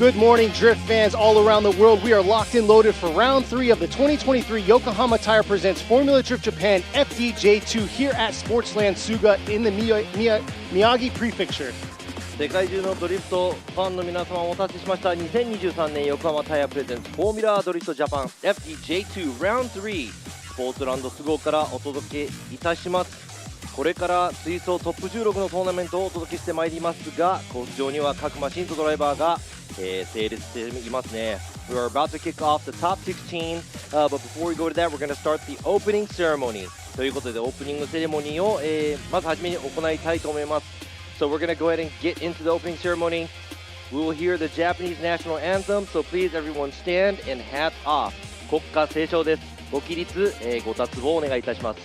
Good morning, Drift fans all around the world. We are locked and loaded for round 3 of the 2023 Yokohama Tire Presents Formula Drift Japan FDJ2 here at Sportsland Sugo in the Miyagi Prefecture. 世界中のドリフトファンの皆様をお待ちしました。2023年横浜タイヤプレゼンツフォーミュラードリフトジャパン FDJ2 Round 3スポーツランドスゴーからお届けいたします。これから水槽トップ16のトーナメントをお届けしてまいりますが、コース上には各マシンとドライバーが、整列していますね。We are about to kick off the top 16, but before we go to that, we're going to start the opening ceremony. ということでオープニングセレモニーを、まずはじめに行いたいと思います。So we're going to go ahead and get into the opening ceremony. We will hear the Japanese national anthem, so please everyone stand and hats off. 国歌斉唱です。ご起立、ご脱帽をお願いいたします。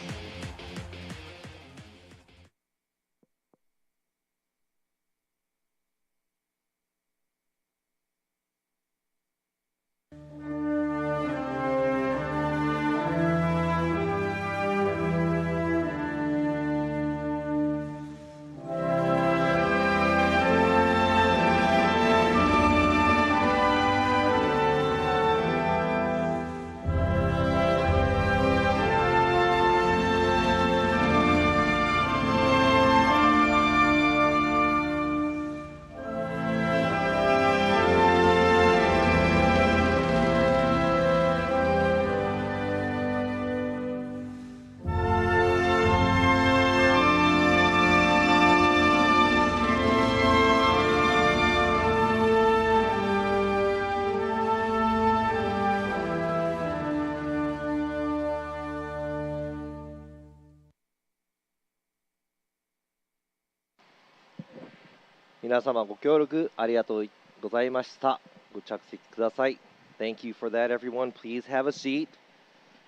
皆様ご協力ありがとうございました。ご着席ください。Thank you for that, everyone. Please have a seat.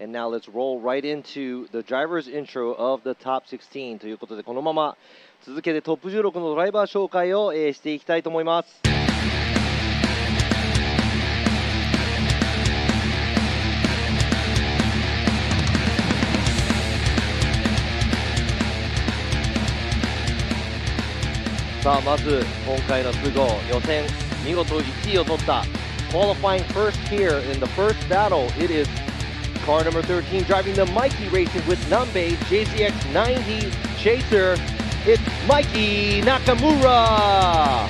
And now let's roll right into the driver's intro of the top 16. ということで、このまま続けてトップ16のドライバー紹介を、していきたいと思います。さあ、まず今回のスゴー予選見事1位を取った Qualifying first here in the first battle, it is car number 13 driving the Miyagi Racing with Nambe JZX90 Chaser. It's Mikey Nakamura.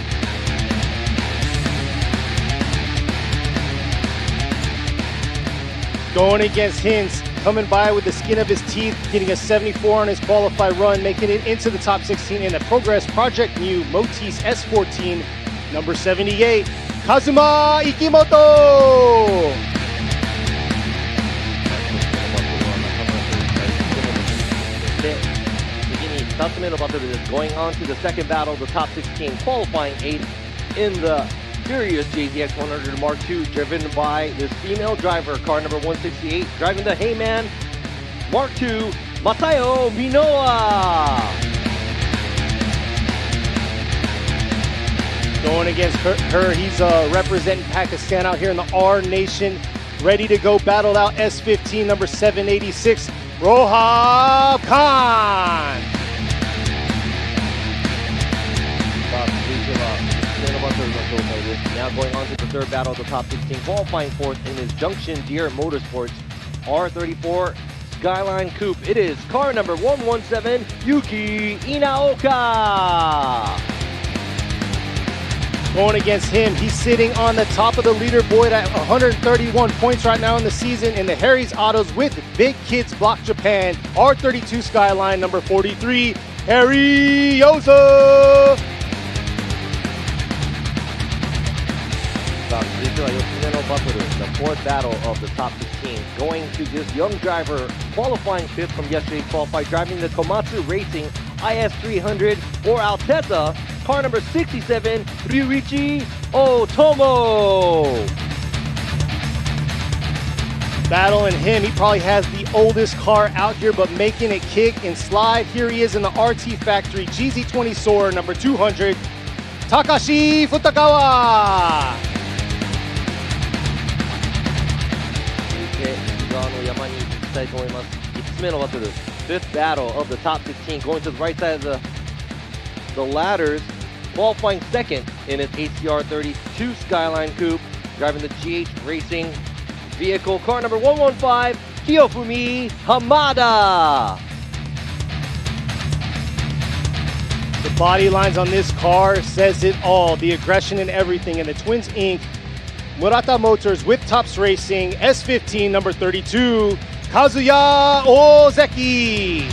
Going against Hinz, coming by with the skin of his teeth, getting a 74 on his qualified run, making it into the top 16 in the Progress Project New Motis S14, number 78, Kazuma Ikimoto! Going on to the second battle, the top 16, qualifying 8th in the Furious JZX 100 Mark II, driven by this female driver, car number 168, driving the Heyman Mark II, Masayo Minoa. Going against her, he's representing Pakistan out here in the R Nation, ready to go battle out S15, number 786, Rohab Khan. Now going on to the third battle of the top 16, qualifying fourth in his Junction Deere Motorsports R34 Skyline Coupe. It is car number 117, Yuki Inaoka. Going against him, he's sitting on the top of the leaderboard at 131 points right now in the season in the Harry's Autos with Big Kids Block Japan R32 Skyline number 43, Harry Yosa. 続いては4つ目のバトル、the fourth battle of the top 16, going to this young driver, qualifying 5th from yesterday's qualified, driving the Komatsu Racing IS300 for Altezza, car number 67, Ryuichi Otomo. Battling him, he probably has the oldest car out here, but making it kick and slide. Here he is in the RT Factory GZ20 Soarer number 200, Takashi Futakawa. 側の山に行きたいと思います。5つ目のバトル、fifth battle of the top 16, going to the right side of the ladders, qualifying second in his ACR 32 Skyline Coupe, driving the GH Racing vehicle. Car number 115, Kiyofumi Hamada. The body lines on this car says it all. The aggression and everything. And the Twins Inc. Murata Motors with Tops Racing S15 number 32, Kazuya Ozeki.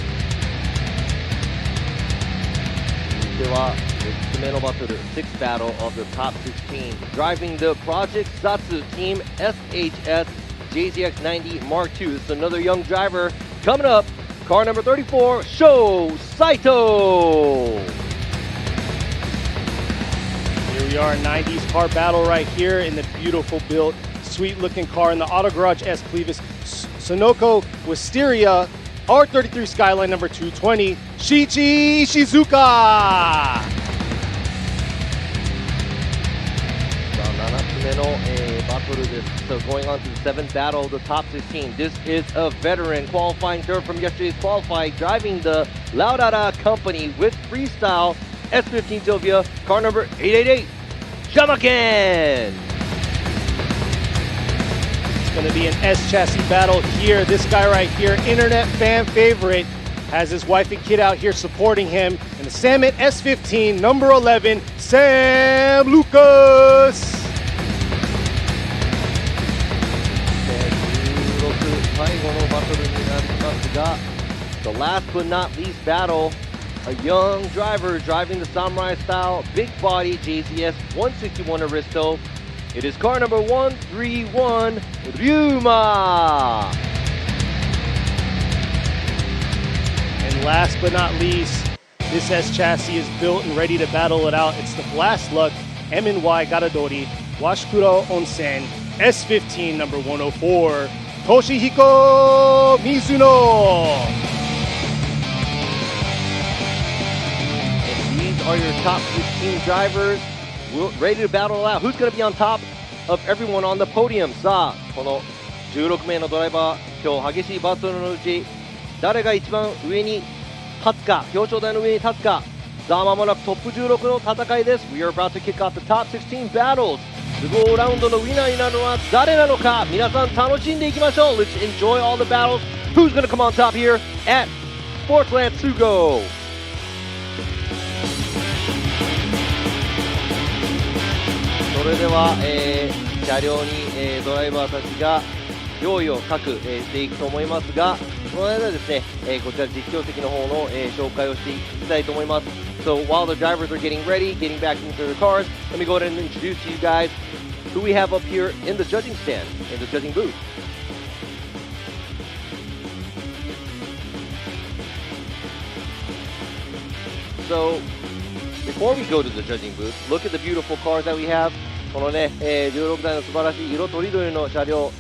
では3つ目のバトル、6th battle of the top 16, driving the Project Satsu Team SHS JZX90 Mark II. This is another young driver coming up. Car number 34, Sho Saito. Here we are, 90s car battle right here in the beautiful built, sweet looking car in the Auto Garage S Clevis Sonoko Wisteria R33 Skyline number 220, Shichi Shizuka. 7つ目の、バトルです。So going on to the 7th battle of the top 16. This is a veteran qualifying third from yesterday's qualifying, driving the Laudada Company with freestyle S15 Sylvia, car number 888, Jamaken. It's going to be an S chassis battle here. This guy right here, internet fan favorite, has his wife and kid out here supporting him. And the Samet S15, number 11, Sam Lucas. 最後のバトルになりますが、the last but not least battle, a young driver driving the samurai style big body JZS 161 Aristo. It is car number 131, Ryuma. And last but not least, this S chassis is built and ready to battle it out. It's the Blast Luck M&Y Garadori Washikura Onsen S15 number 104, Toshihiko Mizuno. And these are your top 16 drivers ready to battle it out. Who's going to be on top of everyone on the podium? さあ、この16名のドライバー、今日激しいバトルのうち誰が一番上に立つか、表彰台の上に立つか。さあ、間もなくトップ16の戦いです。We are about to kick off the top 16 battles. スゴーラウンドのウィナーになるのは誰なのか、皆さん楽しんでいきましょう。Let's enjoy all the battles. Who's going to come on top here at Sportsland Sugo? それでは、車両に、ドライバーたちが用意を各、していくと思いますが、その間ですね、こちら実況席の方の、紹介をしていきたいと思います。So while the drivers are getting ready, getting back into their cars, let me go ahead and introduce to you guys who we have up here in the judging stand, in the judging booth. So before we go to the judging booth, look at the beautiful cars that we have. このね、16台の素晴らしい色とりどりの車両、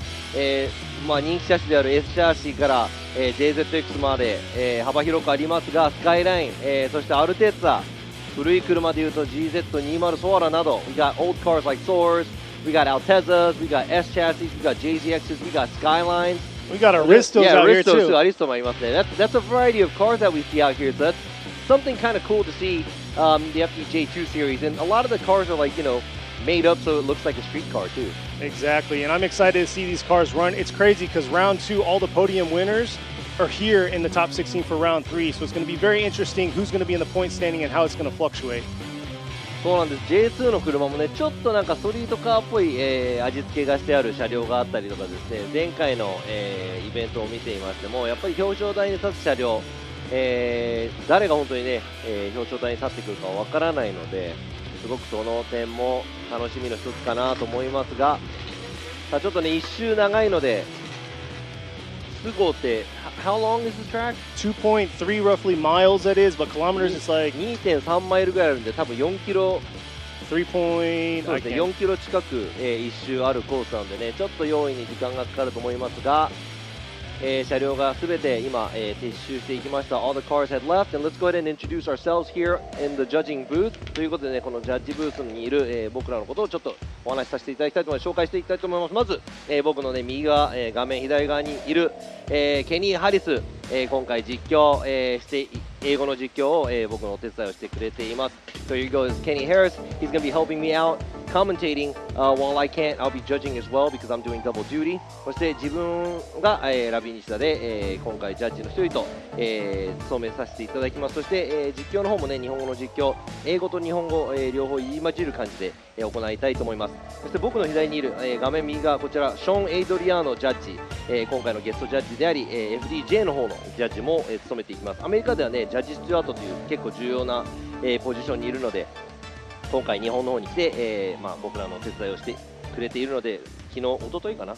まあ、人気車種である S シャーシーから、JZX まで、幅広くありますが、スカイライン、そしてアルテッツァ、古い車でいうと GZ20 ソアラなど、we got old cars like Soars, we got Altezas, we got S chassis, we got JZXs, we got Skylines. We got Aristos out here too. Yeah, Aristos もありますね。That's a variety of cars that we see out here. So that's something kind of cool to see the FDJ2 series. And a lot of the cars are like, you know, made up so it looks like a street car too. Exactly, and I'm excited to see these cars run. It's crazy because round 2, all the podium winners are here in the top 16 for round 3. So it's going to be very interesting who's going to be in the point standing and how it's going to fluctuate. そうなんです。J2 の車もね、ちょっとなんかストリートカーっぽい、味付けがしてある車両があったりとかですね、前回の、イベントを見ていましても、やっぱり表彰台に立つ車両、誰が本当にね、表彰台に立ってくるかわからないので、すごくその点も楽しみの一つかなと思いますが、さあちょっとね、一周長いので、スゴって、How long is this track? 2.3 roughly miles that is, but kilometers it's like 2.3 マイルぐらいあるんで、多分4キロ、3 point, そうですね、4キロ近く、一周あるコースなんでね、ちょっと用意に時間がかかると思いますが、車両がすべて今、撤収していきました。All the cars had left, and let's go ahead and introduce ourselves here in the judging booth. ということでね、このジャッジブースにいる、僕らのことをちょっとお話しさせていただきたいと思います。紹介していきたいと思います。まず、僕のね、右側、画面左側にいる、ケニー・ハリス、今回実況、してい英語の実況を、僕のお手伝いをしてくれています。So here goes Kenny Harris. He's going to be helping me out commentating while I can't. I'll be judging as well because I'm doing double duty. そして自分が、ラビ西田で、今回ジャッジの一人と、務めさせていただきます。そして、実況の方もね、日本語の実況、英語と日本語、両方言い混じる感じで、行いたいと思います。そして僕の左にいる、画面右側こちらショーン・エイドリアーノジャッジ、今回のゲストジャッジであり、FDJ の方のジャッジも、務めていきます。アメリカではねジャッジスチュワートという結構重要な、ポジションにいるので、今回日本の方に来て、僕らのお手伝いをしてくれているので、昨日、一昨日かな、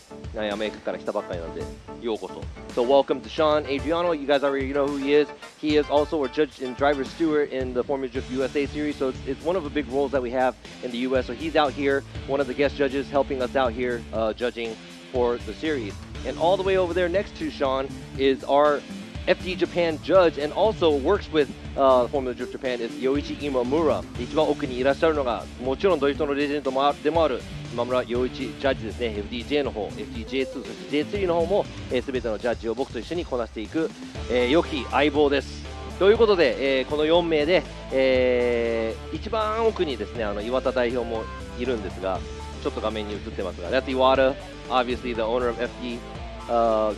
アメリカから来たばっかりなので、ようこそ。So welcome to Sean Adriano. You guys already know who he is. He is also a judge and driver steward in the Formula Drift USA series. So it's one of the big roles that we have in the US. So he's out here, one of the guest judges, helping us out here judging for the series. And all the way over there next to Sean is our FD Japan judge and also works with Formula Drift Japan is Yoichi Imamura. 一番奥にいらっしゃるのがもちろんドリフトのレジェンドでもある今村洋一ジャッジですね。 FDJ の方 FDJ2 そして J3 の方も、全てのジャッジを僕と一緒にこなしていく、良き相棒です。ということで、この4名で、一番奥にですね岩田代表もいるんですが、ちょっと画面に映ってますが、That's Iwata, obviously the owner of FD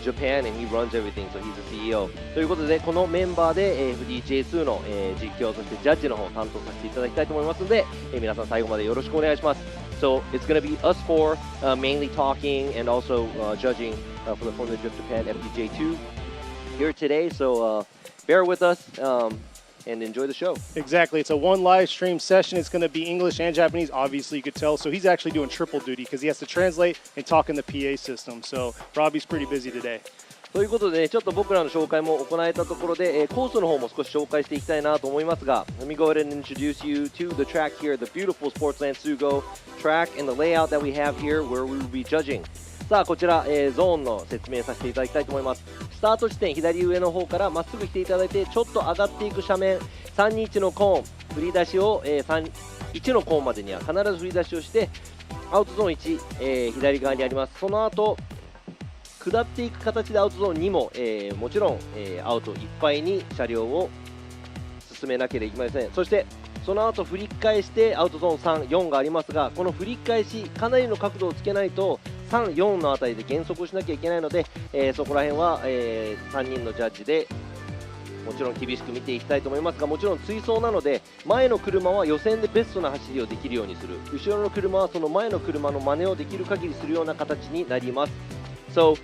Japan and he runs everything, so he's the CEO. ということでこのメンバーで、FDJ2 の、実況そしてジャッジの方を担当させていただきたいと思いますので、皆さん最後までよろしくお願いします。So it's going to be us four mainly talking and also judging for the Formula Drift Japan FDJ2 here today. So bear with us and enjoy the show. Exactly. It's a one live stream session. It's going to be English and Japanese. Obviously, you could tell. So he's actually doing triple duty because he has to translate and talk in the PA system. So Robbie's pretty busy today. ということで、ちょっと僕らの紹介も行えたところで、コースの方も少し紹介していきたいなと思いますが、Let me go ahead and introduce you to the track here, the beautiful Sportsland Sugo track and the layout that we have here where we will be judging. さあ、こちら、ゾーンの説明させていただきたいと思います。スタート地点左上の方からまっすぐ来ていただいて、ちょっと上がっていく斜面、321のコーン、振り出しを、1のコーンまでには必ず振り出しをして、アウトゾーン1、左側にあります。その後下っていく形でアウトゾーン2も、もちろん、アウトいっぱいに車両を進めなければいけません。そしてその後振り返してアウトゾーン3、4がありますが、この振り返しかなりの角度をつけないと3、4のあたりで減速をしなきゃいけないので、そこら辺は、3人のジャッジでもちろん厳しく見ていきたいと思いますが、もちろん追走なので前の車は予選でベストな走りをできるようにする、後ろの車はその前の車の真似をできる限りするような形になります。So,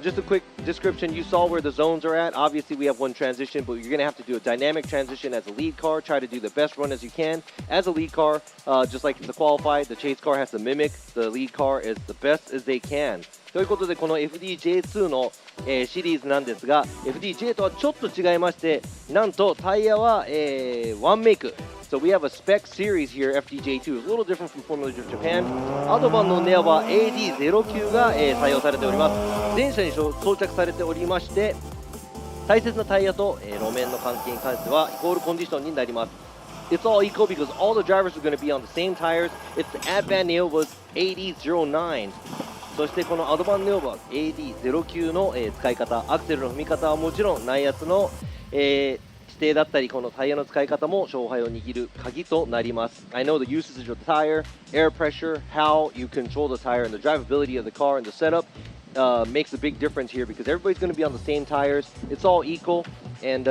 just a quick description. You saw where the zones are at. Obviously, we have one transition, but you're going to have to do a dynamic transition as a lead car. Try to do the best run as you can. As a lead car, just like the qualified, the chase car has to mimic the lead car as the best as they can. ということで、この FDJ2 の、シリーズなんですが、FDJ とはちょっと違いまして、なんとタイヤは、ワンメイク。So we have a spec series here, FDJ2. It's a little different from Formula Drift Japan. アドバンのネアは AD09 が、採用されております。前車に装着されておりまして、大切なタイヤと、路面の関係に関してはイコールコンディションになります。It's all equal because all the drivers are going to be on the same tires. It's the Advan Neova's AD09. そしてこのアドバンネオバ AD09 の、使い方、アクセルの踏み方はもちろん内圧の、指定だったり、このタイヤの使い方も勝敗を握る鍵となります。I know the usage of the tire, air pressure, how you control the tire, and the drivability of the car and the setup makes a big difference here because everybody's going to be on the same tires. It's all equal, and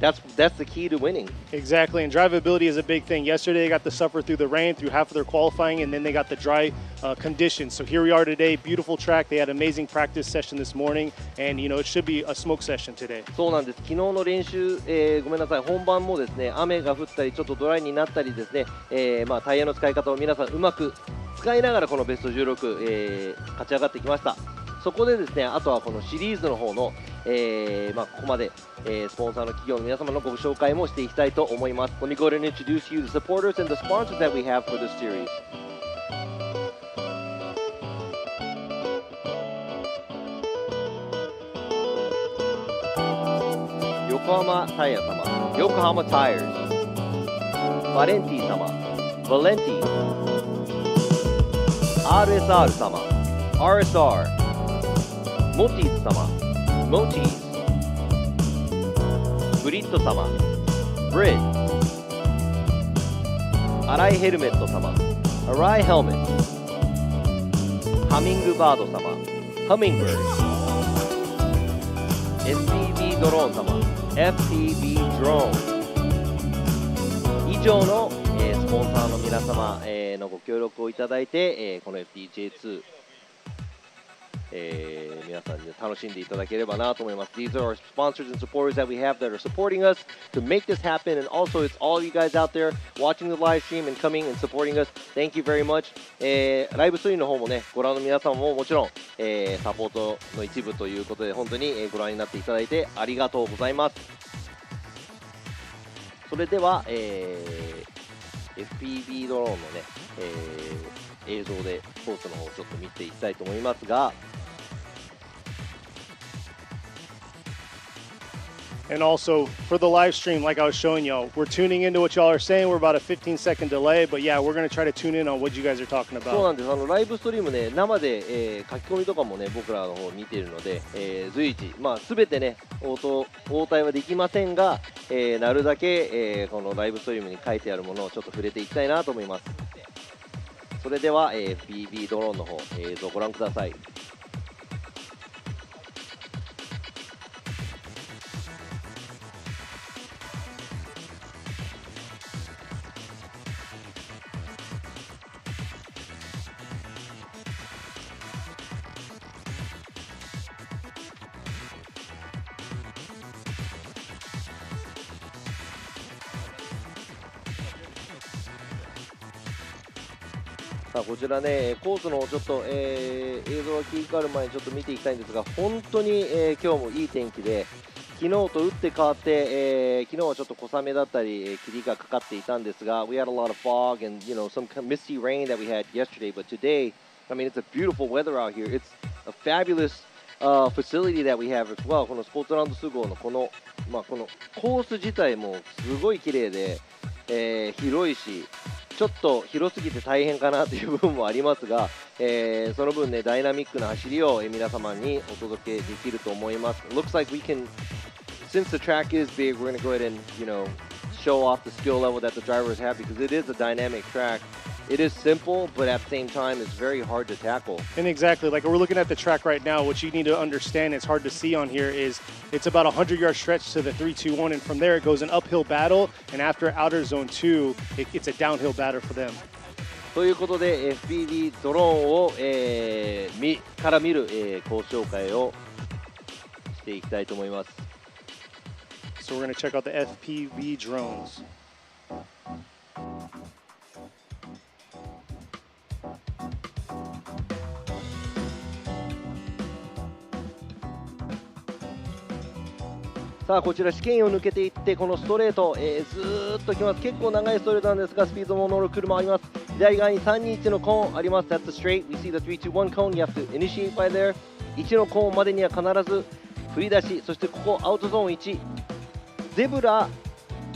that's the key to winning. Exactly, and drivability is a big thing. Yesterday, they got to suffer through the rain through half of their qualifying, and then they got the dry conditions. So here we are today, beautiful track. They had an amazing practice session this morning, and it should be a smoke session today. そうなんです。昨日の練習、ごめんなさい、本番もですね、雨が降ったりちょっとドライになったりですね、タイヤの使い方を皆さんうまく使いながらこのベスト16、勝ち上がってきました。そこでですね、あとはこのシリーズの方の、ここまで、スポンサーの企業の皆様のご紹介もしていきたいと思います。Let me go ahead and introduce you the supporters and the sponsors that we have for this series. 横浜タイヤ様、横浜タイヤーズ、バレンティ様、バレンティ、RSR 様、RSR、モティーズ様、モティーズ、ブリット様、Bridge. 荒いヘルメット様。荒いヘルメット。ハミングバード様。ハミングバード。FPV ドローン様。FPV ドローン。以上の、スポンサーの皆様、のご協力をいただいて、この FDJ2、皆さんに楽しんでいただければなと思います。These are our sponsors and supporters that we have that are supporting us to make this happen, and also it's all you guys out there watching the live stream and coming and supporting us. Thank you very much. ライブストリームの方もね、ご覧の皆さんももちろん、サポートの一部ということで本当にご覧になっていただいてありがとうございます。それでは、FPV ドローンのね、映像でコースの方をちょっと見ていきたいと思いますが。And also for the live stream, like I was showing y'all, we're tuning into what y'all are saying. We're about a 15-second delay, but yeah, we're going to try to tune in on what you guys are talking about. そうなんです。ライブストリームね、生で、書き込みとかもね、僕らの方見ているので、随時、すべてね、応対はできませんが、なるだけ、このライブストリームに書いてあるものをちょっと触れていきたいなと思います。それでは、FPV ドローンの方、映像をご覧ください。さあこちらね、コースのちょっと、映像が切り替わる前にちょっと見ていきたいんですが、本当に、今日もいい天気で、昨日と打って変わって、昨日はちょっと小雨だったり、霧がかかっていたんですが、We had a lot of fog and some misty rain that we had yesterday, but today, I mean, it's a beautiful weather out here. It's a fabulous facility that we have as well. このスポーツランドスゴーのこのコース自体もすごい綺麗で、広いし、ちょっと広すぎて大変かなという部分もありますが、その分ね、ダイナミックな走りを、皆様にお届けできると思います。Looks like we can, since the track is big, we're going to go ahead and, show off the skill level that the drivers have because it is a dynamic track. It is simple, but at the same time, it's very hard to tackle. And exactly, like we're looking at the track right now, what you need to understand, it's hard to see on here, is it's about a 100-yard stretch to the 3-2-1, and from there it goes an uphill battle, and after outer zone 2, it's a downhill battle for them. ということで、FPV ドローンを、から見る、コース紹介をしていきたいと思います。So we're going to check out the FPV drones. さあこちら試験を抜けていってこのストレート、ずーっときます。結構長いストレートなんですがスピードも乗る車あります。左側に321のコーンあります。That's the straight. We see the 321 cone. You have to initiate by there. 1のコーンまでには必ず振り出し、そしてここアウトゾーン1。ゼブラ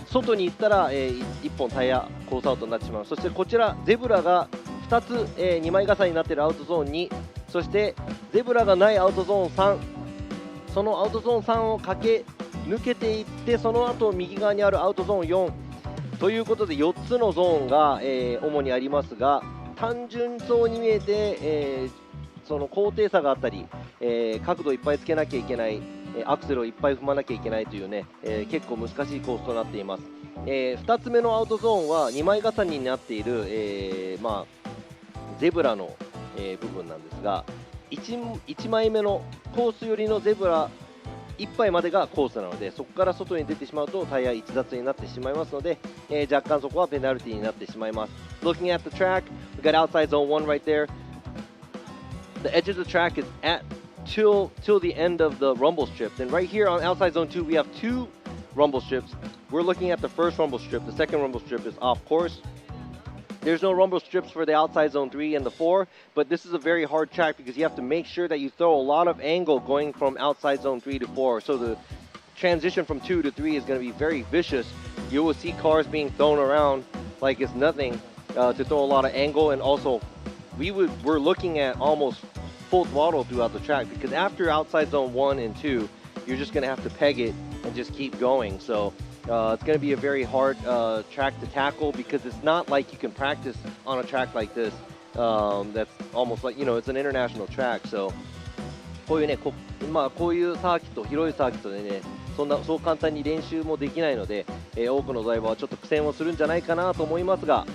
外に行ったら、1本タイヤコースアウトになってしまう。そしてこちらゼブラが2つ、2枚重ねになっているアウトゾーン2、そしてゼブラがないアウトゾーン3、そのアウトゾーン3を駆け抜けていってその後右側にあるアウトゾーン4ということで4つのゾーンが、主にありますが、単純そうに見えて、その高低差があったり、角度いっぱいつけなきゃいけない、アクセルをいっぱい踏まなきゃいけないというね、結構難しいコースとなっています。2つ目のアウトゾーンは2枚重ねになっている、ゼブラの、部分なんですが 1枚目のコース寄りのゼブラ1杯までがコースなので、そこから外に出てしまうとタイヤ逸脱になってしまいますので、若干そこはペナルティーになってしまいます。Looking at the track, we got outside zone 1 right there. The edge of the track is at till the end of the rumble strip. Then right here on outside zone 2, we have 2 rumble strips. We're looking at the first rumble strip. The second rumble strip is off course. There's no rumble strips for the outside zone 3 and the 4, but this is a very hard track because you have to make sure that you throw a lot of angle going from outside zone 3 to 4. So the transition from 2 to 3 is going to be very vicious. You will see cars being thrown around like it's nothing to throw a lot of angle, and also we're looking at almost full throttle throughout the track because after outside zone 1 and 2, you're just going to have to peg it and just keep going. So It's going to be a very hard track to tackle because it's not like you can practice on a track like this. That's almost like, it's an international track. So こういうね、こういうサーキット、広いサーキットでね、そう簡単に練習もできないので、多くのドライバーはちょっと苦戦をするんじゃないかなと思いますが。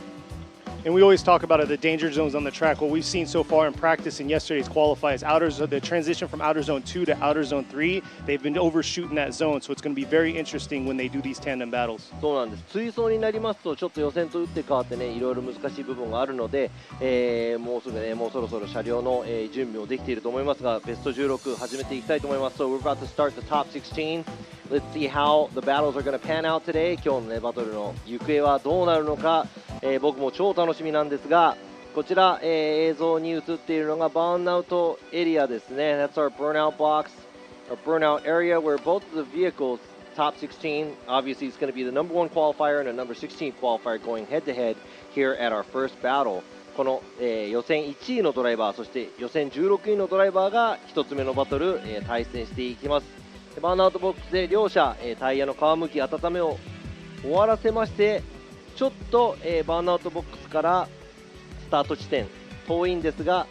And we always talk about the danger zones on the track. What we've seen so far in practice and yesterday's qualifiers, the transition from outer zone 2 to outer zone 3, they've been overshooting that zone. So it's going to be very interesting when they do these tandem battles. そうなんです。追走になりますと、ちょっと予選と打って変わってね、いろいろ難しい部分があるので、もうすぐね、もうそろそろ車両の、準備もできていると思いますが、ベスト16始めていきたいと思います。So we're about to start the top 16. Let's see how the battles are going to pan out today. 今日のね、バトルの行方はどうなるのか。僕も超楽しみなんですが、こちら、映像に映っているのがバーンアウトエリアですね。That's our burnout box, a burnout area where both of the vehicles, top 16, obviously it's going to be the number 1 qualifier and a number 16 qualifier going head to head here at our first battle. この、予選1位のドライバー、そして予選16位のドライバーが1つ目のバトル、対戦していきます。バーンアウトボックスで両者、タイヤの皮むき、温めを終わらせまして、ちょっと、バーンアウトボックスからスタート地点遠いんですが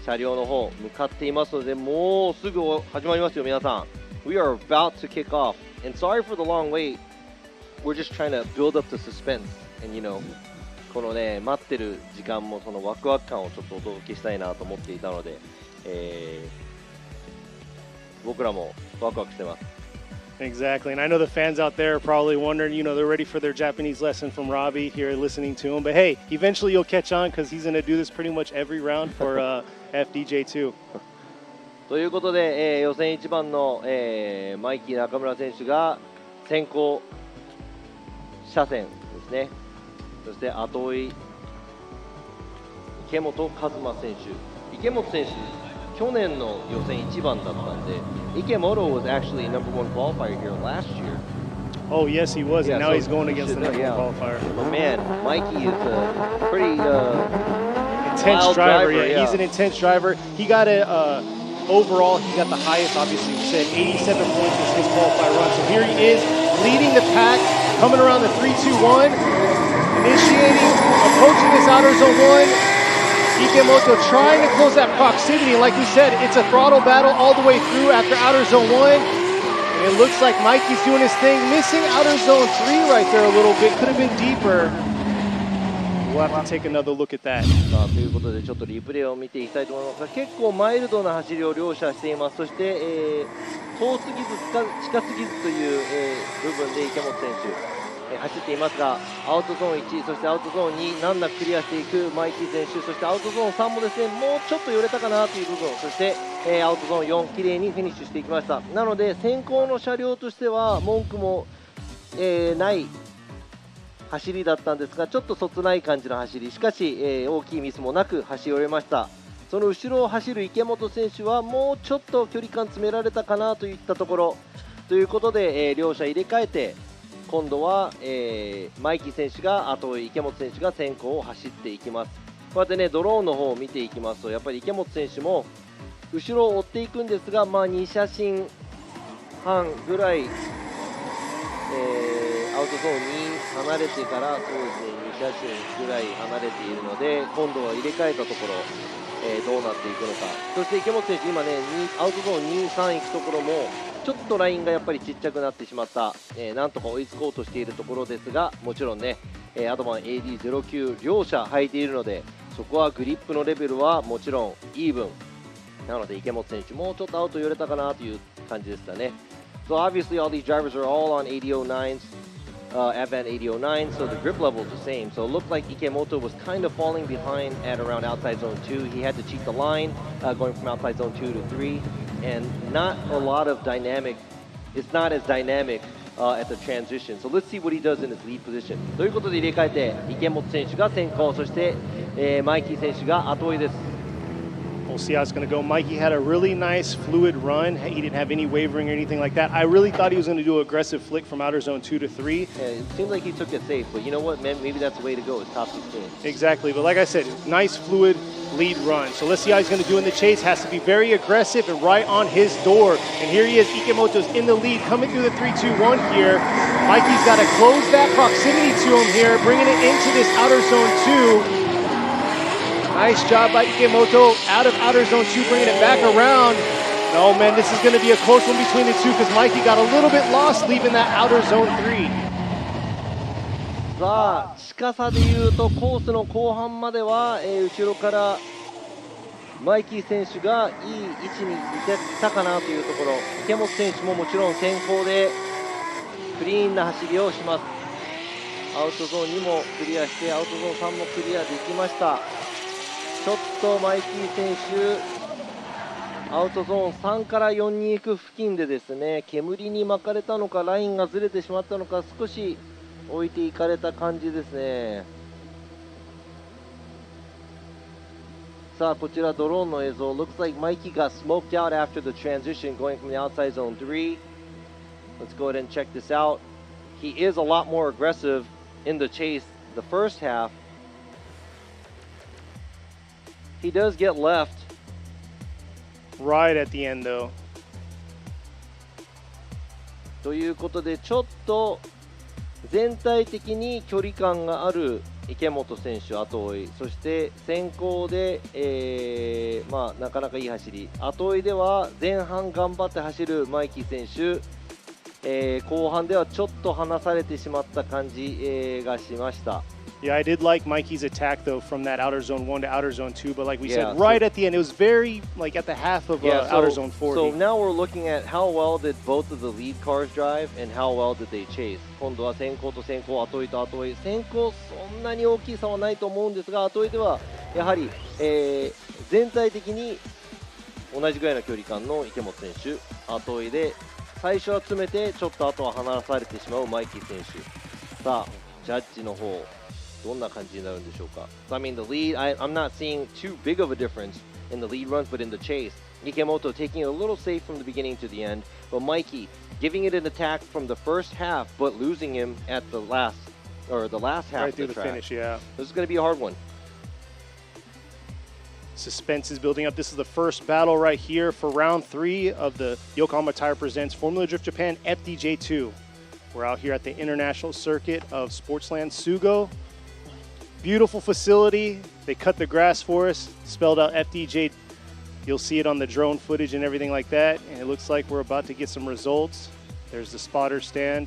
車両の方向かっていますのでもうすぐ始まりますよ皆さん We are about to kick off and sorry for the long wait we're just trying to build up the suspense and このね待ってる時間もそのワクワク感をちょっとお届けしたいなと思っていたので、僕らもワクワクしてます。Exactly, and I know the fans out there are probably wondering, they're ready for their Japanese lesson from Robbie here, listening to him. But hey, eventually you'll catch on because he's going to do this pretty much every round for FDJ2. ということで、予選1番の、マイキー中村選手が先行車線ですね。そして後追い池本和馬選手。池本選手去年の予選1番だったんで、Ikemoto was actually number 1 qualifier here last year. Oh yes, he was, and now so he's going against the number 1 qualifier. But man, Mikey is a pretty intense driver. Yeah, he's an intense driver. He got overall, he got the highest. Obviously, we said 87 points was his qualifier run. So here he is, leading the pack, coming around the 3-2-1, initiating, approaching this outer zone 1. Ikemoto trying to close that proximity. Like we said, it's a throttle battle all the way through after outer zone 1. And it looks like Mikey's doing his thing, missing outer zone 3 right there a little bit. Could have been deeper. We'll have to take another look at that. ということでちょっとリプレイを見ていきたいと思いますが、結構マイルドな走りを両者しています。そして、遠すぎず近すぎずという、部分で池本選手走っていますが、アウトゾーン1、そしてアウトゾーン2、難なくクリアしていくマイキー選手、そしてアウトゾーン3もですね、もうちょっと寄れたかなという部分、そして、アウトゾーン4、綺麗にフィニッシュしていきました。なので、先行の車両としては文句も、ない走りだったんですが、ちょっとそつない感じの走り、しかし、大きいミスもなく走り終えました。その後ろを走る池本選手はもうちょっと距離感詰められたかなといったところということで、両者入れ替えて今度は、マイキー選手が後追い池本選手が先行を走っていきます。こうやってねドローンの方を見ていきますとやっぱり池本選手も後ろを追っていくんですが、2車身半ぐらい、アウトゾーンに離れてからそうですね2車身ぐらい離れているので今度は入れ替えたところ、どうなっていくのか。そして池本選手今ねアウトゾーン2、3行くところもちょっとラインがやっぱりちっちゃくなってしまった、なんとか追いつこうとしているところですが、もちろんね、アドバン AD09 両者履いているのでそこはグリップのレベルはもちろんイーブンなので池本選手もちょっとアウト寄れたかなという感じでしたね。So obviously all these drivers are all on 8009s, Advan 8009, so the grip level is the same. So it looked like Ikemoto was kind of falling behind at around outside zone 2. He had to cheat the line, going from outside zone 2 to 3, and not a lot of dynamic. It's not as dynamic at the transition. So let's see what he does in his lead position. ということで入れ替えて池本選手が先行、そして、マイキー選手が後追いです。We'll see how it's going to go. Mikey had a really nice fluid run. He didn't have any wavering or anything like that. I really thought he was going to do an aggressive flick from outer zone 2 to 3. Yeah, it seemed like he took it safe, but you know what, man? Maybe that's the way to go. It's top 16. Exactly, but like I said, nice fluid lead run. So let's see how he's going to do in the chase. Has to be very aggressive and right on his door. And here he is, Ikemoto's in the lead, coming through the 3-2-1 here. Mikey's got to close that proximity to him here, bringing it into this outer zone 2. Nice job by Ikemoto out of outer zone 2, bringing it back around. Oh man, this is going to be a close one between the two because Mikey got a little bit lost leaving that outer zone 3. さあ、近さでいうとコースの後半までは、後ろからマイキー選手がいい位置にいてたかなというところ。池本選手ももちろん先行でクリーンな走りをします。アウトゾーン2もクリアしてアウトゾーン3もクリアできました。ちょっとマイキー選手アウトゾーン3から4に行く付近でですね、煙に巻かれたのかラインがずれてしまったのか少し置いていかれた感じですね。さあこちらドローンの映像。 Looks like Mikey got smoked out after the transition going from the outside zone 3. Let's go ahead and check this out. He is a lot more aggressive in the chase the first half. He does get left right at the end though. ということでちょっと全体的に距離感がある池本選手後追い、そして先行で、なかなかいい走り、後追いでは前半頑張って走るマイキー選手、後半ではちょっと離されてしまった感じ、がしました。Yeah, I did like Mikey's attack though from that outer zone 1 to outer zone 2, but like we said, right at the end, it was very like at the half of outer zone 40. So now we're looking at how well did both of the lead cars drive and how well did they chase. 今度は先行と先行、後追いと後追い。先行そんなに大きい差はないと思うんですが、後追いではやはり、全体的に同じぐらいの距離感の池本選手、後追いで最初は詰めてちょっと後は離されてしまうマイキー選手。さあジャッジの方どんな感じになるんでしょうか。 So, I mean the lead, I'm not seeing too big of a difference in the lead runs, but in the chase Ikemoto taking it a little safe from the beginning to the end, but Mikey giving it an attack from the first half but losing him at the last half right of through the the track. finish. Yeah, This is going to be a hard one. Suspense is building up. This is the first battle right here for round 3 of the Yokohama Tire Presents Formula Drift Japan FDJ2. We're out here at the international circuit of Sportsland Sugo. Beautiful facility. They cut the grass for us, spelled out FDJ. You'll see it on the drone footage and everything like that. And it looks like we're about to get some results. There's the spotter stand.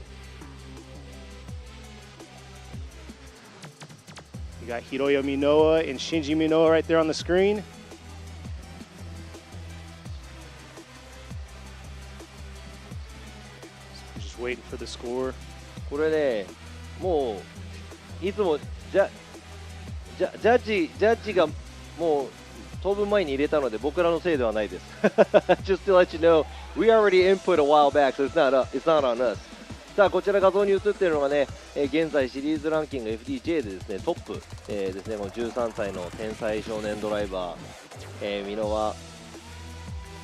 You got Hiroya Minoa and Shinji Minoa right there on the screen. Just waiting for the score. これね、もういつもジャッジがもう当分前に入れたので僕らのせいではないです。Just to let you know, we already input a while back, so it's not on us. さあこちら画像に映っているのがね、現在シリーズランキング FDJ でですねトップ、ですねこの13歳の天才少年ドライバー、箕輪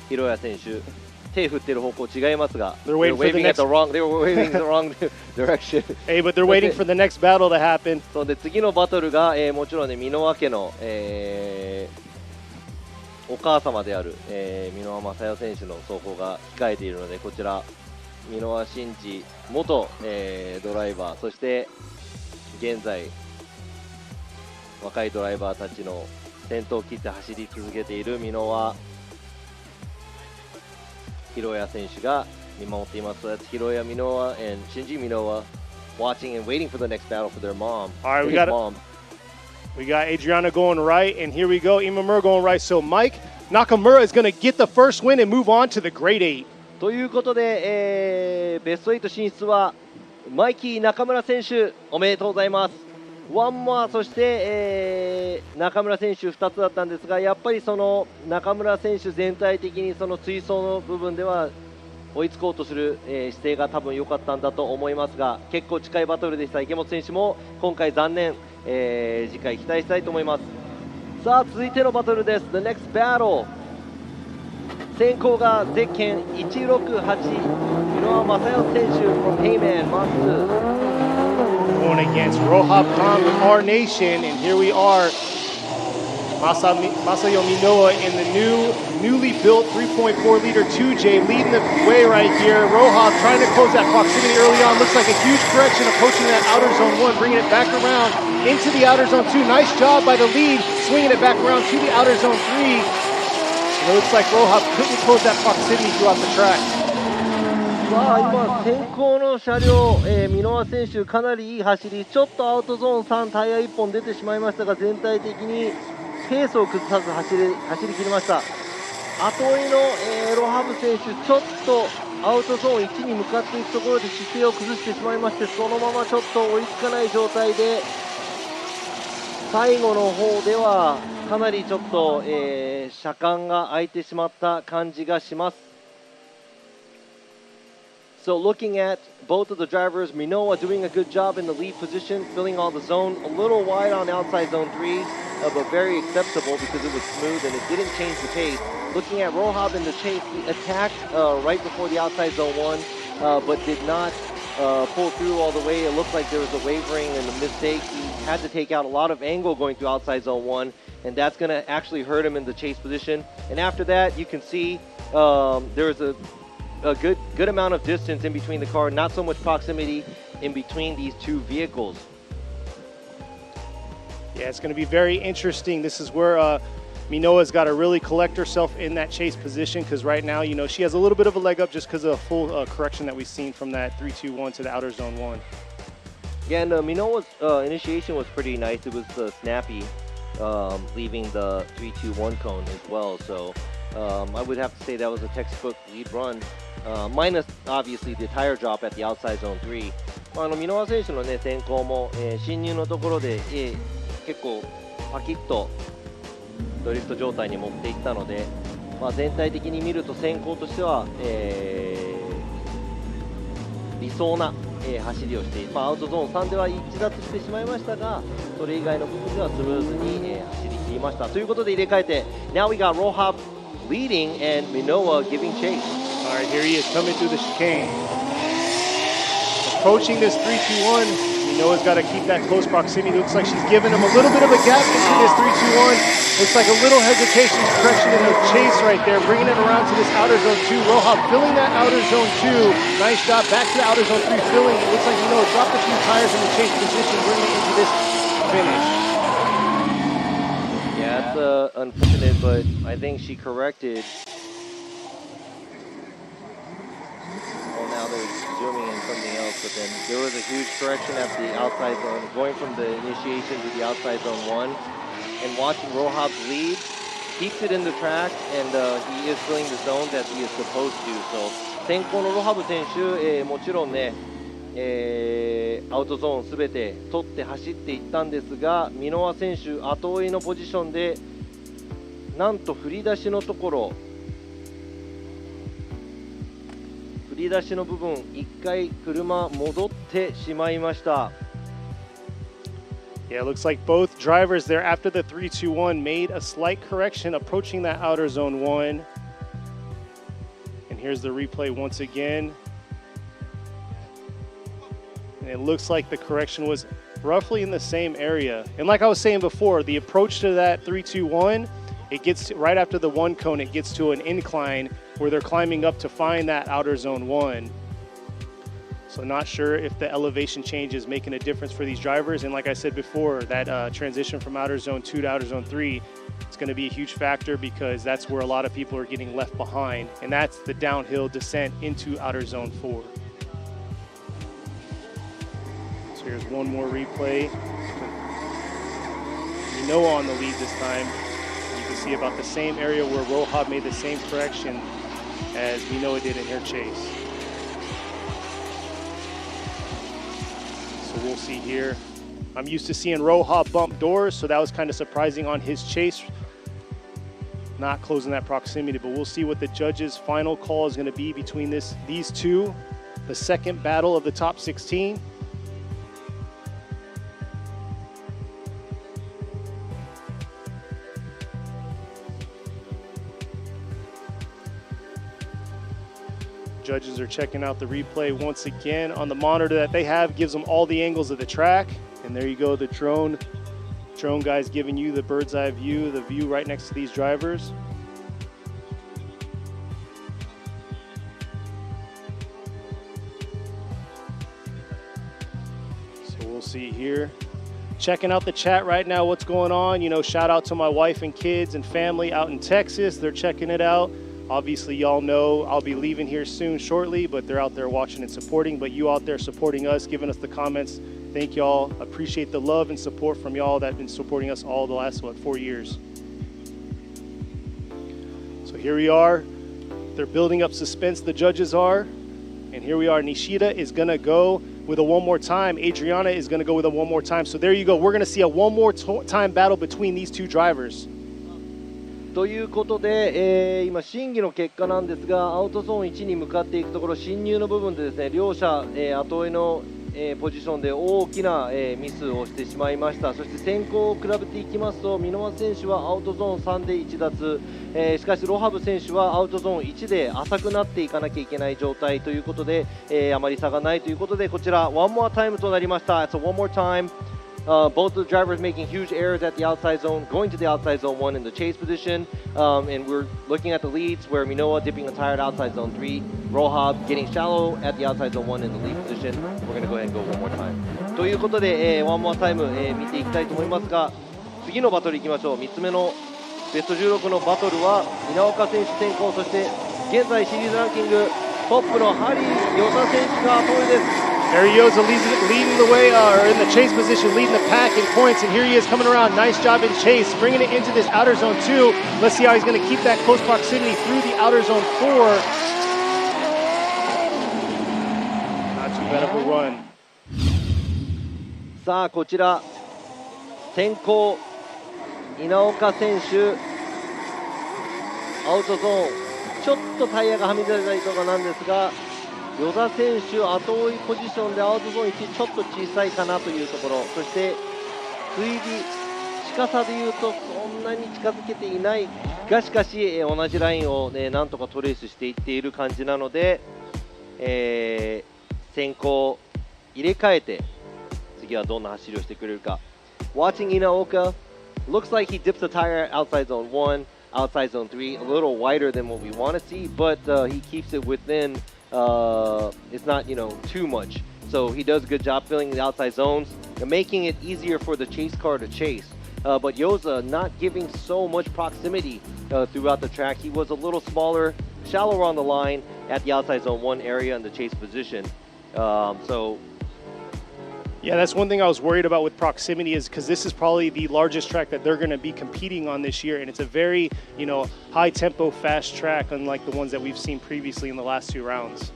弘也選手。手振ってる方向違いますが、they were waving the wrong direction. Hey, but they're waiting for the next battle to happen. そうで次のバトルが、もちろんね箕輪家の、お母様である、箕輪正代選手の走行が控えているので、こちら箕輪真司元、ドライバー、そして現在若いドライバーたちの先頭を切って走り続けている箕輪弘也選手が見守っています。That's Hiroya Minoa and Shinji Minoa watching and waiting for the next battle for their mom. All right, we got Adriana going right, and here we go, Imamura going right. So Mike Nakamura is going to get the first win and move on to the Grade 8. ということで、ベスト8進出はマイキー中村選手おめでとうございます。ワンモア、そして、中村選手2つだったんですが、やっぱりその中村選手全体的にその追走の部分では追いつこうとする、姿勢が多分良かったんだと思いますが、結構近いバトルでした。池本選手も今回残念、次回期待したいと思います。さあ続いてのバトルです。 The next battle、 先行がゼッケン168箕輪正代選手 from Heyman Matsu going against Rohab Khan with our nation, and here we are. Masayo Minoa in the newly built 3.4 liter 2J leading the way right here. Rohab trying to close that proximity early on. Looks like a huge correction approaching that outer zone 1, bringing it back around into the outer zone 2. Nice job by the lead, swinging it back around to the outer zone 3. And it looks like Rohab couldn't close that proximity throughout the track. さあ今先行の車両、箕輪選手かなりいい走り、ちょっとアウトゾーン3タイヤ1本出てしまいましたが、全体的にペースを崩さず走り切りました。後追いの、ロハブ選手、ちょっとアウトゾーン1に向かっていくところで姿勢を崩してしまいまして、そのままちょっと追いつかない状態で、最後の方ではかなりちょっと、車間が空いてしまった感じがします。So looking at both of the drivers, Minoa doing a good job in the lead position, filling all the zone, a little wide on outside zone 3, but very acceptable because it was smooth and it didn't change the pace. Looking at Rohab in the chase, he attacked right before the outside zone 1, but did not pull through all the way. It looked like there was a wavering and a mistake. He had to take out a lot of angle going through outside zone 1, and that's going to actually hurt him in the chase position. And after that, you can see there was a good amount of distance in between the car, not so much proximity in between these two vehicles. Yeah, it's going to be very interesting. This is where Minoa's got to really collect herself in that chase position, because right now, you know, she has a little bit of a leg up just because of the full correction that we've seen from that 3-2-1 to the outer zone 1. Yeah, and Minoa's initiation was pretty nice. It was snappy, leaving the 3-2-1 cone as well. So I would have to say that was a textbook lead run, minus obviously the tire drop at the outside zone 3. 箕輪選手の、ね、先行も、進入のところで、結構パキッとドリフト状態に持っていったので、全体的に見ると先行としては、理想な、走りをしている、アウトゾーン3では一脱してしまいましたが、それ以外の部分ではスムーズに、走り切りましたということで入れ替えて、Now we got Rohab leading and Minoa giving chase. All right, here he is coming through the chicane. Approaching this 3-2-1, Minoa's got to keep that close proximity. Looks like she's giving him a little bit of a gap into this 3-2-1. Looks like a little hesitation, correction in the chase right there, bringing it around to this outer zone 2. Rohab filling that outer zone 2. Nice job. Back to the outer zone 3, filling. It looks like Minoa dropped a few tires in the chase position, bringing it into this finish. Yeah, it's unfortunate, but I think she corrected. Now they're zooming in something else, but then there was a huge correction at the outside zone, going from the initiation to the outside zone 1, and watching Rohab's lead, keeps it in the track, and he is filling the zone that he is supposed to. So 先行のロハブ選手、もちろんね、アウトゾーンすべて取って走っていったんですが、箕輪選手後追いのポジションでなんと振り出しのところ、振り出しの部分一回車戻ってしまいました。Yeah, it looks like both drivers there after the 3-2-1 made a slight correction approaching that outer zone 1. And here's the replay once again. And it looks like the correction was roughly in the same area. And like I was saying before, the approach to that 3-2-1, it gets to, right after the 1 cone, it gets to an incline where they're climbing up to find that outer zone 1. So not sure if the elevation change is making a difference for these drivers. And like I said before, that transition from outer zone 2 to outer zone 3, it's going to be a huge factor because that's where a lot of people are getting left behind. And that's the downhill descent into outer zone 4. So here's one more replay. Minoa on the lead this time. You can see about the same area where Rohab made the same correction as Minoa did in her chase. So we'll see here. I'm used to seeing Rohab bump doors, so that was kind of surprising on his chase, not closing that proximity, but we'll see what the judges' final call is going to be between these two, the second battle of the top 16. Judges are checking out the replay once again on the monitor that they have, gives them all the angles of the track. And there you go, the drone guys giving you the bird's eye view, the view right next to these drivers. So we'll see here. Checking out the chat right now, what's going on. You know, shout out to my wife and kids and family out in Texas. They're checking it out. Obviously, y'all know I'll be leaving here soon, shortly, but they're out there watching and supporting. But you out there supporting us, giving us the comments, thank y'all. Appreciate the love and support from y'all that have been supporting us all the last, 4 years. So here we are. They're building up suspense, the judges are. And here we are. Nishida is going to go with a one more time. Adriana is going to go with a one more time. So there you go. We're going to see a one more time battle between these two drivers. ということで、今、審議の結果なんですが、アウトゾーン1に向かっていくところ、進入の部分でですね、両者、後追いの、ポジションで大きな、ミスをしてしまいました。そして先行を比べていきますと、箕輪選手はアウトゾーン3で1脱、しかしロハブ選手はアウトゾーン1で浅くなっていかなきゃいけない状態ということで、あまり差がないということで、こちら、one more time となりました。It's a one more time. Both of the drivers making huge errors at the outside zone, going to the outside zone 1 in the chase position. And we're looking at the leads where Minoa dipping a tire at outside zone 3, Rohab getting shallow at the outside zone 1 in the lead position. We're going to go ahead and go one more time. ということで、one more time、見ていきたいと思いますが、次のバトルいきましょう。3つ目のベスト16のバトルは稲岡選手先行、そして現在シリーズランキングトップのハリー・与座選手が後追いです。Harry Yoza leading the way, or in the chase position, leading the pack in points, and here he is coming around. Nice job in chase, bringing it into this outer zone 2. Let's see how he's going to keep that close proximity through the outer zone 4. Not too bad of a run. さあこちら先行稲岡選手アウトゾーンちょっとタイヤがはみ出たりとかなんですが、与座選手後追いポジションでアウトゾーン1ちょっと小さいかなというところ、そして追尾近さでいうとそんなに近づけていないが、しかし同じラインを、なんとかトレースしていっている感じなので、先行入れ替えて次はどんな走りをしてくれるか。 Watching Inaoka, looks like he dips the tire outside zone 1, outside zone 3, a little wider than what we want to see, but he keeps it within. It's not, too much. So he does a good job filling the outside zones and making it easier for the chase car to chase. But Yoza not giving so much proximity throughout the track. He was a little smaller, shallower on the line at the outside zone 1 area in the chase position. Yeah, that's one thing I was worried about with proximity, is because this is probably the largest track that they're going to be competing on this year, and it's a very, high tempo, fast track, unlike the ones that we've seen previously in the last 2 rounds.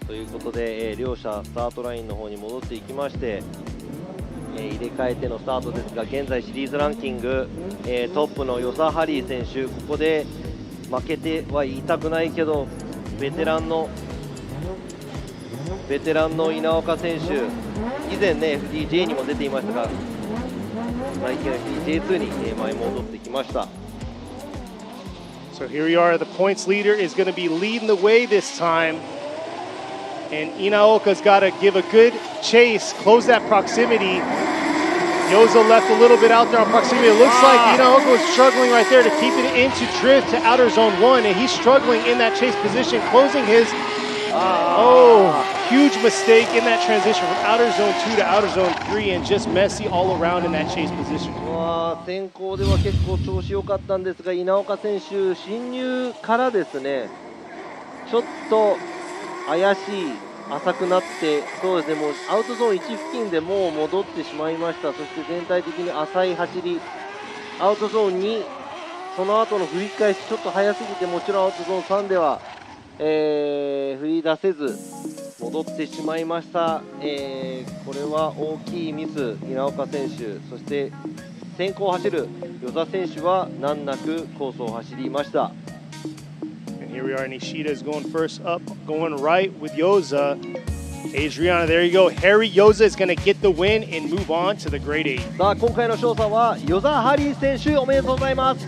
ということで、両者スタートラインの方に戻っていきまして、入れ替えてのスタートですが、現在シリーズランキング、トップの与座ハリー選手、ここで負けては言いたくないけど、ベテランの稲岡選手、以前ね FDJ にも出ていましたが、最近は FDJ2 に前戻ってきました。 So here we are, the points leader is going to be leading the way this time, and Inaoka's got to give a good chase, close that proximity. Yoza left a little bit out there on proximity. It looks like Inaoka was struggling right there to keep it into drift to outer zone 1, and he's struggling in that chase position, closing his huge mistake in that transition from outer zone 2 to outer zone 3, and just messy all around in that chase position. 先行では結構調子良かったんですが、稲岡選手進入からですね、ちょっと怪しい、浅くなって、そうですね、もうアウトゾーン1付近でもう戻ってしまいました。そして全体的に浅い走り、アウトゾーン2、その後の振り返しちょっと早すぎて、もちろんアウトゾーン3では振り出せず戻ってしまいました。これは大きいミス、稲岡選手、そして先行を走る与座選手は難なくコースを走りました。 And here we are, Nishida is going first up, going right with Yoza. Adriana, there you go. Harry Yoza is going to get the win and move on to the grade 8. さあ今回の勝者は与座ハリー選手、おめでとうございます。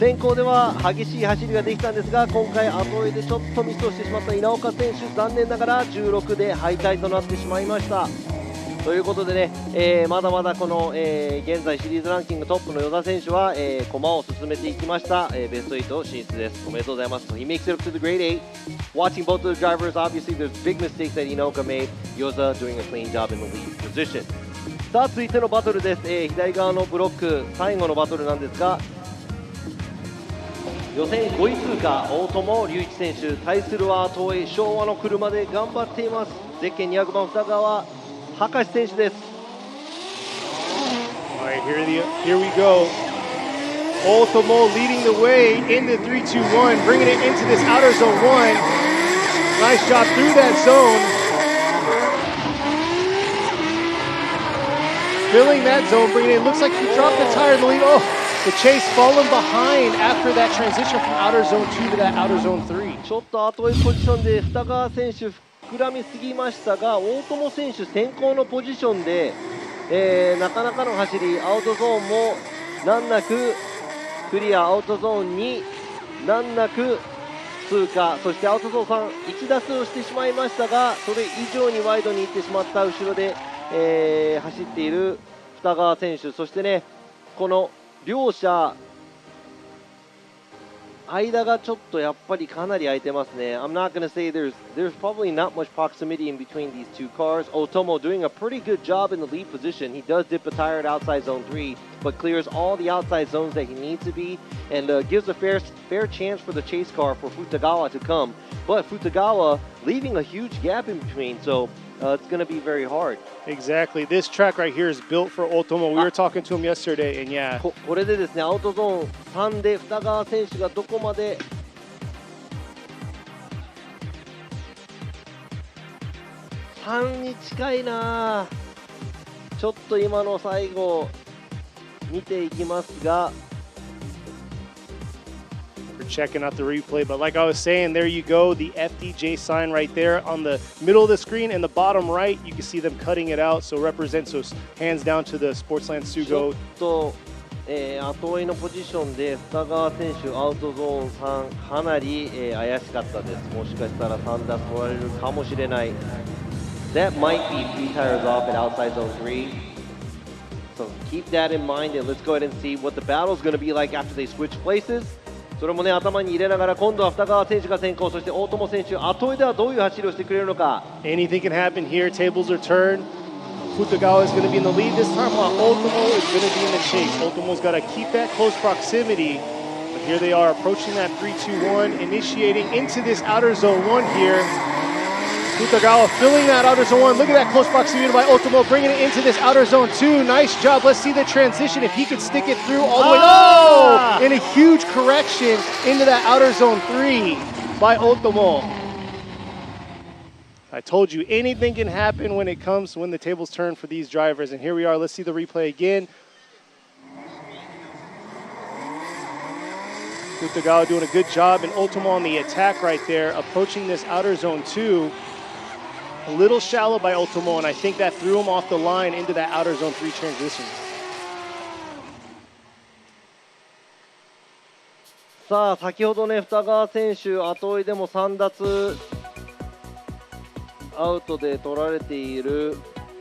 先行では激しい走りができたんですが、今回後追いでちょっとミスをしてしまった稲岡選手、残念ながら16で敗退となってしまいました。ということでね、まだまだこの、現在シリーズランキングトップの与田選手は、駒を進めていきました、ベスト8進出です。おめでとうございます。So he makes it up to the grade 8. Watching both of the drivers, obviously there's big mistakes that Inoka made. Yoza doing a clean job in the lead position. さあ続いてのバトルです、左側のブロック最後のバトルなんですが、予選5位通過大友龍一選手、対するは東映昭和の車で頑張っていますゼッケン200番二川博士選手です。 Alright, here we go. Ultimo leading the way into 3-2-1, bringing it into this outer zone 1. Nice job through that zone. Filling that zone, bringing it in. Looks like he dropped the tire in the lead. Oh, the chase falling behind after that transition from outer zone 2 to that outer zone 3. ちょっと後追いポジションで二川選手膨らみすぎましたが、大友選手先行のポジションで、なかなかの走り、アウトゾーンも難なくクリア、アウトゾーンに難なく通過、そしてアウトゾーン3、1打数をしてしまいましたが、それ以上にワイドに行ってしまった後ろで、走っている二川選手、そしてね、この両者間がちょっとやっぱりかなり空いてますね。I'm not going to say there's probably not much proximity in between these two cars. Otomo doing a pretty good job in the lead position. He does dip a tire at outside zone 3, but clears all the outside zones that he needs to be, and gives a fair chance for the chase car for Futagawa to come. But Futagawa leaving a huge gap in between, so it's going to be very hard. Exactly. This track right here is built for Ultimo. We were talking to him yesterday, and yeah. これでですね、アウトゾーン3で二川選手がどこまで3に近いな。ちょっと今の最後見ていきますが。We're checking out the replay, but like I was saying, there you go, the FDJ sign right there on the middle of the screen and the bottom right. You can see them cutting it out, so represents those hands down to the Sportsland Sugo. ちょっと、後追いのポジションで二川選手アウトゾーン3かなり、怪しかったです。もしかしたら3打取られるかもしれない。That might be 3 tires off at outside zone 3. So keep that in mind, and let's go ahead and see what the battle is going to be like after they switch places. それもね、頭に入れながら、今度は二川選手が先行、そして大友選手、後追いではどういう走りをしてくれるのか。Anything can happen here. Tables are turned. Futagawa is going to be in the lead this time, while Ultimo is going to be in the chase. Ultimo's got to keep that close proximity. But here they are approaching that 3-2-1, initiating into this outer zone 1 here. Futagawa filling that outer zone 1. Look at that close proximity by Ultimo, bringing it into this outer zone 2. Nice job. Let's see the transition. If he could stick it through all the way. Oh! And a huge correction into that outer zone 3 by Ultimo. I told you, anything can happen when the tables turn for these drivers. And here we are. Let's see the replay again. Futagawa doing a good job, and Ultimo on the attack right there, approaching this outer zone 2. A little shallow by Ultimo, and I think that threw him off the line into that outer zone 3 transition. さあ、先ほどね、二川選手、後追いでも3奪アウトで取られている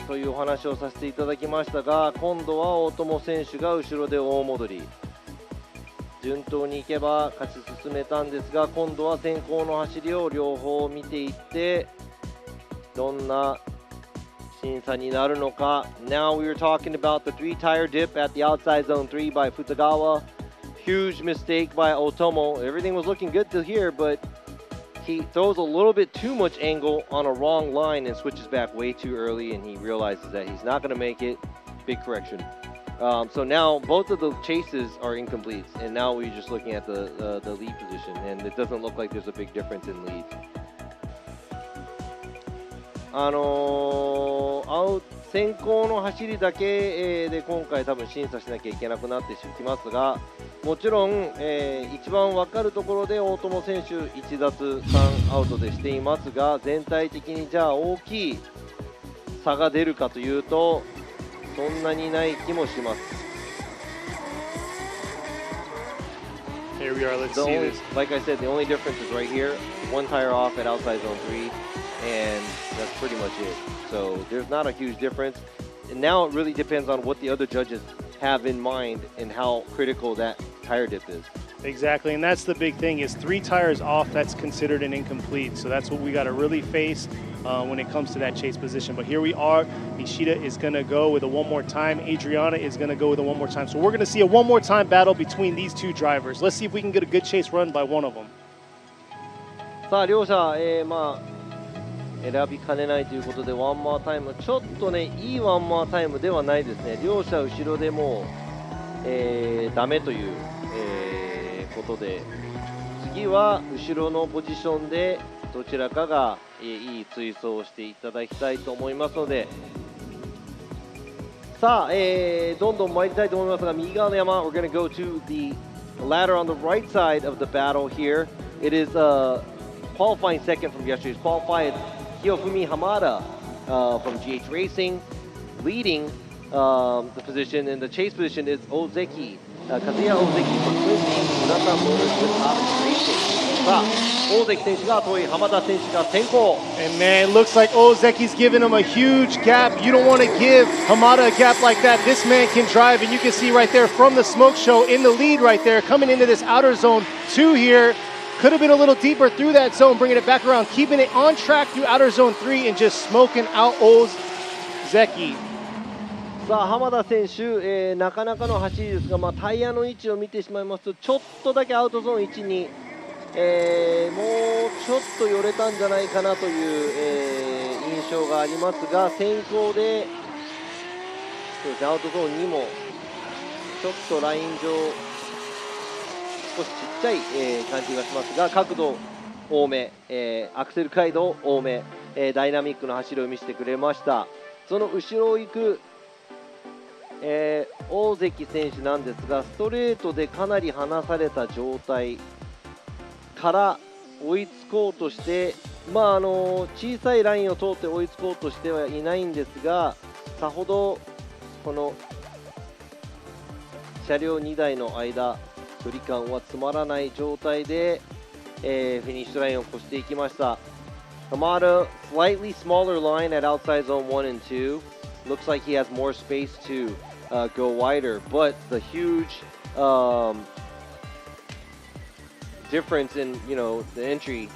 というお話をさせていただきましたが、今度は大友選手が後ろで大戻り。順当にいけば勝ち進めたんですが、今度は先行の走りを両方見ていって、どんな審査になるのか。Now we were talking about the 3-tire dip at the outside zone 3 by Futagawa. Huge mistake by Otomo. Everything was looking good till here, but he throws a little bit too much angle on a wrong line and switches back way too early, and he realizes that he's not going to make it. Big correction. So now both of the chases are incomplete, and now we're just looking at the lead position, and it doesn't look like there's a big difference in lead. 先行の走りだけで今回多分審査しなきゃいけなくなってきますが、もちろん一番分かるところで大友選手1奪3アウトでしていますが、全体的にじゃあ大きい差が出るかというとそんなにない気もします。here we are. Let's The see only, this. like I said, the only difference is right here. One tire off at outside zone 3, and that's pretty much it. So there's not a huge difference. And now it really depends on what the other judges have in mind and how critical that tire dip is. Exactly, and that's the big thing is 3 tires off, that's considered an incomplete. So that's what we got to really face when it comes to that chase position. But here we are. Nishida is going to go with a one more time. Adriana is going to go with a one more time. So we're going to see a one more time battle between these 2 drivers. Let's see if we can get a good chase run by one of them. さあ両者、選びかねないということでワンマータイム、ちょっとねいいワンマータイムではないですね。両者後ろでもう、ダメという、ことで、次は後ろのポジションでどちらかが、いい追走をしていただきたいと思いますので、さあ、どんどん参りたいと思いますが、右側の山、we're going to go to the ladder on the right side of the battle here. It is qualifying second from yesterday's qualified Hiyofumi Hamada from GH Racing, leading the position. In the chase position is Ozeki, Kazuya Ozeki from Quincy, Murata Motors with Odyssey Racing. さあ、Ozeki 選手が遠い、浜田選手が先行。 And man, it looks like Ozeki's giving him a huge gap. You don't want to give Hamada a gap like that. This man can drive, and you can see right there from the smoke show in the lead right there, coming into this outer zone 2 here. Could have been a little deeper through that zone, bringing it back around, keeping it on track through outer zone 3 and just smoking out Ozeki. さあ浜田選手、なかなかの走りですが、タイヤの位置を見てしまいますとちょっとだけアウトゾーン1に、もうちょっと寄れたんじゃないかなという、印象がありますが、先行でそうですね、アウトゾーン2もちょっとライン上少しちっちゃい、感じがしますが、角度多め、アクセル回動多め、ダイナミックな走りを見せてくれました。その後ろを行く大関選手なんですが、ストレートでかなり離された状態から追いつこうとして、小さいラインを通って追いつこうとしてはいないんですが、さほどこの車両2台の間、距離感は詰まらない状態で、フィニッシュラインを越していきました。Hamada, slightly smaller line at outside zone 1 and 2. Looks like he has more space to go wider, but the huge difference in the entry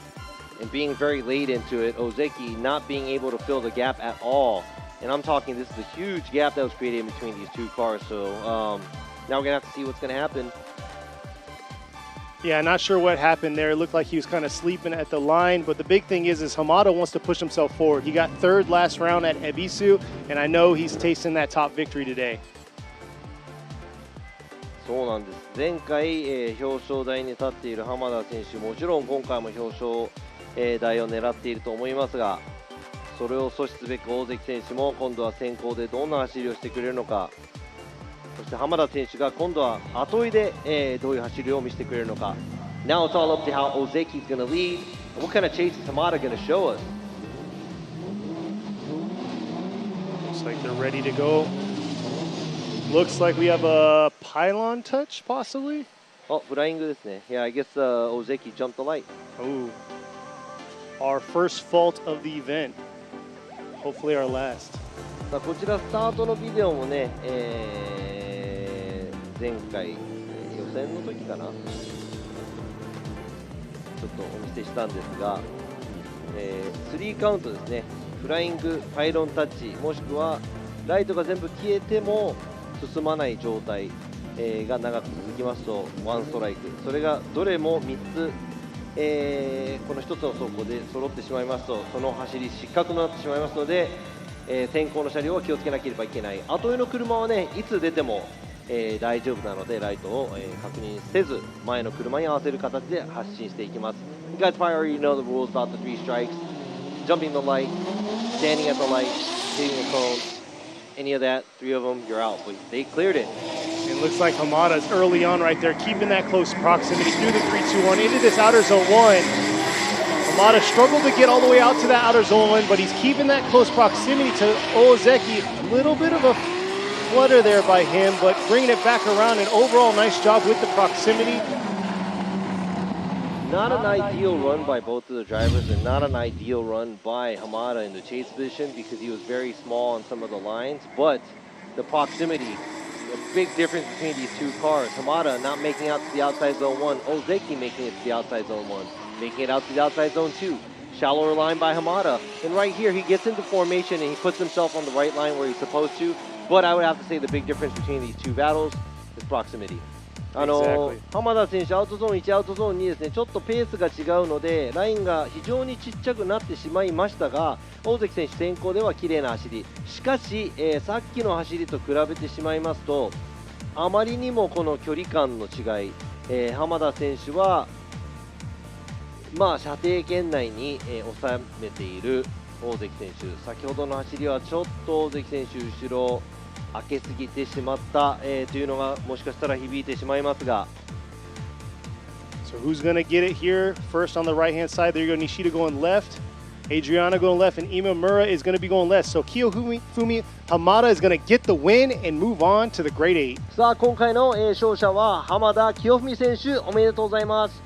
and being very late into it, Ozeki not being able to fill the gap at all. And I'm talking, this is a huge gap that was created in between these 2 cars. So now we're gonna have to see what's gonna happen. Yeah, not sure what happened there. It looked like he was kind of sleeping at the line, but the big thing is Hamada wants to push himself forward. He got 3rd last round at Ebisu, and I know he's tasting that top victory today. そうなんです。前回、表彰台に立っている浜田選手、もちろん今回も表彰、台を狙っていると思いますが、それを阻止すべく大関選手も今度は先行でどんな走りをしてくれるのか、そして浜田選手が今度は後追いで、どういう走りを見せてくれるのか。Now it's all up to how Ozeki is going to lead. What kind of chase is Hamada going to show us? Looks like they're ready to go. Looks like we have a pylon touch, possibly. フライングですね。Yeah, I guess Ozeki jumped the light. Oh, our first fault of the event. Hopefully our last. こちらスタートのビデオもね、前回、予選の時かな、ちょっとお見せしたんですが、3カウントですね、フライング、パイロンタッチ、もしくはライトが全部消えても進まない状態、が長く続きますとワンストライク、それがどれも3つ、この1つの走行で揃ってしまいますとその走り失格になってしまいますので、先行の車両は気をつけなければいけない。後追いの車はねいつ出ても、大丈夫なのでライトを、確認せず前の車に合わせる形で発進していきます。You guys probably already know the rules about the 3 strikes: jumping the light, standing at the light, hitting the cone. Any of that, 3 of them, you're out. But they cleared it. It looks like Hamada's early on right there, keeping that close proximity through the 3-2-1 into this outer zone 1. Hamada struggled to get all the way out to that outer zone 1, but he's keeping that close proximity to Ozeki. A little bit of a flutter there by him, but bringing it back around. An overall nice job with the proximity. Not an ideal run by both of the drivers, and not an ideal run by Hamada in the chase position because he was very small on some of the lines, but the proximity, a big difference between these two cars. Hamada not making out to the outside zone 1, Ozeki making it to the outside zone 1, making it out to the outside zone 2. Shallower line by Hamada, and right here he gets into formation and he puts himself on the right line where he's supposed to, but I would have to say the big difference between these two battles is proximity. Exactly. 浜田選手、アウトゾーン1、アウトゾーン2ですね、ちょっとペースが違うので、ラインが非常にちっちゃくなってしまいましたが、大関選手、先行では綺麗な走り、しかし、さっきの走りと比べてしまいますと、あまりにもこの距離感の違い、浜田選手は、射程圏内に、収めている大関選手、先ほどの走りはちょっと大関選手、後ろ、開けすぎてしまった、というのがもしかしたら響いてしまいますが。So who's going to get it here? First on the right-hand side, there you go, Nishida going left, Adriana going left, and Imamura is going to be going left. So Kiyofumi Hamada is going to get the win and move on to the Grade 8. さあ、今回の、勝者は浜田清文選手、おめでとうございます。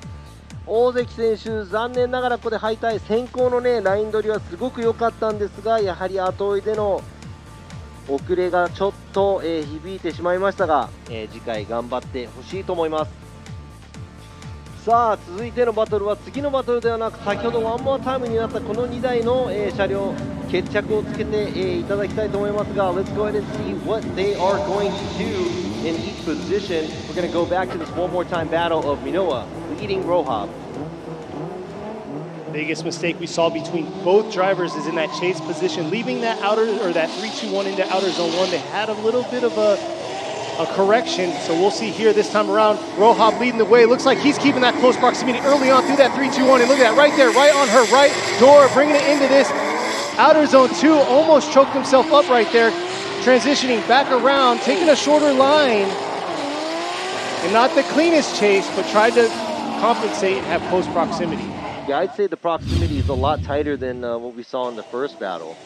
大関選手、残念ながらここで敗退、先行の、ライン取りはすごく良かったんですが、やはり後追いでの遅れがちょっと、響いてしまいましたが、次回頑張ってほしいと思います。さあ、続いてのバトルは次のバトルではなく、先ほどワンモアタイムになったこの2台の、車両決着をつけて、いただきたいと思いますが、 Let's go ahead and see what they are going to do in each position. We're going to go back to this one more time battle of Minoa leading Rohab. Biggest mistake we saw between both drivers is in that chase position, leaving that outer or that 3-2-1 into outer zone 1. They had a little bit of a correction, so we'll see here this time around. Rohab leading the way. Looks like he's keeping that close proximity early on through that 3-2-1. And look at that right there, right on her right door, bringing it into this outer zone 2. Almost choked himself up right there. Transitioning back around, taking a shorter line. And not the cleanest chase, but tried to compensate and have close proximity. Yeah, I'd say the proximity is a lot tighter than what we saw in the first battle.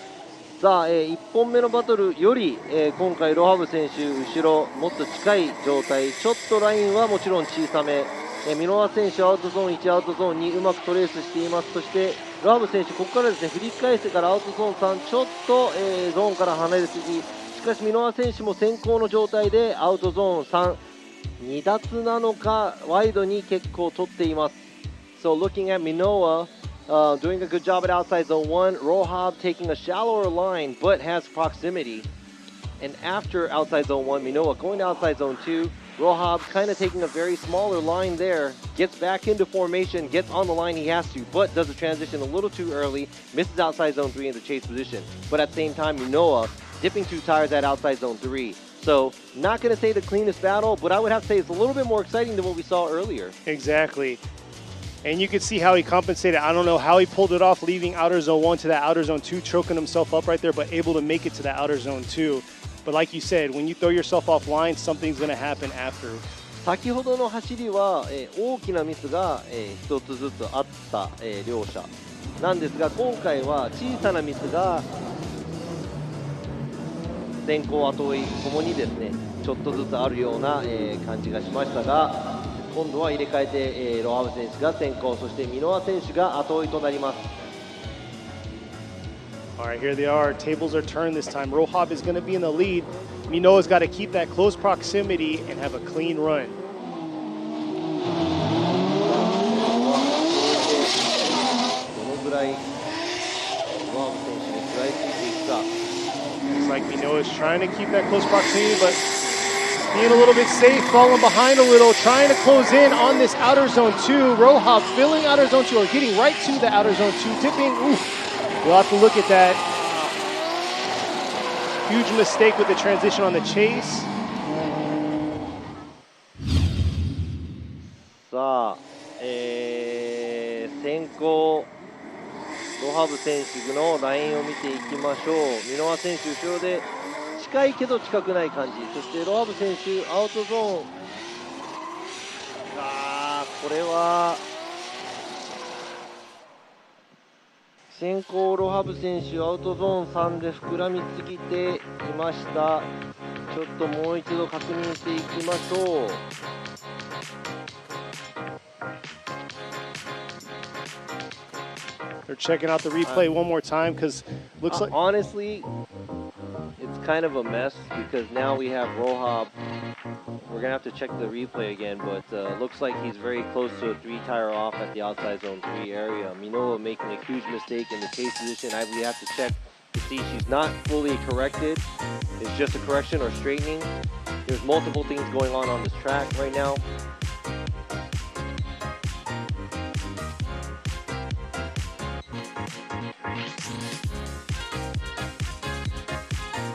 さあ、1本目のバトルより、今回ロハブ選手後ろもっと近い状態、ちょっとラインはもちろん小さめ、ミノワ選手アウトゾーン1、アウトゾーン2うまくトレースしています。そしてロハブ選手ここからですね、振り返してからアウトゾーン3ちょっと、ゾーンから離れすぎ、しかしミノワ選手も先行の状態でアウトゾーン3、2脱なのかワイドに結構取っています。So looking at Minoa, doing a good job at outside zone 1, Rohab taking a shallower line but has proximity. And after outside zone 1, Minoa going to outside zone 2, Rohab kind of taking a very smaller line there, gets back into formation, gets on the line he has to, but does the transition a little too early, misses outside zone 3 in the chase position. But at the same time, Minoa dipping 2 tires at outside zone 3. So not going to say the cleanest battle, but I would have to say it's a little bit more exciting than what we saw earlier. Exactly. And you could see how he compensated. I don't know how he pulled it off, leaving outer zone 1 to that outer zone 2, choking himself up right there, but able to make it to that outer zone 2. But like you said, when you throw yourself offline, something's going to happen after. 先ほどの走りは、大きなミスが、一つずつあった、両者なんですが、今回は小さなミスが先行後追いともにですね、ちょっとずつあるような、感じがしましたが、今度は入れ替えて、ロハブ選手が先行、そしてミノア選手が後追いとなります。All right, here they are. Tables are turned this time. Rohab is going to be in the lead. Minoa's got to keep that close proximity and have a clean run. どのぐらいロハブ選手に食らいついていくか。Looks like Minoa's trying to keep that close proximity, but being a little bit safe, falling behind a little, trying to close in on this outer zone 2. Rohab filling outer zone 2, or getting right to the outer zone 2, tipping. Oof. We'll have to look at that. Huge mistake with the transition on the chase. さあ、先行ロハブ選手のラインを見ていきましょう。ミノワ選手後ろで近いけど近くない感じ、そしてロハブ選手アウトゾーン、これは先行ロハブ選手アウトゾーン3で膨らみすぎていました。ちょっともう一度確認していきましょう。They're checking out the replay one more time because looks like honestly, it's kind of a mess because now we have Rohab. We're gonna have to check the replay again, but looks like he's very close to a 3-tire off at the outside zone 3 area. Minoa making a huge mistake in the chase position. We have to check to see she's not fully corrected. It's just a correction or straightening. There's multiple things going on this track right now.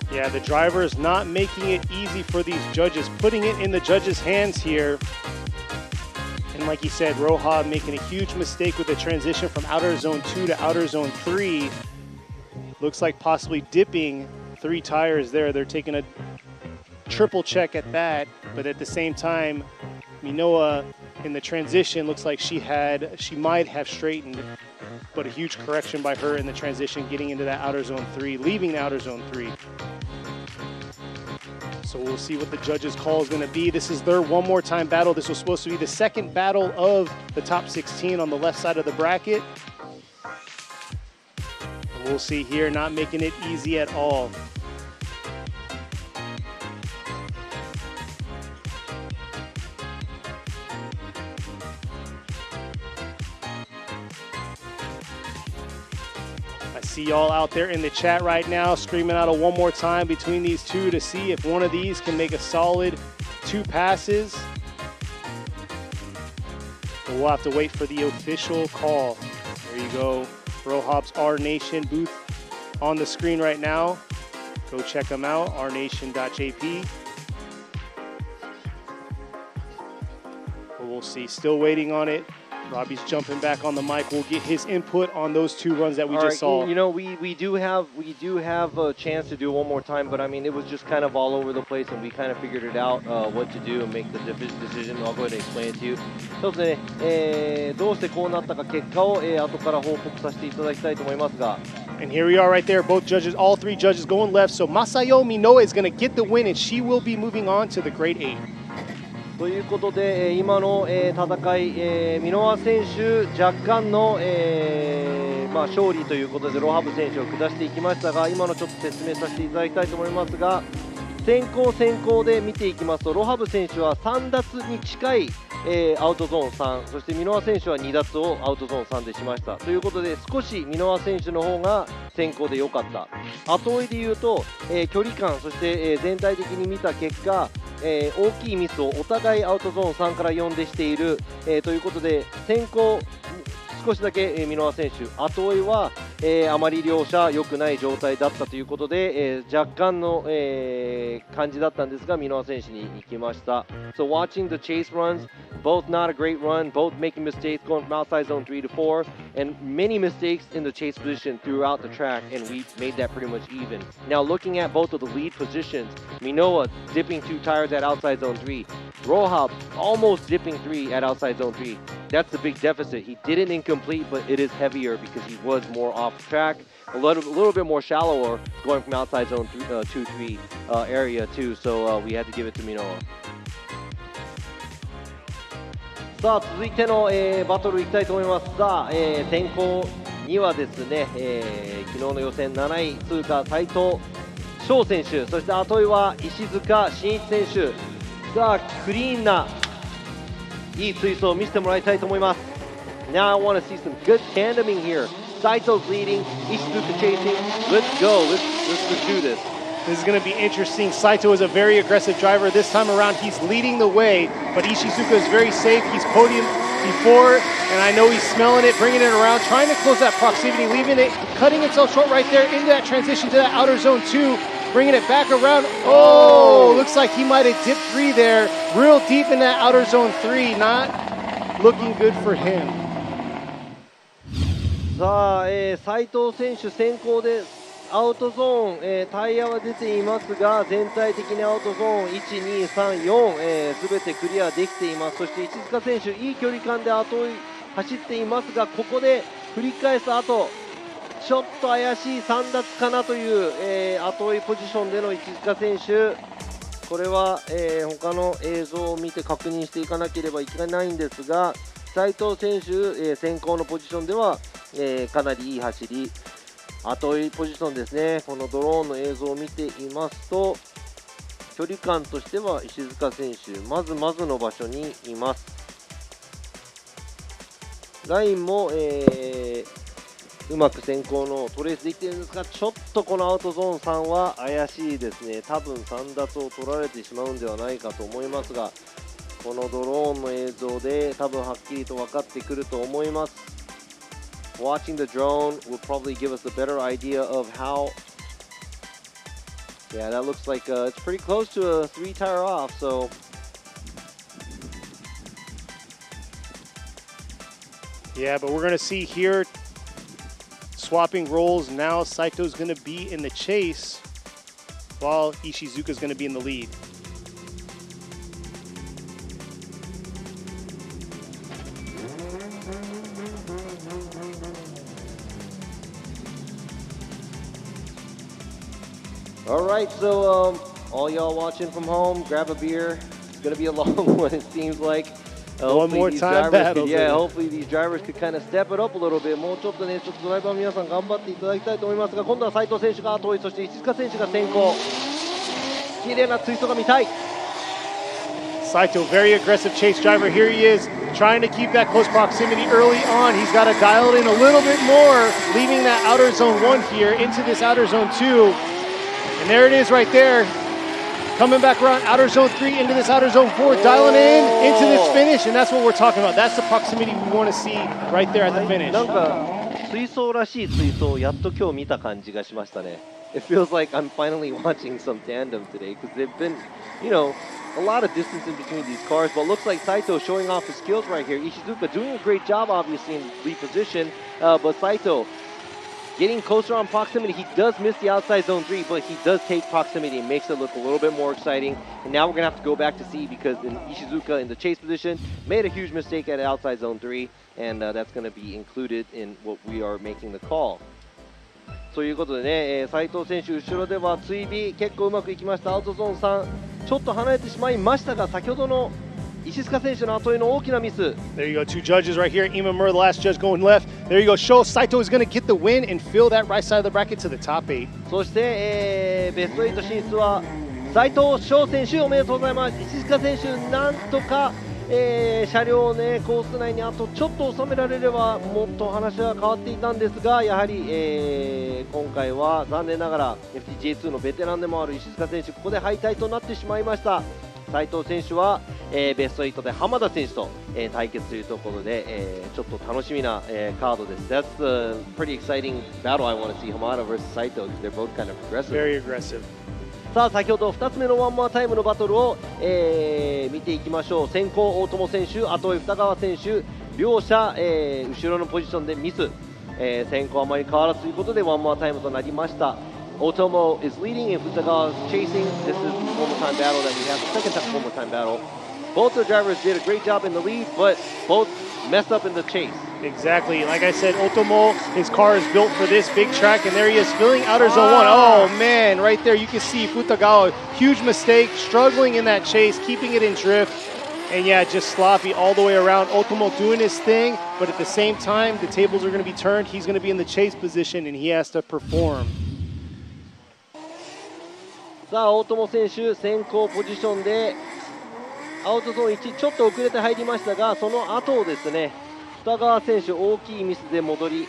Yeah, the driver is not making it easy for these judges, putting it in the judges' hands here. And like you said, Rohab making a huge mistake with the transition from outer zone 2 to outer zone 3. Looks like possibly dipping 3 tires there. They're taking a triple check at that, but at the same time, Minoa in the transition looks like she might have straightened, but a huge correction by her in the transition, getting into that outer zone 3, leaving the outer zone 3. So we'll see what the judges' call is going to be. This is their one more time battle. This was supposed to be the second battle of the top 16 on the left side of the bracket. And we'll see here, not making it easy at all. See y'all out there in the chat right now screaming out a one more time between these two to see if one of these can make a solid 2 passes. But we'll have to wait for the official call. There you go. Rohab's R Nation booth on the screen right now. Go check them out, rnation.jp. But we'll see. Still waiting on it. Robbie's jumping back on the mic. We'll get his input on those 2 runs that we just saw. You know, we do have a chance to do one more time, but I mean, it was just kind of all over the place, and we kind of figured it out what to do and make the decision. I'll go ahead and explain it to you. そうですね、どうしてこうなったか結果を、後から報告させていただきたいと思いますが。 And here we are right there, both judges, all 3 judges going left. So Masayo Minoa is going to get the win, and she will be moving on to the grade 8. ということで、今の、戦い、ミノア選手、若干の、勝利ということで、ロハブ選手を下していきましたが、今のちょっと説明させていただきたいと思いますが、先行で見ていきますと、ロハブ選手は3奪に近い、アウトゾーン3、そしてミノア選手は2奪をアウトゾーン3でしました。ということで、少しミノア選手の方が先行で良かった。後追いで言うと、距離感、そして、全体的に見た結果、大きいミスをお互いアウトゾーン3から4でしている、ということで先行少しだけ、ミノア選手後追いは、あまり両者良くない状態だったということで、若干の、感じだったんですがミノア選手に行きました。So watching the chase runs, both not a great run, both making mistakes going from outside zone 3 to 4, and many mistakes in the chase position throughout the track, and we made that pretty much even. Now looking at both of the lead positions, Minoa dipping 2 tires at outside zone 3, Rohab almost dipping 3 at outside zone 3. That's the big deficit. He did it incomplete, but it is heavier because he was more off track, a little bit more shallower going from outside zone 2-3 area too. So we had to give it to Minoa. さあ続いての、バトルいきたいと思います。さあ、先行にはですね、昨日の予選7位通過斉藤翔選手、そして後追いは石塚真一選手。さあクリーンないい追走を見せてもらいたいと思います。Now I want to see some good tandeming here. Saito's leading, Ishizuka chasing. Let's go. Let's do this. This is going to be interesting. Saito is a very aggressive driver. This time around, he's leading the way, but Ishizuka is very safe. He's podium before, and I know he's smelling it, bringing it around, trying to close that proximity, leaving it, cutting itself short right there into that transition to that outer zone 2, bringing it back around. Oh, looks like he might have dipped 3 there, real deep in that outer zone 3. Not looking good for him. さあ、斉藤選手先行でアウトゾーン、タイヤは出ていますが全体的にアウトゾーン1,2,3,4、全てクリアできています。そして石塚選手いい距離感で後追い走っていますがここで振り返す後ちょっと怪しい3奪かなという、後追いポジションでの石塚選手これは、他の映像を見て確認していかなければいけないんですが斉藤選手、先行のポジションではかなりいい走り、後追いポジションですね。このドローンの映像を見ていますと、距離感としては石塚選手、まずまずの場所にいます。ラインも、うまく先行のトレースできているんですが、ちょっとこのアウトゾーン3は怪しいですね。多分3奪を取られてしまうんではないかと思いますが、このドローンの映像で多分はっきりと分かってくると思います。Watching the drone will probably give us a better idea of how. Yeah, that looks like it's pretty close to a 3-tire off, so. Yeah, but we're going to see here swapping roles. Now Saito's going to be in the chase while Ishizuka's going to be in the lead. All right, so all y'all watching from home, grab a beer. It's going to be a long one, it seems like. One more time battle. Yeah, hopefully these drivers could kind of step it up a little bit. もうちょっとね、ちょっとドライバーの皆さん頑張っていただきたいと思いますが、今度は斉藤選手が後追い、そして石塚選手が先行。綺麗なツイストが見たい。Saito, very aggressive chase driver. Here he is, trying to keep that close proximity early on. He's got to dial it in a little bit more, leaving that outer zone 1 here into this outer zone 2. And there it is right there. Coming back around outer zone 3 into this outer zone 4, dialing in into this finish, and that's what we're talking about. That's the proximity we want to see right there at the finish. なんか追走らしい追走をやっと今日見た感じがしましたね。It feels like I'm finally watching some tandem today because they've been, you know, a lot of distance in between these cars, but it looks like Saito showing off his skills right here. Ishizuka doing a great job, obviously, in lead position, but Saito getting closer on proximity. He does miss the outside zone 3, but he does take proximity and makes it look a little bit more exciting. And now we're going to have to go back to see because Ishizuka in the chase position made a huge mistake at outside zone 3, and that's going to be included in what we are making the call. ということでね、斉藤選手、後ろでは追尾結構うまくいきました。アウトゾーン3、ちょっと離れてしまいましたが、先ほどの石塚選手の後追いの大きなミス。There you go, 2 judges right here. Imamura, the last judge, going left. There you go. Sho Saito is going to get the win and fill that right side of the bracket to the top 8. そして、ベスト8進出は斉藤翔選手、おめでとうございます。石塚選手、なんとか、車両をね、コース内にあとちょっと収められればもっと話は変わっていたんですが、やはり、今回は残念ながら FDJ2 のベテランでもある石塚選手、ここで敗退となってしまいました。斉藤選手は、ベスト8で浜田選手と、対決というところで、ちょっと楽しみな、カードです。That's a pretty exciting battle. I want to see Hamada versus Saito because they're both kind of aggressive. Very aggressive. さあ先ほど2つ目のワンモアタイムのバトルを、見ていきましょう。先行大友選手、後追い二川選手、両者、後ろのポジションでミス、先行あまり変わらずということでワンモアタイムとなりました。Otomo is leading and Futagawa is chasing. This is one more time battle that we have. The second one more time battle. Both the drivers did a great job in the lead, but both messed up in the chase. Exactly. Like I said, Otomo, his car is built for this big track, and there he is filling outer zone 1. Oh, man, right there you can see Futagawa, huge mistake, struggling in that chase, keeping it in drift. And yeah, just sloppy all the way around. Otomo doing his thing, but at the same time, the tables are going to be turned. He's going to be in the chase position, and he has to perform. さあ大友選手、先行ポジションでアウトゾーン1、ちょっと遅れて入りましたが、その後をですね、二川選手、大きいミスで戻り、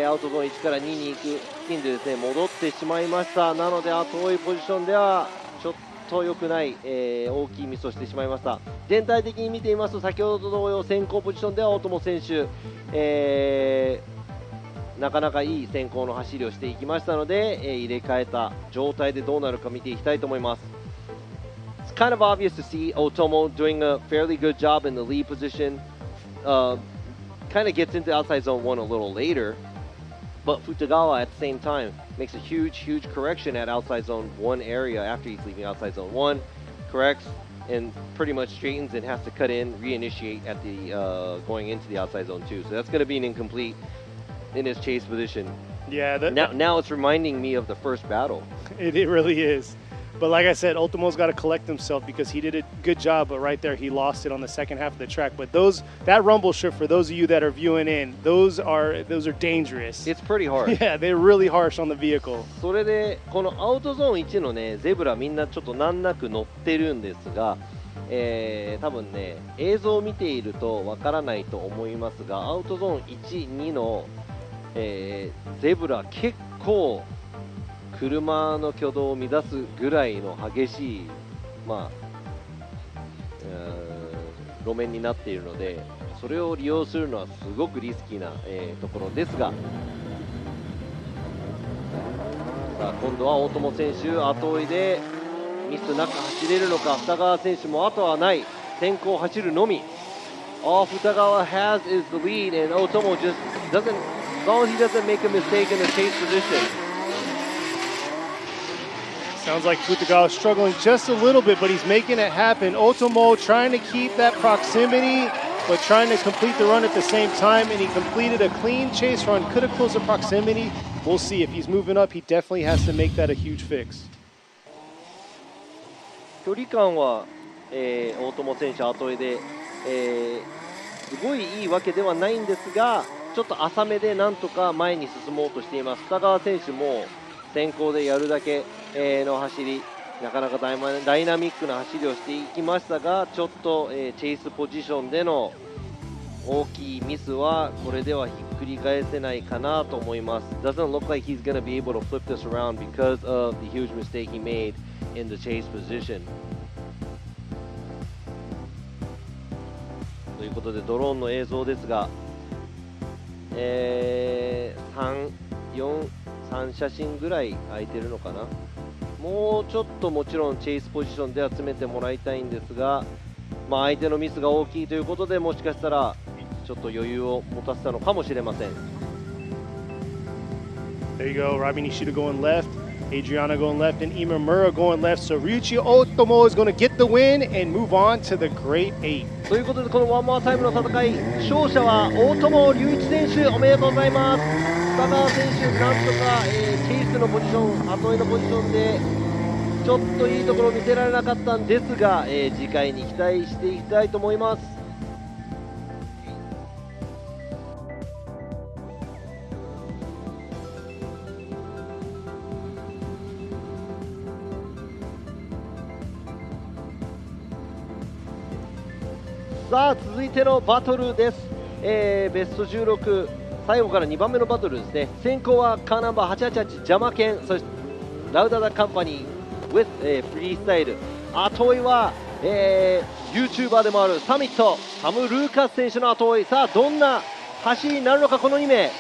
アウトゾーン1から2に行く付近でですね、戻ってしまいました。なので、後追いポジションではちょっと良くない、大きいミスをしてしまいました。全体的に見ていますと、先ほど同様、先行ポジションでは大友選手、なかなかいい先行の走りをしていきましたので、入れ替えた状態でどうなるか見ていきたいと思います。It's kind of obvious to see Otomo doing a fairly good job in the lead position. Kind of gets into outside zone 1 a little later, but Futagawa at the same time makes a huge correction at outside zone 1 area after he's leaving outside zone 1, corrects and pretty much straightens and has to cut in, reinitiate at the going into the outside zone 2. So that's going to be an incomplete in his chase position. Yeah. Now it's reminding me of the first battle. It really is. But like I said, Ultimo's got to collect himself because he did a good job, but right there he lost it on the second half of the track. But that rumble strip, for those of you that are viewing in, those are dangerous. It's pretty hard. Yeah, they're really harsh on the vehicle. それでこのアウトゾーン1のねゼブラみんなちょっと難なく乗ってるんですが、多分ね映像を見ているとわからないと思いますが、アウトゾーン1、2の、ゼブラ結構車の挙動を乱すぐらいの激しい、路面になっているので、それを利用するのはすごくリスキーな、ところですが、さあ今度は大友選手後追いでミスなく走れるのか。二川選手も後はない、先行走るのみ。All Futagawa has is the lead, and Otomo just doesn't, as long as he doesn't make a mistake in the chase position. Sounds like Futagawa is struggling just a little bit, but he's making it happen. Otomo trying to keep that proximity, but trying to complete the run at the same time, and he completed a clean chase run. Could have closed the proximity. We'll see. If he's moving up, he definitely has to make that a huge fix. 距離感は、大友選手後追いで、すごいいいわけではないんですが、ちょっと浅めでなんとか前に進もうとしています。二川選手も先行でやるだけの走り、なかなかダイナミックな走りをしていきましたが、ちょっとチェイスポジションでの大きいミスはこれではひっくり返せないかなと思います。Doesn't look like he's going to be able to flip this around because of the huge mistake he made in the chase position. ということでドローンの映像ですが、3写真ぐらい空いてるのかな。もうちょっともちろんチェイスポジションで集めてもらいたいんですが、相手のミスが大きいということで、もしかしたらちょっと余裕を持たせたのかもしれません。There you go, Rabi Nishida going left, Adriana going left, and Imamura going left. So Ryuichi Otomo is going to get the win and move on to the Great 8. ということでこのワンモアタイムの戦い、勝者は大友隆一選手、おめでとうございます。二川選手、なんとか、チェイスのポジション、後追いのポジションでちょっといいところを見せられなかったんですが、次回に期待していきたいと思います。さあ続いてのバトルです。ベスト16、最後から2番目のバトルですね。先行はカーナンバー888邪魔犬、そしてラウダダカンパニー with、フリースタイル。後追いは、YouTuber でもあるサミットサム・ルーカス選手の後追い。さあどんな走りになるのかこの2名。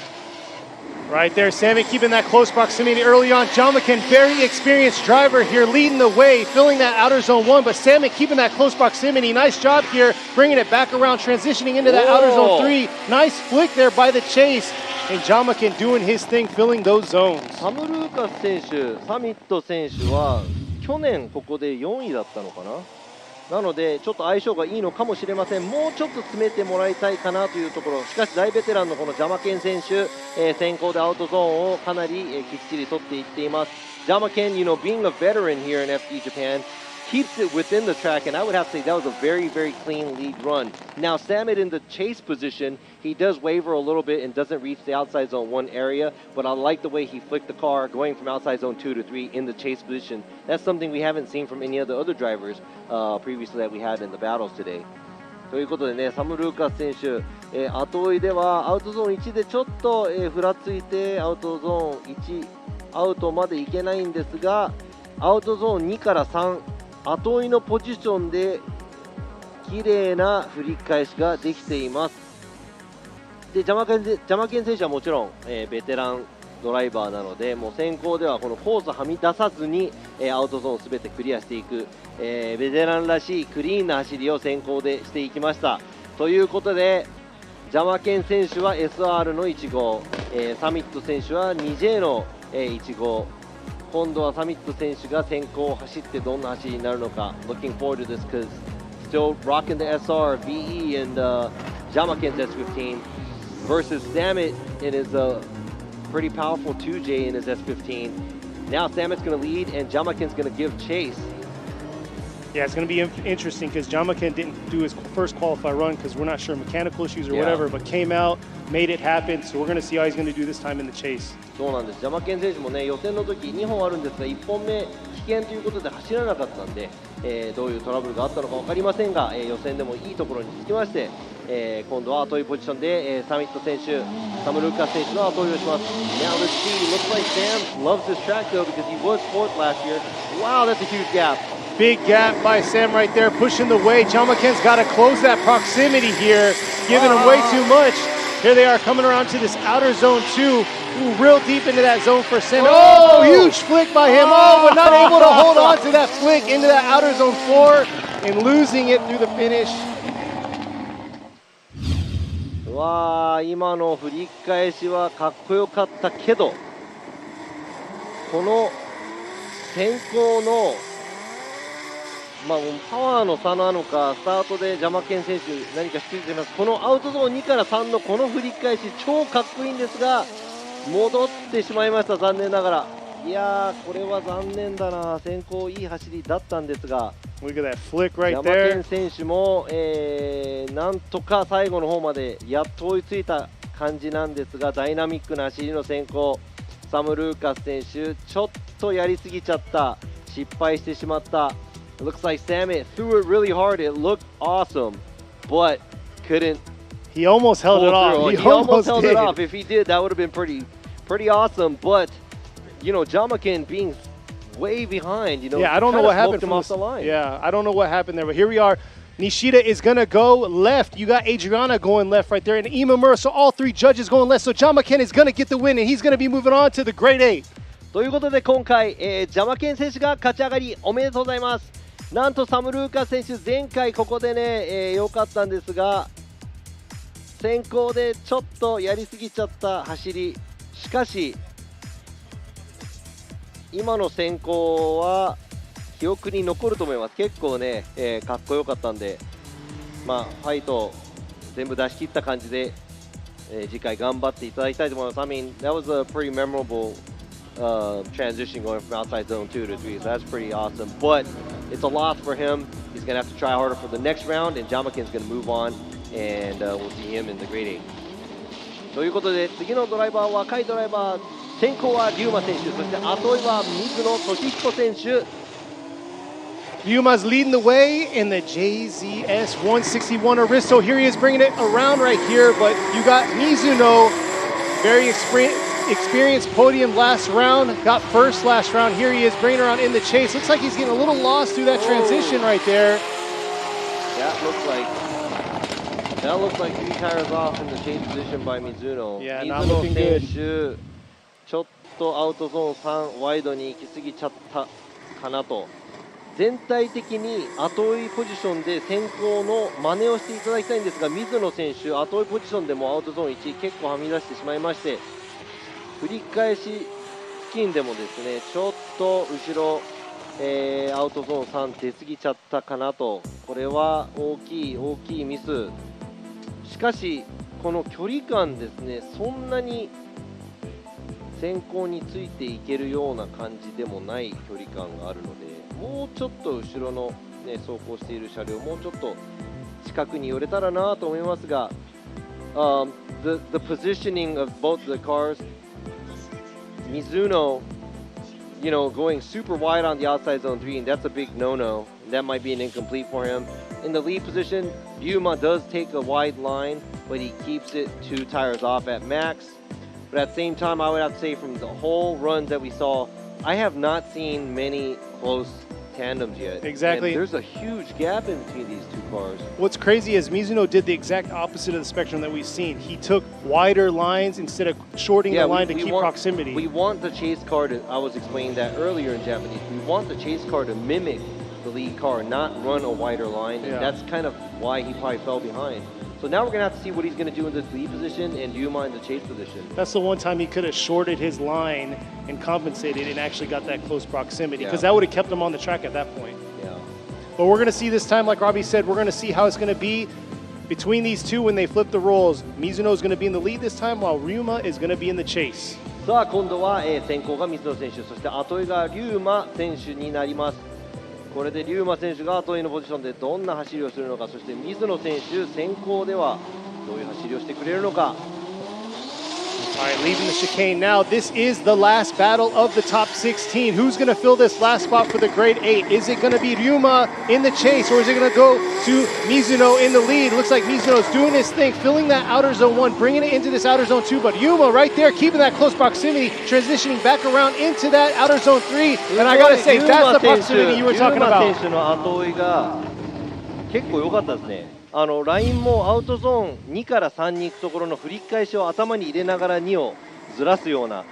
Right there, Sammy keeping that close proximity early on. Jamakin, very experienced driver here, leading the way, filling that outer zone 1. But Sammy keeping that close proximity. Nice job here, bringing it back around, transitioning into that outer zone 3. Nice flick there by the chase. And Jamakin doing his thing, filling those zones. サム・ルーカス選手、サミット選手は去年ここで4位だったのかな。なのでちょっと相性がいいのかもしれません。もうちょっと詰めてもらいたいかなというところ。しかし大ベテランのこのジャマケン選手、先行でアウトゾーンをかなり、きっちり取っていっています。ジャマケン、you know, being a veteran here in FD Japan, keeps it within the track, and I would have to say that was a very, very clean lead run. Now, Samit in the chase position, he does waver a little bit and doesn't reach the outside zone 1 area, but I like the way he flicked the car going from outside zone 2 to 3 in the chase position. That's something we haven't seen from any of the other drivers previously that we had in the battles today. ということでね、サム・ルーカス選手、後追いではアウトゾーン1でちょっと、ふらついてアウトゾーン1アウトまでいけないんですが、アウトゾーン2から3後追いのポジションで綺麗な振り返しができています。でジャマケン選手はもちろん、ベテランドライバーなので、もう先行ではこのコースはみ出さずに、アウトゾーンすべてクリアしていく、ベテランらしいクリーンな走りを先行でしていきました。ということでジャマケン選手は SR の1号、サミット選手は 2J の、1号。今度はサミット選手が先行を走ってどんな走りになるのか。 Looking forward to this because still rocking the SR, VE, and Jamaken's S15 versus Samit in his pretty powerful 2J in his S15. Now Samet's going to lead, and Jamaken's going to give chase. Yeah, it's going to be interesting because Jamaken didn't do his first qualify run because we're not sure mechanical issues or whatever, but came out, made it happen. So we're going to see how he's going to do this time in the chase. そうなんです。ジャマケン選手もね、予選の時2本あるんですが、1本目危険ということで走らなかったんで、どういうトラブルがあったのか分かりませんが、予選でもいいところにつきまして、今度は後追いポジションで、サミット選手、サム・ルーカス選手の後追いをします。Now let's see. Looks like Sam loves this track though because he was fourth last year. Wow, that's a huge gap. Big gap by Sam right there, pushing the way. Jamaken's got to close that proximity here, giving him way too much. Here they are coming around to this outer zone 2. Ooh, real deep into that zone for Sam. Oh, huge flick by him. Oh, but not able to hold on to that flick into that outer zone 4 and losing it through the finish. うわー、今の振り返しはかっこよかったけど、この先行のパワーの差なのか、スタートでジャマケン選手何かしていてます。このアウトゾーン2から3のこの振り返し超かっこいいんですが、戻ってしまいました、残念ながら。いやー、これは残念だな。先行いい走りだったんですが、 Look at that flick right ジャマケ there. ン選手も、なんとか最後の方までやっと追いついた感じなんですが、ダイナミックな走りの先行、サム・ルーカス選手ちょっとやりすぎちゃった、失敗してしまった。It looks like Samet threw it really hard. It looked awesome, but couldn't. He almost held it off. He almost held it off. If he did, that would have been pretty awesome. But you know, Jamaken being way behind. You know, yeah, I don't know what happened him off the line. Yeah, I don't know what happened there. But here we are. Nishida is going to go left. You got Adriana going left right there, and Imamura. So all three judges going left. So Jamaken is going to get the win, and he's going to be moving on to the Grade 8. ということで今回、ジャマケン選手が勝ち上がりおめでとうございます。なんとサム・ルーカス選手、前回ここでね、良かったんですが、先行でちょっとやりすぎちゃった走り。しかし今の先行は記憶に残ると思います。結構ね、かっこよかったんで、ファイト全部出し切った感じで、次回頑張っていただきたいと思います。I mean, that was a pretty memorable transition going from outside zone 2 to 3, so that's pretty awesome. But it's a loss for him. He's going to have to try harder for the next round, and Jamaken's going to move on, and we'll see him in the Grade 8. ということで、次のドライバーは若いドライバー、先行は龍馬選手、そして後追いは水野俊彦選手。Yuma's leading the way in the JZS 161 Aristo. Here he is bringing it around right here, but you got Mizuno, very experienced podium last round, got first last round. Here he is bringing it around in the chase. Looks like he's getting a little lost through that transition right there. That looks like 3 tires off in the chase position by Mizuno. Yeah, not looking good. ちょっとアウトゾーン3ワイドに行き過ぎちゃったかなと。全体的に後追いポジションで先行の真似をしていただきたいんですが、水野選手、後追いポジションでもアウトゾーン1結構はみ出してしまいまして、振り返し付近でもですね、ちょっと後ろ、アウトゾーン3出過ぎちゃったかなと。これは大きいミス。しかしこの距離感ですね、そんなに先行についていけるような感じでもない距離感があるので、もうちょっと後ろの、ね、走行している車両もうちょっと近くに寄れたらなと思いますが、the positioning of both the cars, Mizuno, you know, going super wide on the outside zone 3, and that's a big no-no. That might be an incomplete for him. In the lead position, Yuma does take a wide line, but he keeps it 2 tires off at max. But at the same time, I would have to say from the whole runs that we saw, I have not seen many close tandems yet. Exactly. And there's a huge gap in between these 2 cars. What's crazy is Mizuno did the exact opposite of the spectrum that we've seen. He took wider lines instead of shorting the line to keep proximity. We want the chase car to, I was explaining that earlier in Japanese, we want the chase car to mimic the lead car, not run a wider line. And that's kind of why he probably fell behind. So now we're going to have to see what he's going to do in the lead position and Yuma in the chase position. That's the one time he could have shorted his line and compensated and actually got that close proximity, because that would have kept him on the track at that point. Yeah. But we're going to see this time, like Robbie said, we're going to see how it's going to be. between these two, when they flip the roles, Mizuno is going to be in the lead this time, while Ryuma is going to be in the chase. さあ今度は、先行が水野選手、そして後追いが龍馬選手になります。これで龍馬選手が後追いのポジションでどんな走りをするのか、そして水野選手先行ではどういう走りをしてくれるのか。All right, leaving the chicane now. This is the last battle of the top 16. Who's going to fill this last spot for the grade 8? Is it going to be Ryuma in the chase, or is it going to go to Mizuno in the lead? Looks like Mizuno's doing his thing, filling that outer zone 1, bringing it into this outer zone 2, but Ryuma right there, keeping that close proximity, transitioning back around into that outer zone 3. And I got to say, that's the proximity you were talking about. 龍馬選手の後追いが結構良かったですね。ラインもアウトゾーン2から3に行くところの振り返しを頭に入れながら2をずらすような、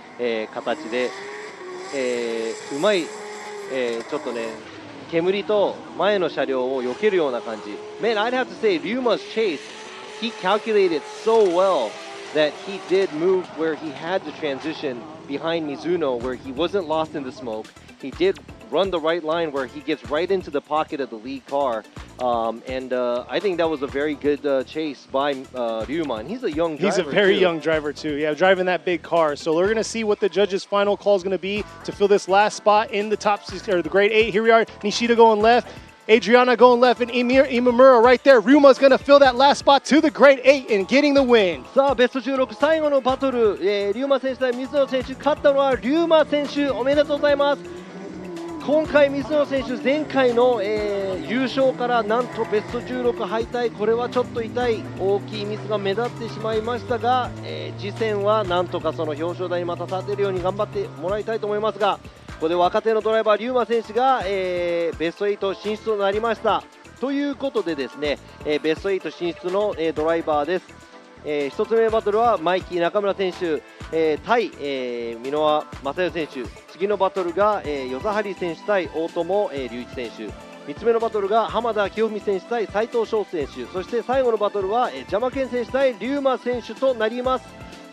形で、うまい、ちょっとね煙と前の車両を避けるような感じ。Man, I'd have to say Ryuma's chase, he calculated so well that he did move where he had to transition behind Mizuno, where he wasn't lost in the smoke. He did run the right line where he gets right into the pocket of the lead car. And I think that was a very good chase by Ryuma. And he's a young driver. He's a very too. young driver, too. Yeah, driving that big car. So we're going to see what the judges' final call is going to be to fill this last spot in the top 6, or the grade 8. Here we are. Nishida going left. Adriana going left, and Imamura right there. Ryuma's going to fill that last spot to the grade 8 and getting the win. さあベスト16最後のバトル、Ryuma選手対水野選手、勝ったのはRyuma選手、おめでとうございます。今回水野選手前回の、優勝からなんとベスト16敗退、これはちょっと痛い大きいミスが目立ってしまいましたが、次戦はなんとかその表彰台にまた立てるように頑張ってもらいたいと思いますが、ここで若手のドライバーRyuma選手が、ベスト8進出となりました。ということでですね、ベスト8進出の、ドライバーです。1つ目のバトルはマイキー中村選手、対、箕輪正代選手。次のバトルが、与座張選手対大友、隆一選手。3つ目のバトルが浜田清文選手対斉藤翔選手。そして最後のバトルは、邪魔健選手対Ryuma選手となります。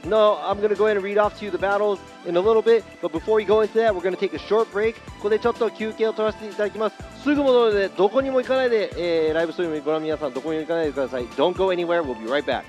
No, I'm going to go ahead and read off to you the battles in a little bit, but before we go into that, we're going to take a short break. ここでちょっと休憩を取らせていただきます。すぐ戻るので、どこにも行かないで、ライブストリームご覧の皆さん、どこにも行かないでください。Don't go anywhere, we'll be right back.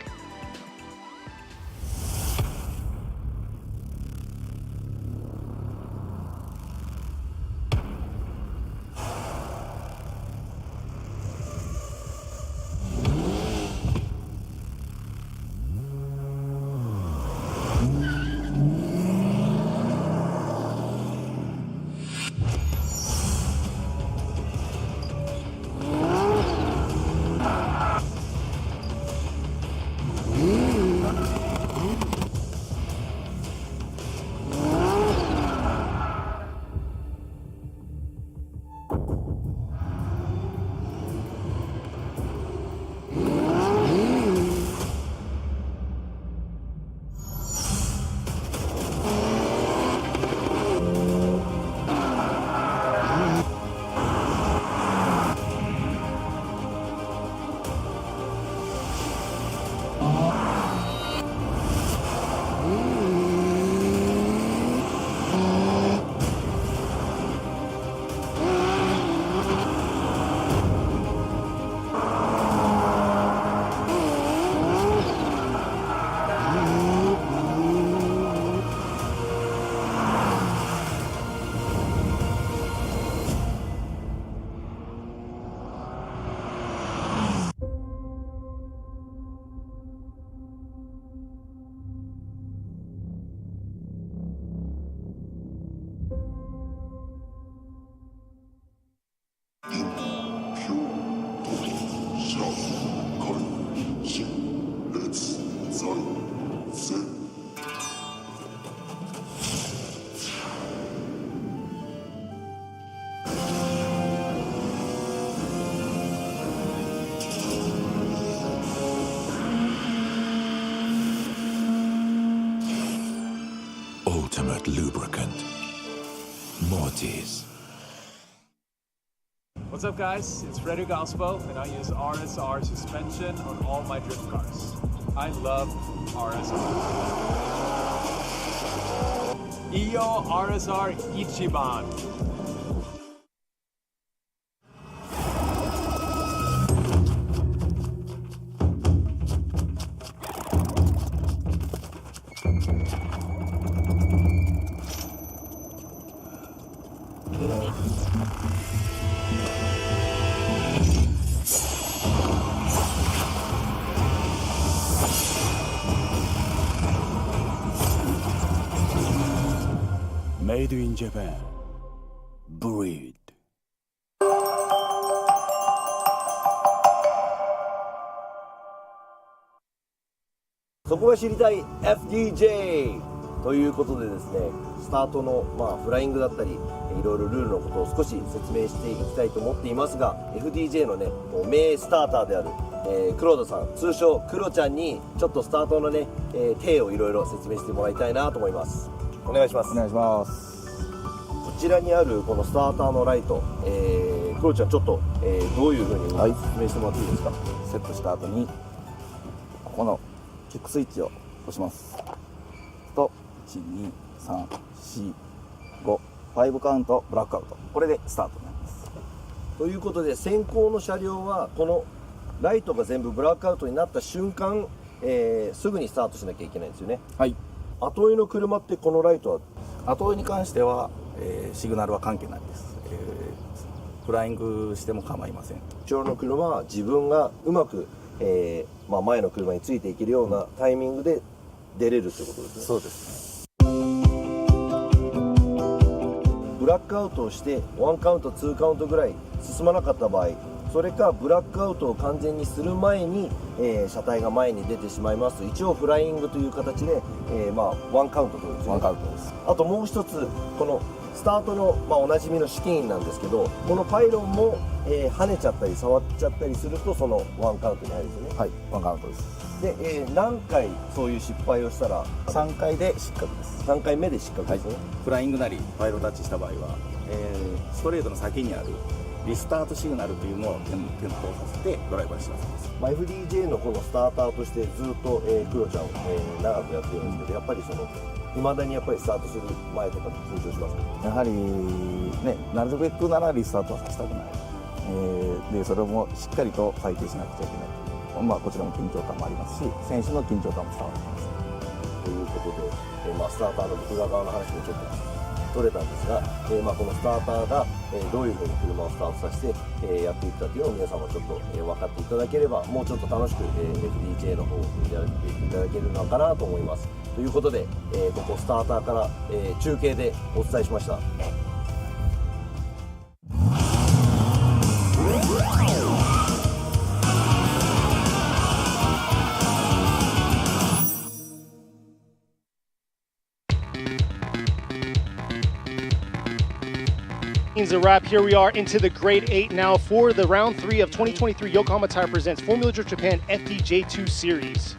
Ultimate lubricant. Mortis. What's up guys, it's Freddy Gaspo and I use RSR suspension on all my drift cars. I love RSR. Iyo RSR Ichiban. Made in Japan. Breed. そこが知りたい FDJ ということでですね、スタートの、フライングだったりいろいろルールのことを少し説明していきたいと思っていますが、 FDJ のね名スターターである、黒田さん、通称クロちゃんにちょっとスタートのね、体をいろいろ説明してもらいたいなと思います。お願いします。お願いします。こちらにあるこのスターターのライト、クロちゃんちょっと、どういうふうに説明してもらっていいですか？セットした後にここのキックスイッチを押しますと、12345カウントブラックアウト、これでスタートになります。ということで、先行の車両はこのライトが全部ブラックアウトになった瞬間、すぐにスタートしなきゃいけないんですよね。はい。後追いの車ってこのライトは後追いに関しては、シグナルは関係ないです。フライングしても構いません。後ろの車は自分がうまく、前の車についていけるようなタイミングで出れるってことですね。そうですね。ブラックアウトをして1カウント2カウントぐらい進まなかった場合、それかブラックアウトを完全にする前に、車体が前に出てしまいますと、一応フライングという形で、1カウントというですね。1カウントです。あともう一つ、このスタートの、おなじみの試験員なんですけど、このパイロンも、跳ねちゃったり触っちゃったりすると、その1カウントに入るんですよね。はい、1カウントです。で、何回そういう失敗をしたら3回で失格です。3回目で失格ですね。フライングなりパイロタッチした場合は、ストレートの先にあるリスタートシグナルというのを点灯させてドライバーに知らせます。FDJ のこのスターターとしてずっと、クロちゃん、長くやってるんですけど、やっぱりその未だにやっぱりスタートする前とかって緊張しますか？やはりね、なるべくならリスタートはさせたくない、でそれもしっかりと採点しなくちゃいけない、こちらも緊張感もありますし、選手の緊張感も伝わってきます。ということで、スターターの内側の話もちょっと取れたんですが、このスターターが、どういうふうに車をスタートさせて、やっていくかというのを皆さんもちょっと、分かっていただければ、もうちょっと楽しく、FDJ の方を見ていただけるのかなと思います。ということで、ここスターターから、中継でお伝えしました。A wrap. Here we are into the grade 8 now for the round 3 of 2023 Yokohama Tire presents Formula Drift Japan FDJ2 Series.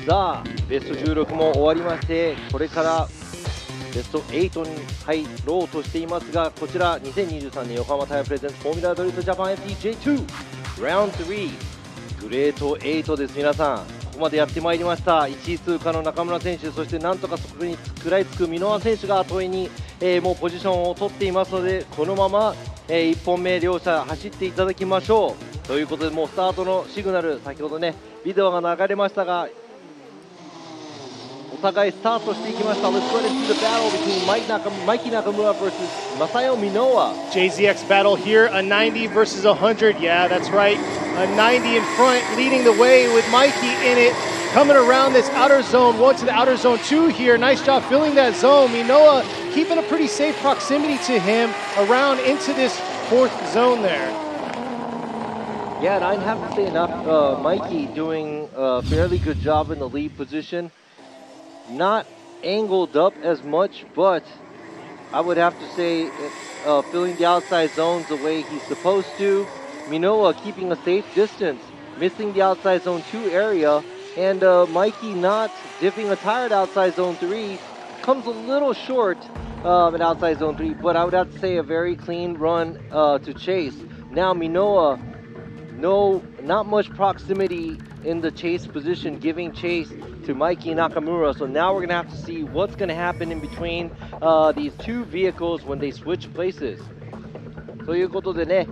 さあベスト16も終わりまして、これからベスト8に入ろうとしていますが、こちら2023年横浜タイヤプレゼンツフォーミュラドリフトジャパン FDJ2 ラウンド3グレート8です。皆さんここまでやってまいりました。1位通過の中村選手、そしてなんとかそこに食らいつく箕輪選手が後追いに、もうポジションを取っていますので、このまま、1本目両者走っていただきましょう。ということで、もうスタートのシグナル、先ほどねビデオが流れましたが、お互いスタートしていきました。 Let's go into the battle between Mikey Nakamura versus Masayo Minowa. JZX battle here, a 90 versus 100. Yeah, that's right. A 90 in front, leading the way with Mikey in it. Coming around this outer zone, 1 to the outer zone 2 here. Nice job filling that zone. Minowa keeping a pretty safe proximity to him around into this 4th zone there. Yeah, and I'd have to say Mikey doing a fairly good job in the lead position. Not angled up as much, but I would have to say filling the outside zones the way he's supposed to. Minowa keeping a safe distance, missing the outside zone 2 area, and Mikey not dipping a tire at outside zone 3. Comes a little short at outside zone 3, but I would have to say a very clean run to chase. Now Minowa, not much proximity in the chase position, giving chase to Mikey Nakamura. So now we're going to have to see what's going to happen in between these two vehicles when they switch places. ということでね、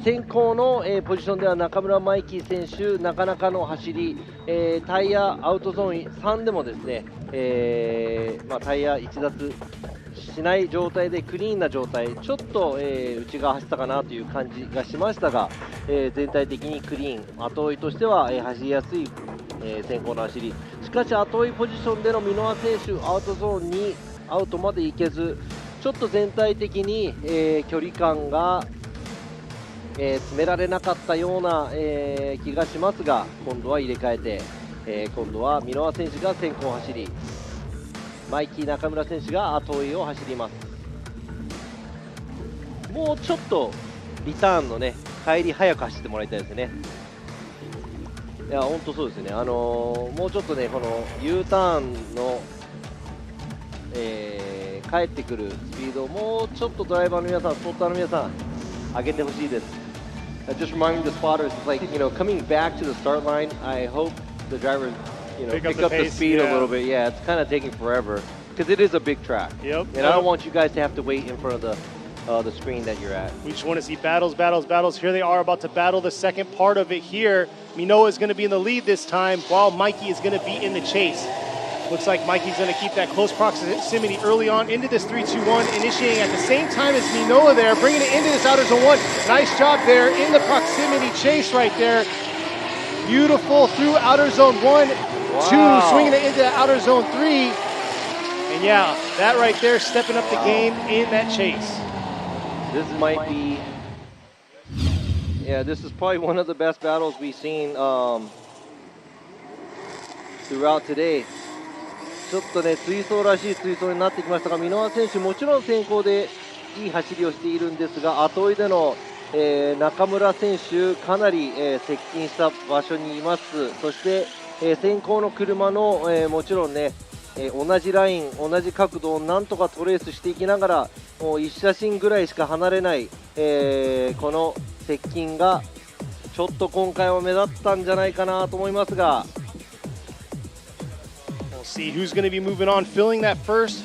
先行の、ポジションでは中村マイキー選手、なかなかの走り、タイヤアウトゾーン3でもですね、タイヤ逸脱しない状態でクリーンな状態、ちょっと、内側走ったかなという感じがしましたが、全体的にクリーン、後追いとしては、走りやすい、先行の走り。しかし後追いポジションでの箕輪選手、アウトゾーンにアウトまで行けず、ちょっと全体的に、距離感が、詰められなかったような、気がしますが、今度は入れ替えて、今度は箕輪選手が先行走り、マイキー中村選手が後追いを走ります。もうちょっとリターンのね帰り早く走ってもらいたいですね。いや本当そうですね、もうちょっとねこの U ターンの、帰ってくるスピードをもうちょっとドライバーの皆さん、スポッターの皆さん上げてほしいです。Just reminding the spotters, it's like, coming back to the start line, I hope the drivers, pick up the speed a little bit. Yeah, it's kind of taking forever because it is a big track. Yep. And I don't want you guys to have to wait in front of the screen that you're at. We just want to see battles, battles, battles. Here they are about to battle the second part of it here. Minoa is going to be in the lead this time, while Mikey is going to be in the chase. Looks like Mikey's going to keep that close proximity early on into this 3-2-1, initiating at the same time as Minoa there, bringing it into this outer zone 1. Nice job there in the proximity chase right there. Beautiful through outer zone 1, 2, swinging it into outer zone 3. And yeah, that right there, stepping up the game in that chase. This might be, this is probably one of the best battles we've seen throughout today. ちょっとね追走らしい追走になってきましたが、箕輪選手もちろん先行でいい走りをしているんですが、後追いでの、中村選手かなり、接近した場所にいます。そして、先行の車の、もちろんね、同じライン同じ角度をなんとかトレースしていきながら、もう1写真ぐらいしか離れない、この接近がちょっと今回は目立ったんじゃないかなと思いますが。We'll see who's going to be moving on, filling that first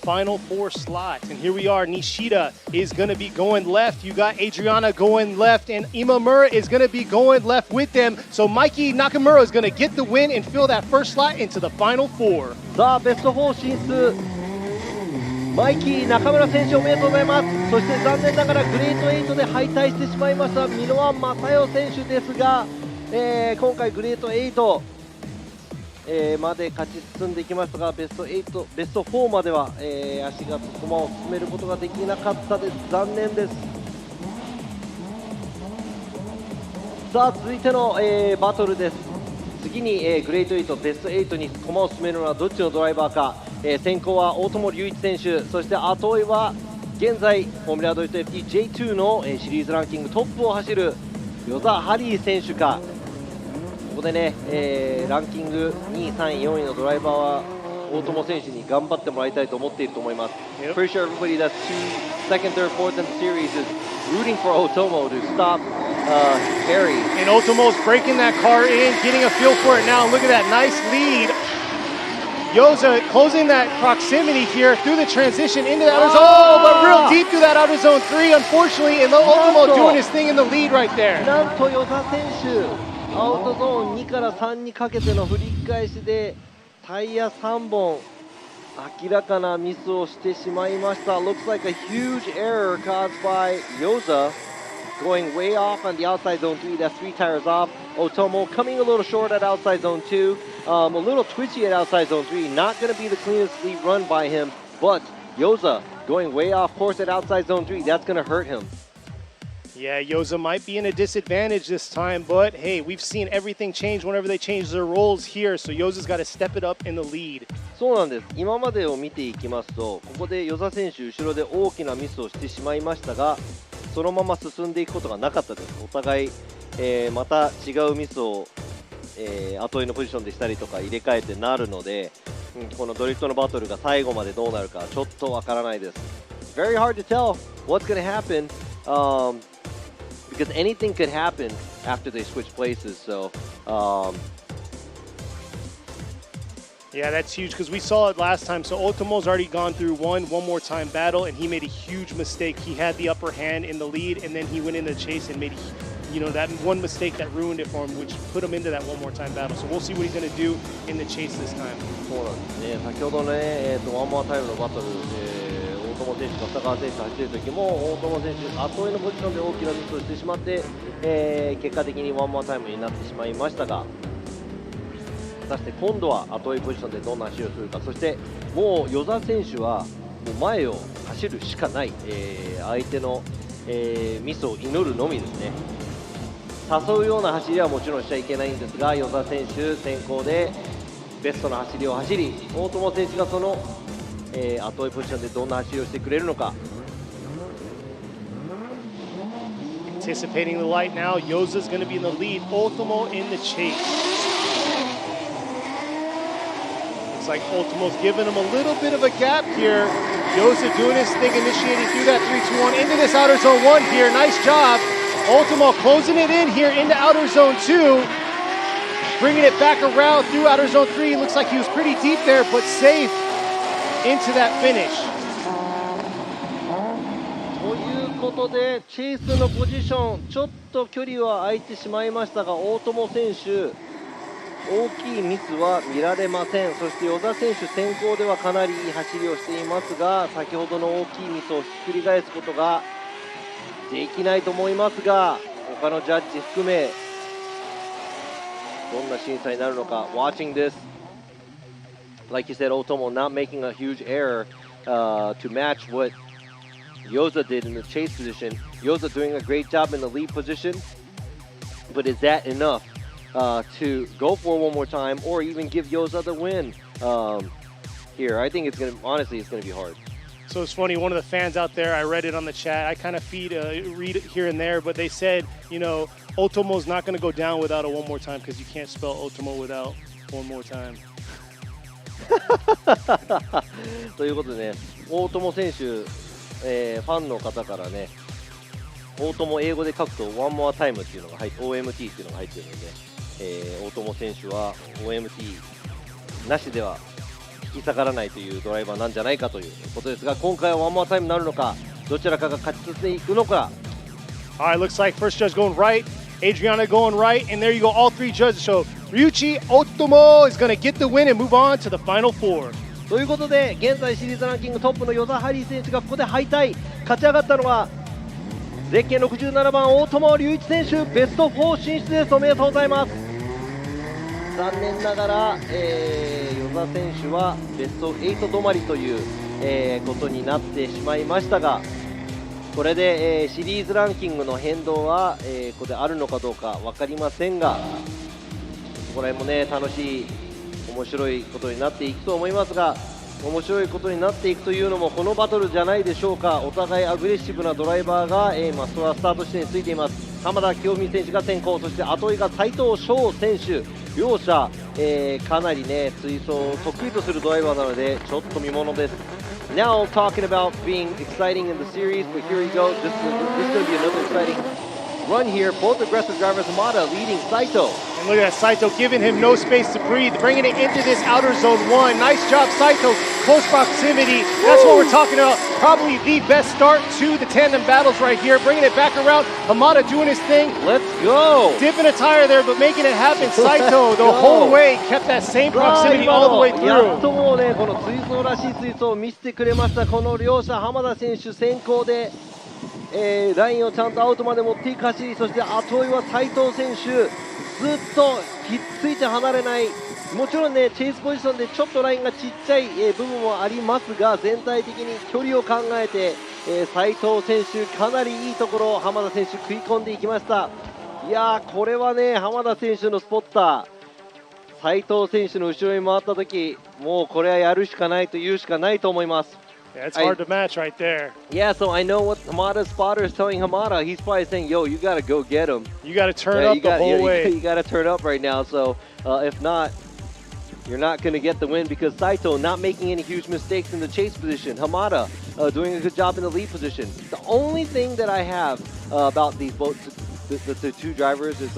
final 4 slots. And here we are, Nishida is going to be going left. You got Adriana going left, and Imamura is going to be going left with them. So Mikey Nakamura is going to get the win and fill that first slot into the final 4. さあベスト4進出、マイキー中村選手おめでとうございます。そして残念ながらグレート8で敗退してしまいました箕輪正代選手ですが、今回グレート8まで勝ち進んでいきましたが、ベスト4までは、足が駒を進めることができなかったです。残念です。さあ続いての、バトルです。次に、グレート8ベスト8に駒を進めるのはどっちのドライバーか。先行は大友龍一選手、そして後追いは現在フォーミュラードリフト FDJ2 の、シリーズランキングトップを走る與座ハリー選手か。ここでね、ランキング2位、3位、4位のドライバーは大友選手に頑張ってもらいたいと思っていると思います。Pretty sure everybody that's second, third, fourth in the series is rooting for Otomo to stop Harry. And Otomo's breaking that car in, getting a feel for it now. Look at that nice lead. Yoza closing that proximity here through the transition into the outer zone. Oh, but real deep through that outer zone 3, unfortunately. And Otomo doing his thing in the lead right there. なんと與座選手、アウトゾーン2から3にかけての振り返しでタイヤ3本明らかなミスをしてしまいました。Looks like a huge error caused by Yoza going way off on the outside zone 3. That's 3 tires off. Otomo coming a little short at outside zone 2. A little twitchy at outside zone 3. Not going to be the cleanest lead run by him. But Yoza going way off course at outside zone 3. That's going to hurt him. Yeah, Yoza might be in a disadvantage this time, but hey, we've seen everything change whenever they change their roles here, so Yoza's got to step it up in the lead. そうなんです。今までを見ていきますと、ここで與座選手後ろで大きなミスをしてしまいましたが、そのまま進んでいくことがなかったです。お互い、また違うミスを、後追いのポジションでしたりとか入れ替えてなるので、このドリフトのバトルが最後までどうなるかちょっとわからないです。Very hard to tell what's going to happen. Because anything could happen after they switch places. So, yeah, that's huge because we saw it last time. So Otomo's already gone through one more time battle, and he made a huge mistake. He had the upper hand in the lead, and then he went in the chase and made, that one mistake that ruined it for him, which put him into that one more time battle. So we'll see what he's going to do in the chase this time. そうなんですね。先ほどね、ワンモアタイムのバトル、大友選手と北川選手走っている時も大友選手後追いのポジションで大きなミスをしてしまって、結果的にワンモアタイムになってしまいましたが、果たして今度は後追いポジションでどんな走りをするか。そしてもう與座選手はもう前を走るしかない、相手の、ミスを祈るのみですね。誘うような走りはもちろんしちゃいけないんですが、與座選手先行でベストな走りを走り、大友選手がその、後追いポジションでどんな走りをしてくれるのか。Anticipating the light now, Yoza's going to be in the lead, Ultimo in the chase. Looks like Ultimo's giving him a little bit of a gap here. Yoza doing his thing, initiating through that 3-2-1 into this outer zone 1 here. Nice job. Ultimo closing it in here into outer zone 2. Bringing it back around through outer zone 3. Looks like he was pretty deep there, but safe into that finish. ということで、チェイスのポジション、ちょっと距離は空いてしまいましたが、大友選手、大きいミスは見られません。そして與座選手、先行ではかなりいい走りをしていますが、先ほどの大きいミスをひっくり返すことができないと思いますが、他のジャッジ含め、どんな審査になるのか。Watching this, like you said, Otomo not making a huge error to match what Yoza did in the chase position. Yoza doing a great job in the lead position, but is that enough to go for one more time or even give Yoza the win here? I think it's going to, honestly, it's going to be hard. So it's funny, one of the fans out there, I read it on the chat, I kind of read it here and there, but they said, you know, Ultimo's not going to go down without a one more time because you can't spell Ultimo without one more time. ということでね、大友選手、ファンの方からね、大友英語で書くと One More Time っていうのが入って、OMT っていうのが入っているので、大友選手は OMT なしでは引き下がらないというドライバーなんじゃないかということですが、今回は One More Time になるのか、どちらかが勝ち進んでいくのか。All right, looks like first judge going right, Adriana going right, and there you go, all three judges. So Ryuichi Otomo is going to get the win and move on to the final four. ということで、現在シリーズランキングトップの與座ハリー選手がここで敗退、勝ち上がったのはゼッケン67番大友龍一選手、ベスト4進出です。おめでとうございます。残念ながら、與座選手はベスト8止まりという、ことになってしまいましたが、これで、シリーズランキングの変動は、ここであるのかどうか分かりませんが、ここら辺もね、楽しい面白いことになっていくと思いますが、面白いことになっていくというのもこのバトルじゃないでしょうか。お互いアグレッシブなドライバーが、スタート地点についています。浜田清美選手が先行、そして後追いが斉藤翔選手、両者、かなりね追走を得意とするドライバーなのでちょっと見ものです。Now talking about being exciting in the series, but here we go. This is going to be another exciting run here. Both aggressive drivers, Hamada leading Saito. And look at that, Saito giving him no space to breathe, bringing it into this outer zone 1. Nice job, Saito. Close proximity. That's what we're talking about. Probably the best start to the tandem battles right here. Bringing it back around. Hamada doing his thing. Let's go. Dipping a tire there, but making it happen. Saito the whole way kept that same proximity all the way やっ through. ともうね、この追走らしい追走を見せてくれました。この両者、浜田選手先行で、ラインをちゃんとアウトまで持っていく走り、そして後追いは斉藤選手、ずっとひっついて離れない。もちろんね、チェイスポジションでちょっとラインがちっちゃい、部分もありますが、全体的に距離を考えて、斉藤選手、かなりいいところを浜田選手食い込んでいきました。いやー、これはね、浜田選手のスポッター、斉藤選手の後ろに回った時、もうこれはやるしかないと言うしかないと思います。Yeah, it's hard to match right there. Yeah, so I know what Hamada's spotter is telling Hamada. He's probably saying, yo, you got to go get him. You got to turn up the whole way. You got to turn up right now. So if not, you're not going to get the win because Saito not making any huge mistakes in the chase position. Hamada doing a good job in the lead position. The only thing that I have about these both, the two drivers is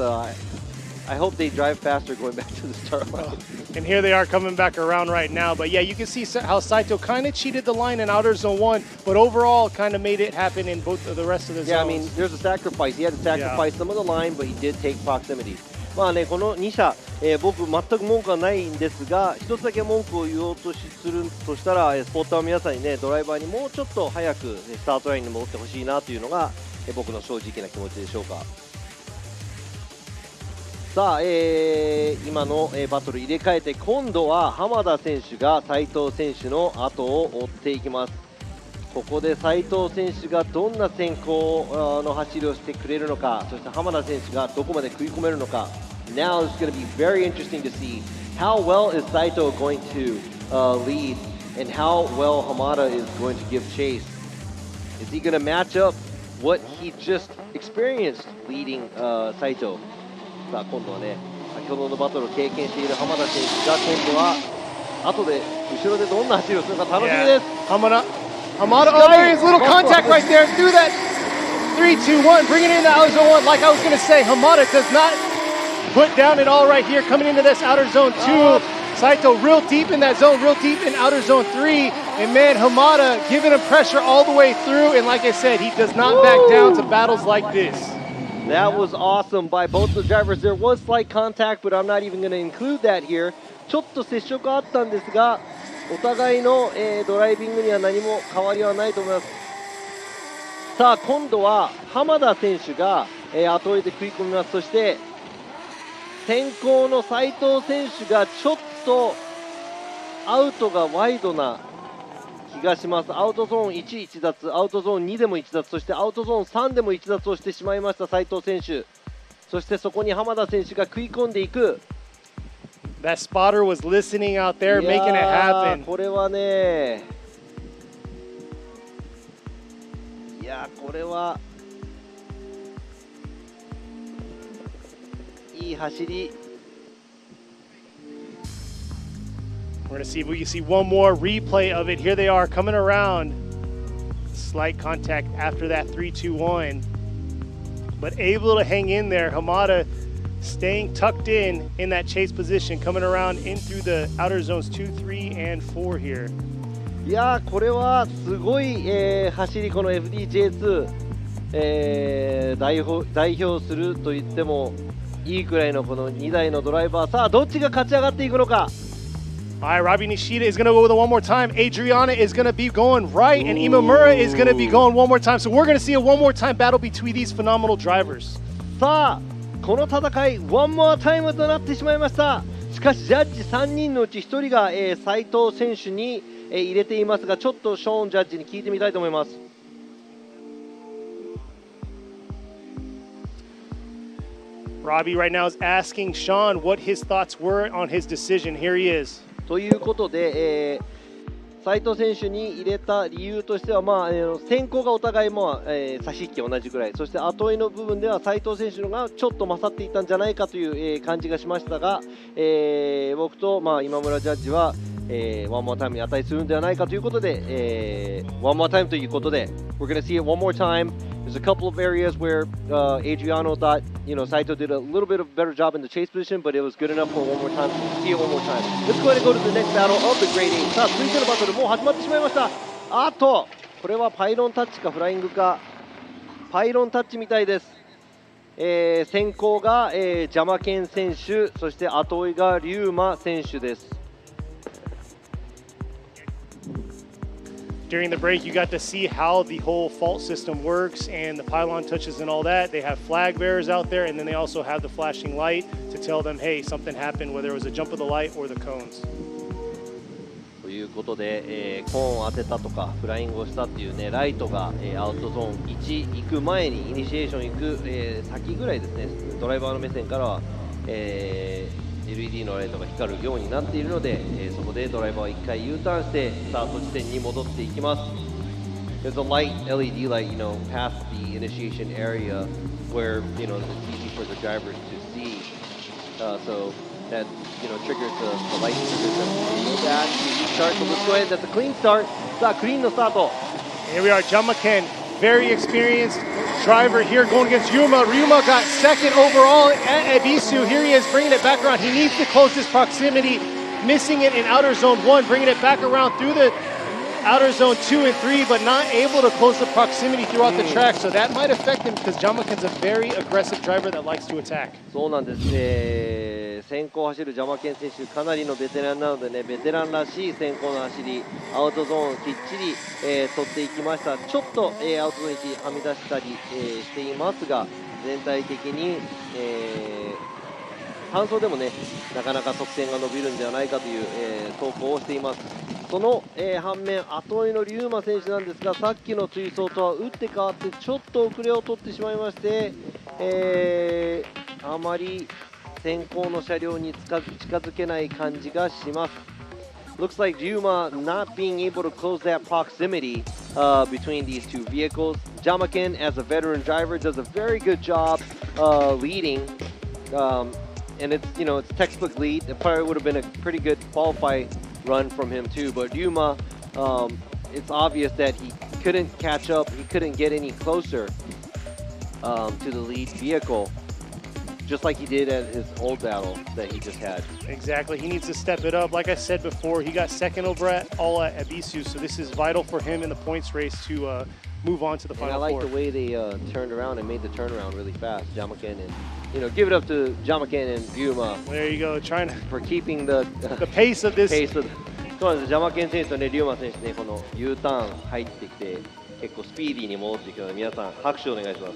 I hope they drive faster going back to the start line. And here they are coming back around right now. But yeah, you can see how Saito kind of cheated the line in outer zone 1, but overall kind of made it happen in both of the rest of the zones. Yeah, I mean, there's a sacrifice. He had to sacrifice some of the line, but he did take proximity. まあね、この2社、僕全く文句はないんですが、一つだけ文句を言おうとするとしたら、スポッターの皆さんにね、ドライバーにもうちょっと早くスタートラインに戻ってほしいなというのが、僕の正直な気持ちでしょうか。さあ、今の、バトル入れ替えて今度は浜田選手が斉藤選手の後を追っていきます。ここで斉藤選手がどんな先行の走りをしてくれるのか、そして浜田選手がどこまで食い込めるのか。Now it's going to be very interesting to see how well is Saito going to lead and how well Hamada is going to give chase. Is he going to match up what he just experienced leading Saito? さあ今度はね、先ほどのバトルを経験している浜田選手が今度は後で後ろでどんな走りをするか楽しみです。Hamada, oh, there is little contact right there through that 3-2-1, bringing in the outer zone 1. Like I was going to say, Hamada does not put down at all right here, coming into this outer zone 2. Saito real deep in that zone, real deep in outer zone 3. And man, Hamada giving him pressure all the way through. And like I said, he does not back down to battles like this. That was awesome by both the drivers. There was slight contact, but I'm not even going to include that here. ちょっと接触あったんですが、お互いの、ドライビングには何も変わりはないと思います。さあ今度は浜田選手が、後追いで食い込みます。そして先行の斉藤選手がちょっとアウトがワイドな気がします。アウトゾーン1、1脱、アウトゾーン2でも1脱、そしてアウトゾーン3でも1脱をしてしまいました斉藤選手。そしてそこに浜田選手が食い込んでいく。That spotter was listening out there, making it happen. これはね、いやこれはいい走り。We're going to see if we can see one more replay of it. Here they are coming around. Slight contact after that 3-2-1. But able to hang in there. Hamada staying tucked in that chase position, coming around in through the outer zones 2, 3, and 4 here. いやこれはすごい、走り、この FDJ2、代表すると言ってもいいくらいのこの2台のドライバー。さあどっちが勝ち上がっていくのか。All right, Robbie Nishida is going to go with it one more time. Adriana is going to be going right, and Imamura is going to be going one more time. So we're going to see a one more time battle between these phenomenal drivers. さあこの戦いワンモアタイムとなってしまいました。しかしジャッジ3人のうち1人が、斉藤選手に、入れていますが、ちょっとショーンジャッジに聞いてみたいと思います。Robbie right now is asking Sean what his thoughts were on his decision. Here he is. ということで、斉藤選手に入れた理由としては、先行がお互い差し引き同じぐらい、そして後追いの部分では斉藤選手のがちょっと勝っていたんじゃないかという、感じがしましたが、僕と、今村ジャッジは、ワンモアタイムに値するんではないかということで、ワンモアタイムということで We're going to see it one more time. There's a couple of areas where Adriano thought, Saito did a little bit of a better job in the chase position, but it was good enough for one more time. So we'll see it one more time. Let's go ahead and go to the next battle of the Grade 8. さあ、続いてのバトルもう始まってしまいました。あと、これはパイロンタッチかフライングか。パイロンタッチみたいです。先行が、邪魔剣選手、そして後追いが龍馬選手です。During the break, you got to see how the whole fault system works and the pylon touches and all that. They have flag bearers out there, and then they also have the flashing light to tell them, hey, something happened, whether it was a jump of the light or the cones. ということで、コーンを当てたとかフライングをしたっていうね、ライトが、アウトゾーン1行く前にイニシエーション行く、先ぐらいですね、ドライバーの目線からは、LED のライトが光るようになっているので、そこでドライバーは1回 U ターンしてスタート地点に戻っていきます。There's a light, LED light, past the initiation area where, it's easy for the drivers to see. So that, triggers the light triggers them to go back to start. So let's go ahead. That's a clean start. さあ、クリーンのスタート。Here we are, Jamaken, very experienced driver here going against Ryuma. Ryuma got second overall at Ebisu. Here he is bringing it back around. He needs to close this proximity, missing it in outer zone 1, bringing it back around through the outer zone 2 and 3, but not able to close the proximity throughout the track. So that might affect him because Jamaken's a very aggressive driver that likes to attack. そうなんですね。先行走る邪魔剣選手、かなりのベテランなのでね、ベテランらしい先行の走り、アウトゾーンきっちり、取っていきました。ちょっと、アウトゾーン1はみ出したり、していますが、全体的に、単走でもね、なかなか得点が伸びるんではないかという、投稿をしています。その、反面、後追いの龍馬選手なんですが、さっきの追走とは打って変わってちょっと遅れを取ってしまいまして、あまり先行の車両に近づけない感じがします。Looks like Ryuma not being able to close that proximity between these two vehicles. Jamakin, as a veteran driver, does a very good job leading, and it's it's textbook lead. It probably would have been a pretty good qualify run from him too. But Ryuma, it's obvious that he couldn't catch up. He couldn't get any closer to the lead vehicle, just like he did at his old battle that he just had. Exactly. He needs to step it up. Like I said before, he got second over at Ala Ebisu, so this is vital for him in the points race to move on to the final four. I like the way they turned around and made the turnaround really fast. Jamakin and give it up to Jamakin and Ryuma. There you go, trying to for keeping the pace of this. そうです。ジャマケン選手とね、リューマ選手ね、この U ターン入ってきて結構スピーディーに戻ってきたので、皆さん拍手をお願いします。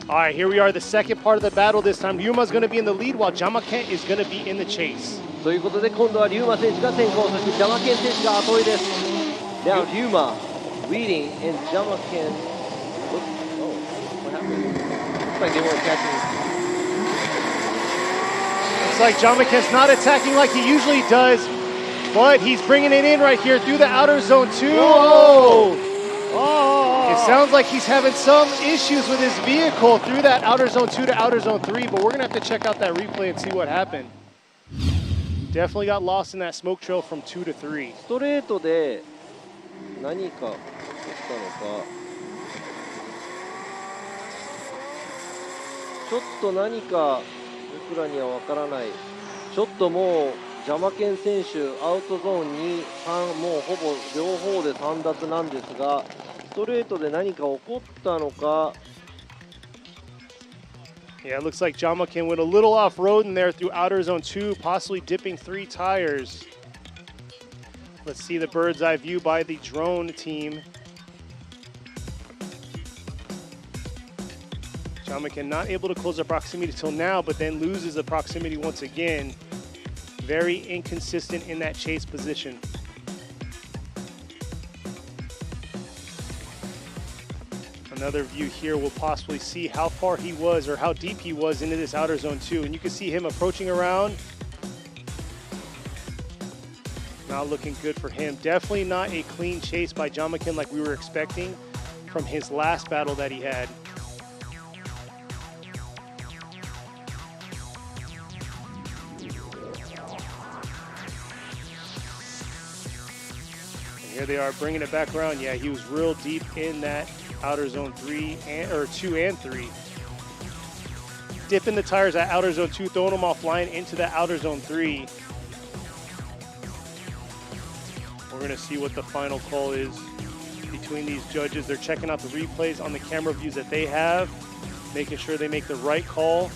All right, here we are, the second part of the battle this time. Ryuma's going to be in the lead while Jamaken is going to be in the chase. ということで今度はリューマ選手が先行、そしてジャマケン選手が後追いです。Now Ryuma leading and Jamaken. Oh, what happened? Looks like they weren't catching. Looks like Jamaken's not attacking like he usually does, but he's bringing it in right here through the outer zone 2. Oh! It sounds like he's having some issues with his vehicle through that outer zone 2 to outer zone 3, but we're going to have to check out that replay and see what happened. Definitely got lost in that smoke trail from 2 to 3. ストレートで何か起きたのか、ちょっと何か僕らにはわからない。ちょっともうジャマケン選手アウトゾーンにもうほぼ両方で3奪なんですが、ストレートで何か起こったのか。Yeah, it looks like Jamakin went a little off-road in there through outer zone 2, possibly dipping 3 tires. Let's see the bird's eye view by the drone team. Jamakin not able to close the proximity till now, but then loses the proximity once again. Very inconsistent in that chase position. Another view here will possibly see how far he was or how deep he was into this outer zone 2. And you can see him approaching around. Not looking good for him. Definitely not a clean chase by Jamakin like we were expecting from his last battle that he had. And here they are bringing it back around. Yeah, he was real deep in that outer zone 2 and 3. Dipping the tires at outer zone 2, throwing them offline into that outer zone 3. We're going to see what the final call is between these judges. They're checking out the replays on the camera views that they have, making sure they make the right call.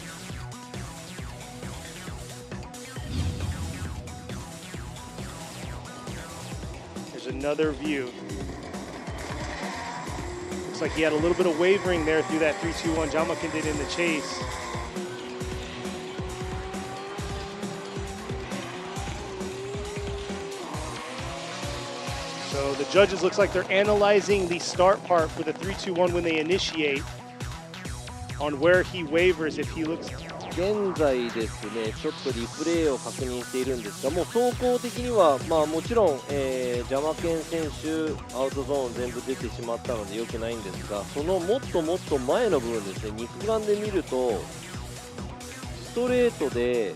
There's another view. Looks like he had a little bit of wavering there through that 3-2-1 Jamakin did in the chase. So the judges looks like they're analyzing the start part with a 3-2-1 when they initiate on where he wavers if he looks. 現在ですね、ちょっとリプレイを確認しているんですが、もう走行的には、もちろん、ジャマケン選手、アウトゾーン全部出てしまったので良くないんですが、そのもっともっと前の部分ですね、肉眼で見ると、ストレートで、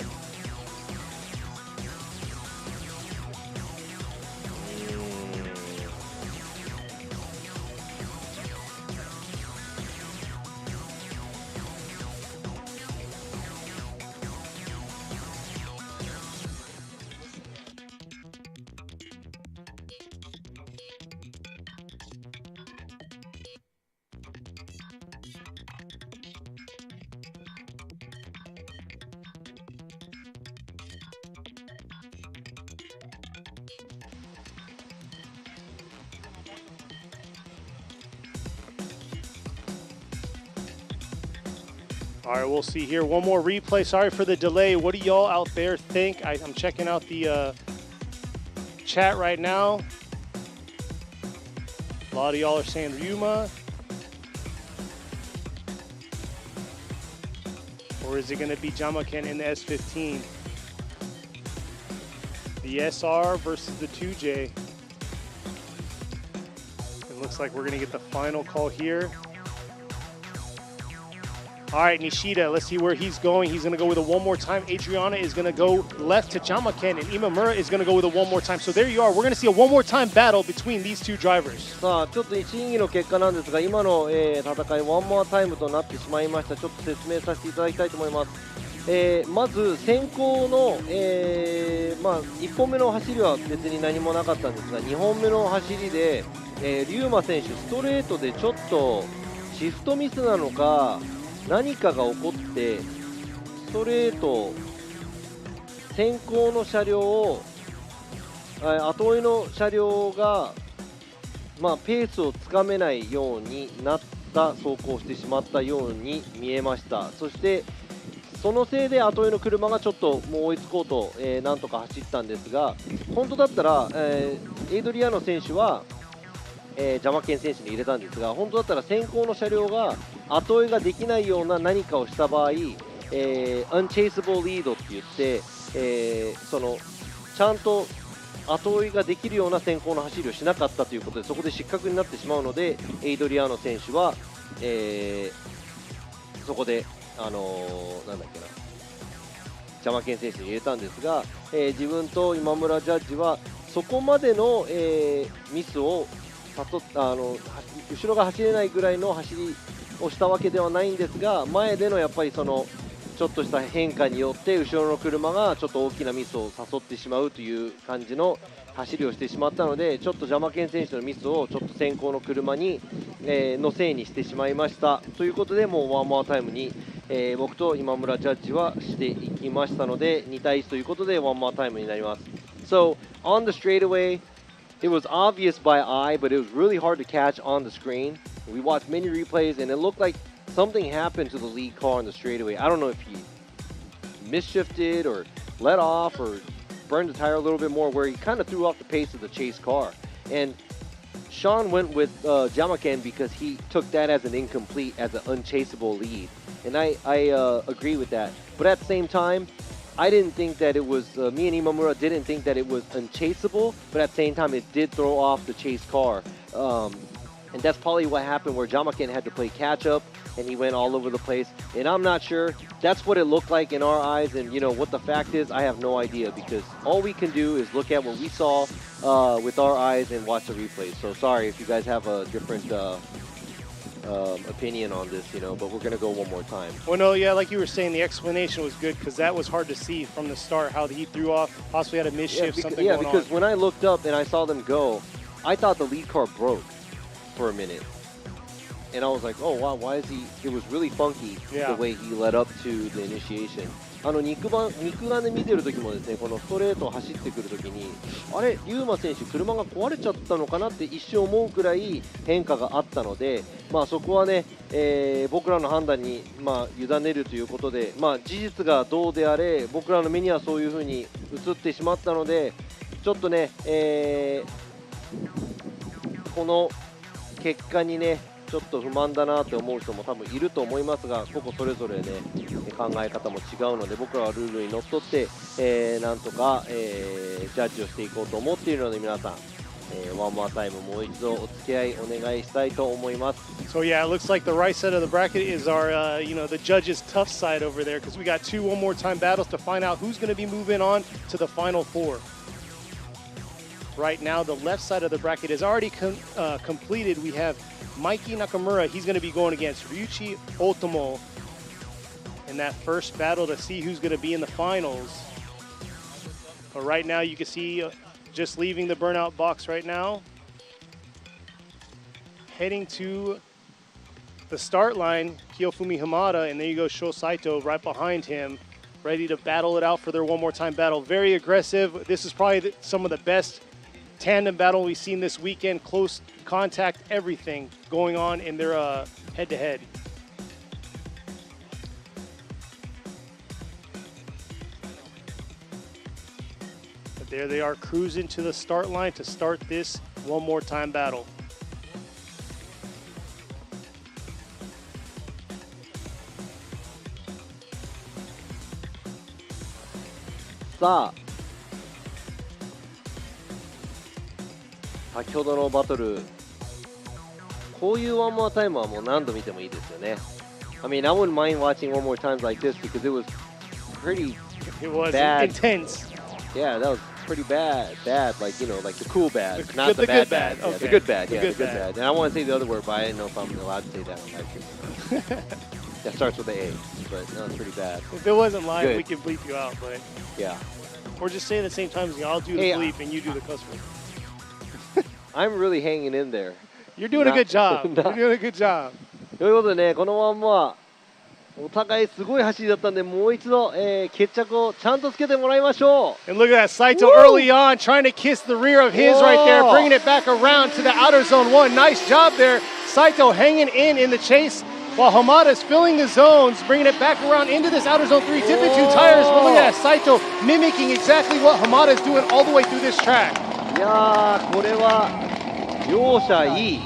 All right, we'll see here. One more replay. Sorry for the delay. What do y'all out there think? I'm checking out the chat right now. A lot of y'all are saying Ryuma. Or is it going to be Jamaken in the S15? The SR versus the 2J. It looks like we're going to get the final call here. All right, Nishida, let's see where he's going. He's going to go with a one more time. Adriana is going to go left to Jamaken, and Imamura is going to go with a one more time. So there you are. We're going to see a one more time battle between these two drivers. さあちょっと審議の結果なんですが、今の、戦いワンモアタイムとなってしまいました。ちょっと説明させていただきたいと思います。まず先行の、1本目の走りは別に何もなかったんですが、2本目の走りで、リューマ選手ストレートでちょっとシフトミスなのか何かが起こってストレート先行の車両を後追いの車両が、ペースをつかめないようになった走行してしまったように見えました。そしてそのせいで後追いの車がちょっともう追いつこうと、なんとか走ったんですが、本当だったら、エイドリアノ選手は、ジャマケン選手に入れたんですが、本当だったら先行の車両が後追いができないような何かをした場合、unchaseable lead って言って、ちゃんと後追いができるような先行の走りをしなかったということで、そこで失格になってしまうので、エイドリアーノ選手は、そこで、なんだっけな、ジャマケン選手に入れたんですが、自分と今村ジャッジはそこまでの、ミスを後ろが走れないぐらいの走りをしたわけではないんですが、前でのやっぱりそのちょっとした変化によって後ろの車がちょっと大きなミスを誘ってしまうという感じの走りをしてしまったので、ちょっとジャマケン選手のミスをちょっと先行の車に、のせいにしてしまいましたということで、もうワンモアタイムに、僕と今村ジャッジはしていきましたので、2対1ということでワンモアタイムになります。So on the straightaway, it was obvious by eye, but it was really hard to catch on the screen. We watched many replays, and it looked like something happened to the lead car on the straightaway. I don't know if he misshifted or let off or burned the tire a little bit more, where he kind of threw off the pace of the chase car. And Sean went with Jamaken because he took that as an incomplete, as an unchaseable lead. And I agree with that. But at the same time, I didn't think that it was, me and Imamura didn't think that it was unchaseable, but at the same time, it did throw off the chase car. And that's probably what happened, where Jamaken had to play catch up and he went all over the place. And I'm not sure. That's what it looked like in our eyes. And, you know, what the fact is, I have no idea, because all we can do is look at what we saw with our eyes and watch the replays. So sorry if you guys have a different opinion on this, you know, but we're going to go one more time. Well, no, yeah, like you were saying, the explanation was good, because that was hard to see from the start, how he threw off, possibly had a misshift, something going on. Because when I looked up and I saw them go, I thought the lead car broke for a minute. And I was like, oh, wow, why is he... It was really funky, the way he led up to the initiation. 肉眼で見てる時もですね、このストレートを走ってくる時に、あれ、リューマ選手車が壊れちゃったのかなって一瞬思うくらい変化があったので、そこはね、僕らの判断に、委ねるということで、事実がどうであれ、僕らの目にはそういう風に映ってしまったので、ちょっとね、この結果にね、ちょっと不満だなって思う人も多分いると思いますが、個々それぞれね、考え方も違うので、僕らはルールにのっとって、なんとか、ジャッジをしていこうと思っているので、皆さん、ワンモアタイムもう一度お付き合いお願いしたいと思います。So yeah, it looks like the right side of the bracket is our, the judges' tough side over there, because we got two one more time battles to find out who's going to be moving on to the final four. Right now, the left side of the bracket is already completed. We have Mikey Nakamura. He's going to be going against Ryuichi Otomo in that first battle to see who's going to be in the finals. But right now, you can see just leaving the burnout box right now, heading to the start line, Kiyofumi Hamada, and there you go, Sho Saito right behind him, ready to battle it out for their one more time battle. Very aggressive. This is probably some of the best tandem battle we've seen this weekend. Close contact, everything going on in their head-to-head. But there they are cruising to the start line to start this one more time battle. Sa 先ほどのバトル、こういうワンモアタイムはもう何度見てもいいですよね。I mean, I wouldn't mind watching one more times like this because it was pretty It was bad. intense. Yeah, that was pretty bad. Bad, like, you know, like the cool bad, The not the good bad bad. Yeah, Okay. the good bad. The Yeah, good the good bad. bad. And I want to say the other word, but I didn't know if I'm allowed to say that. That starts with the A, but no, it's pretty bad. If it wasn't live, Good. we could bleep you out, but Yeah. or just say it at the same time as me. I'll do the Hey, bleep and you do the cuss word. I'm really hanging in there. You're doing a good job. You're doing a good job. ということでね、このワンモア、お互いすごい走りだったんで、もう一度、決着をちゃんとつけてもらいましょう。 And look at that, Saito Woo! early on trying to kiss the rear of his right there, Whoa! bringing it back around to the outer zone one. Nice job there. Saito hanging in the chase while Hamada's filling the zones, bringing it back around into this outer zone three, tipping two tires. But look at that, Saito mimicking exactly what Hamada's doing all the way through this track. いやー、これは両者いい、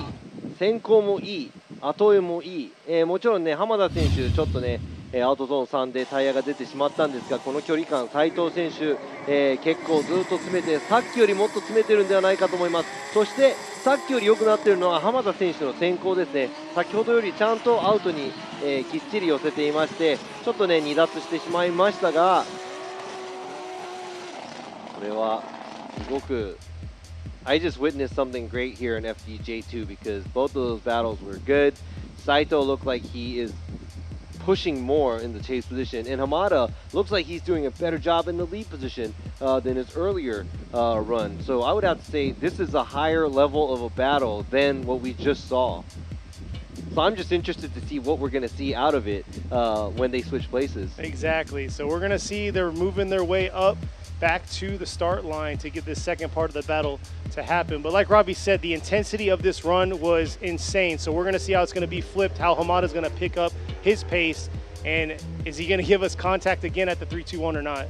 先行もいい、後追いもいい、もちろんね、浜田選手、ちょっとね、アウトゾーン3でタイヤが出てしまったんですが、この距離感、斉藤選手、結構ずっと詰めて、さっきよりもっと詰めてるんではないかと思います。そしてさっきより良くなっているのは浜田選手の先行ですね。先ほどよりちゃんとアウトに、きっちり寄せていまして、ちょっとね、離脱してしまいましたが、これはすごく。I just witnessed something great here in FDJ2 because both of those battles were good. Saito looked like he is pushing more in the chase position, and Hamada looks like he's doing a better job in the lead position than his earlier run. So I would have to say this is a higher level of a battle than what we just saw. So I'm just interested to see what we're going to see out of it when they switch places. Exactly. So we're going to see they're moving their way up back to the start line to get this second part of the battle to happen. But like Robbie said, the intensity of this run was insane. So we're going to see how it's going to be flipped, how Hamada's going to pick up his pace, and is he going to give us contact again at the 3-2-1 or not? .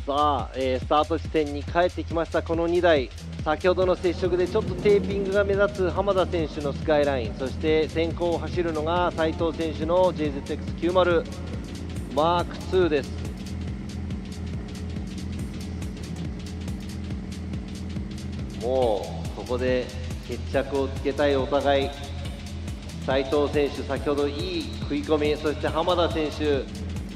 さあ、スタート地点に帰ってきましたこの2台、先ほどの接触でちょっとテーピングが目立つ浜田選手のスカイライン、そして先行を走るのが斉藤選手の JZX90 マーク2です。もうここで決着をつけたいお互い、斉藤選手先ほどいい食い込み、そして浜田選手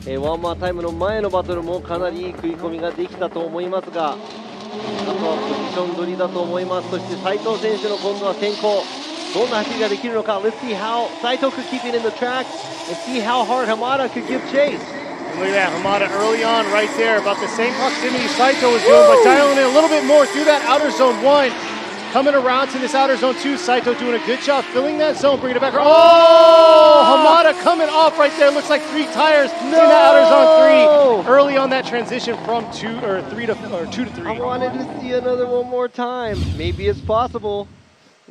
ワンマータイムの前のバトルもかなりいい食い込みができたと思いますが、あとはポジション取りだと思います。そして斉藤選手の今度は先行、どんな走りができるのか。 Let's see how Saito could keep it in the track and see how hard Hamada could give chase. And look at that, Hamada early on right there, about the same proximity Saito was doing, but dialing in a little bit more through that outer zone 1. Coming around to this outer zone 2, Saito doing a good job filling that zone, bringing it back. Oh, Hamada coming off right there. Looks like 3 tires in that outer zone 3. Early on that transition from 2 to 3. I wanted to see another one more time. Maybe it's possible.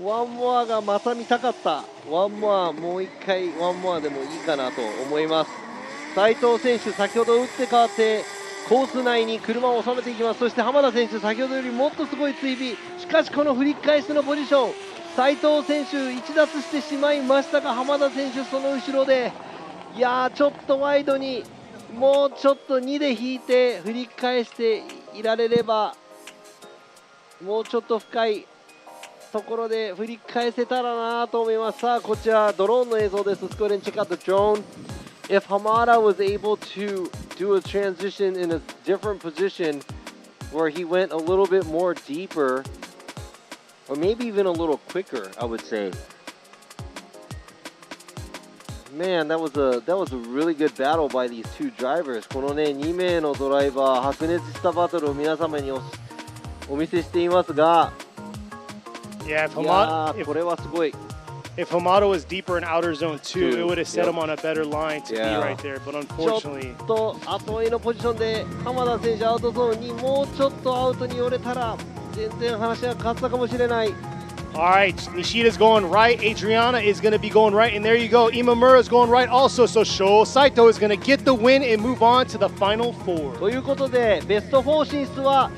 ワンモアがまた見たかった。ワンモアもう一回ワンモアでもいいかなと思います。斉藤選手先ほど打って変わってコース内に車を収めていきます。そして浜田選手先ほどよりもっとすごい追尾、しかしこの振り返しのポジション、斉藤選手逸脱してしまいましたが、浜田選手その後ろで、いやーちょっとワイドにもうちょっと2で引いて振り返していられれば、もうちょっと深いところで振り返せたらなと思います。さあこちらドローンの映像です。Let's go ahead and check out the drone. If Hamada was able to do a transition in a different position where he went a little bit more deeper, or maybe even a little quicker, I would say. Man, that was a really good battle by these two drivers. このね2名のドライバー、白熱したバトルを皆様にお見せしていますが、Yeah,これはすごい。If Hamada was deeper in outer zone 2, it would have set Yep. him on a better line to be right there. But ちょ unfortunately, っと後追いのポジションで浜田選手アウトゾーンにもうちょっとアウトに寄れたら全然話が変わったかもしれない。All right, Nishida's going right. Adriana is going to be going right. And there you go. Imamura is going right also. So Sho Saito is going to get the win and move on to the final four. ということで、ベスト4進出は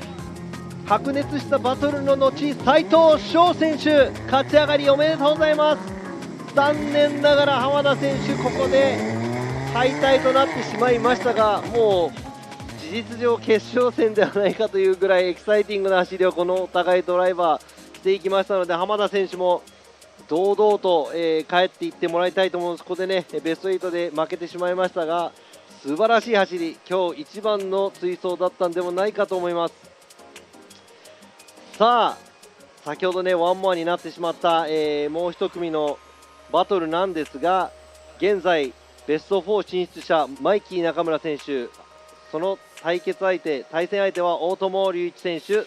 白熱したバトルの後、斉藤翔選手、勝ち上がりおめでとうございます。残念ながら浜田選手、ここで敗退となってしまいましたが、もう事実上決勝戦ではないかというぐらいエキサイティングな走りをこのお互いドライバーしていきましたので、浜田選手も堂々と、帰っていってもらいたいと思うんです。ここでねベスト8で負けてしまいましたが、素晴らしい走り、今日一番の追走だったんではないかと思います。さあ先ほどねワンモアになってしまった、もう一組のバトルなんですが、現在ベスト4進出者マイキー中村選手、その対戦相手は大友隆一選手、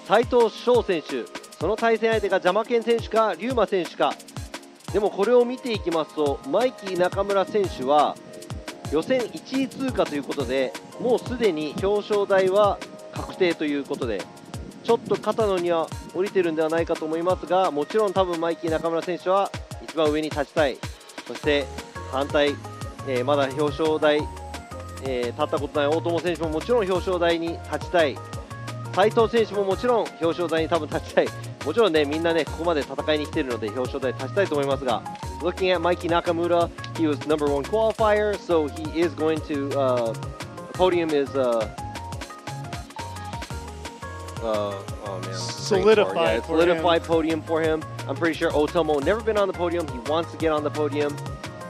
斉藤翔選手、その対戦相手が邪魔健選手か龍馬選手か。でもこれを見ていきますと、マイキー中村選手は予選1位通過ということで、もうすでに表彰台は確定ということで、ちょっと肩の荷は降りてるんではないかと思いますが、もちろん多分マイキー中村選手は一番上に立ちたい。そして反対、まだ表彰台、立ったことない大友選手ももちろん表彰台に立ちたい。斉藤選手ももちろん表彰台に多分立ちたい。もちろんねみんなねここまで戦いに来ているので表彰台に立ちたいと思いますが、 Looking at Mikey Nakamura, he was number 1 qualifier, so he is going to podium is oh man, solidified, solidified podium for him. I'm pretty sure Otomo never been on the podium. He wants to get on the podium,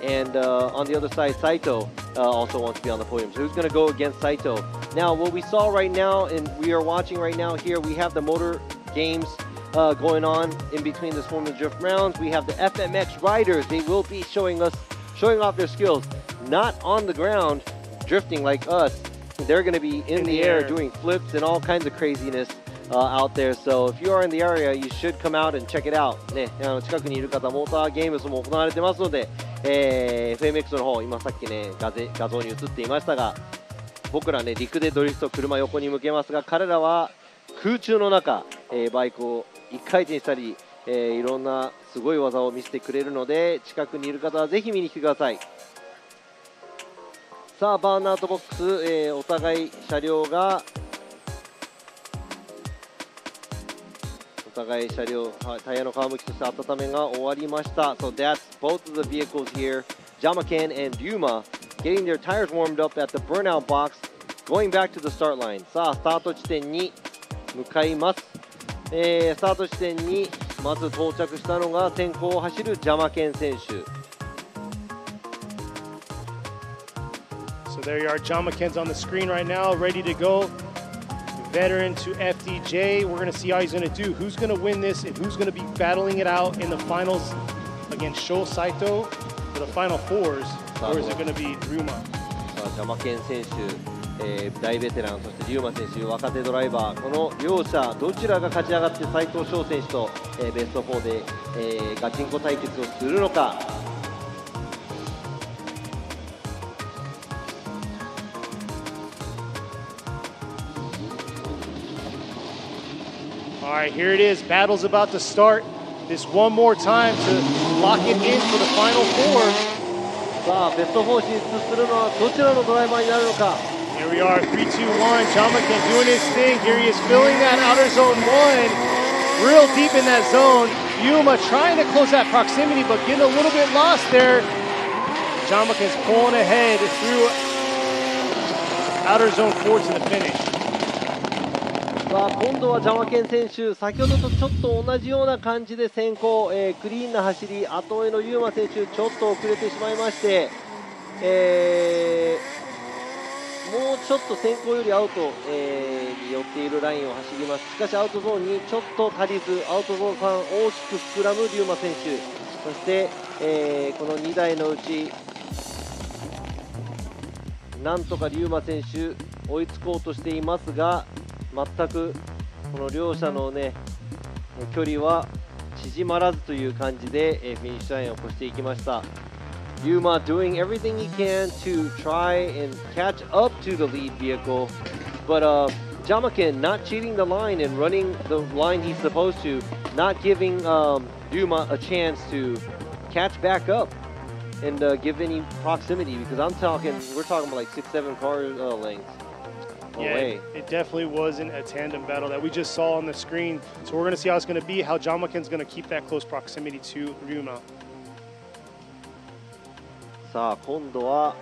and on the other side, Saito also wants to be on the podium. So who's going to go against Saito? Now, what we saw right now, and we are watching right now here, we have the motor games going on in between the Formula Drift rounds. We have the FMX riders. They will be showing off their skills, not on the ground drifting like us. They're going to be in the air doing flips and all kinds of craziness out there. So if you are in the area, you should come out and check it out. ね、近くにいる方、モーターゲームスも行われてますので、FMX の方、今さっきね画像に映っていましたが、僕らね陸でドリフト、車横に向けますが、彼らは空中の中、バイクを1回転したり、いろんなすごい技を見せてくれるので、近くにいる方はぜひ見に来てください。さあバーンアウトボックス、お互い車両がタイヤの皮むきとして温めが終わりました。 So that's both of the vehicles here, Jamaken and Ryuma, getting their tires warmed up at the burnout box, going back to the start line. さあスタート地点に向かいます。スタート地点にまず到着したのが先行を走るジャマケン選手。 So there you are, Jamaken's on the screen right now, ready to go. Veteran to FDJ. We're going to see how he's going to do. Who's going to win this and who's going to be battling it out in the finals against Sho Saito for the final fours, or is it going to be Ryuma? ジャマケン選手、大ベテラン、そして龍馬選手、若手ドライバー、この両者どちらが勝ち上がって斉藤翔選手と、ベスト4で、ガチンコ対決をするのか。 All right, here it is. Battle's about to start. This one more time to lock it in for the final four. さあ、ベスト4進出するのはどちらのドライバーになるのか。 Here we are, 3, 2, 1. Jamaken doing his thing. Here he is filling that outer zone 1. Real deep in that zone. Yuma trying to close that proximity, but getting a little bit lost there. Jamaken's pulling ahead through outer zone 4 to the finish. さあ今度はジャマケン選手、先ほどとちょっと同じような感じで先行、クリーンな走り、後追いの龍馬選手、ちょっと遅れてしまいまして、もうちょっと先行よりアウト、に寄っているラインを走ります。しかしアウトゾーンにちょっと足りず、アウトゾーン間大きく膨らむ龍馬選手、そして、この2台のうちなんとか龍馬選手追いつこうとしていますが、全くこの両者のね距離は縮まらずという感じで、フィニッシュラインを越していきました。Ryuma doing everything he can to try and catch up to the lead vehicle, but Jamaken not cheating the line and running the line he's supposed to, not giving Ryuma a chance to catch back up and give any proximity, because we're talking about like 6-7 car lengths away. Yeah, it definitely wasn't a tandem battle that we just saw on the screen. So we're going to see how it's going to be, how Jamaken's going to keep that close proximity to Ryuma. さあ今度は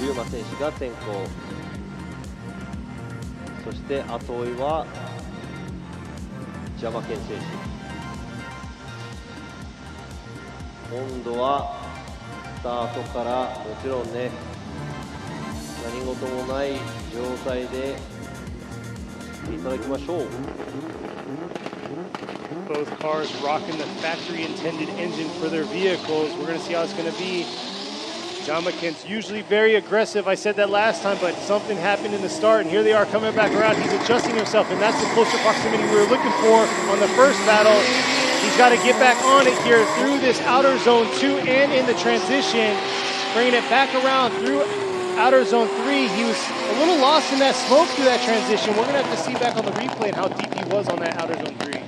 Ryuma選手が先行、そして後追いはJamaken選手。今度はスタートからもちろんね、何事もない状態でいただきましょう。Both cars rocking the factory-intended engine for their vehicles. We're going to see how it's going to be. Jamaken's usually very aggressive. I said that last time, but something happened in the start, and here they are coming back around. He's adjusting himself, and that's the closer proximity we were looking for on the first battle. He's got to get back on it here through this outer zone 2 and in the transition, bringing it back around through outer zone 3. He was a little lost in that smoke through that transition. We're going to have to see back on the replay and how deep he was on that outer zone 3.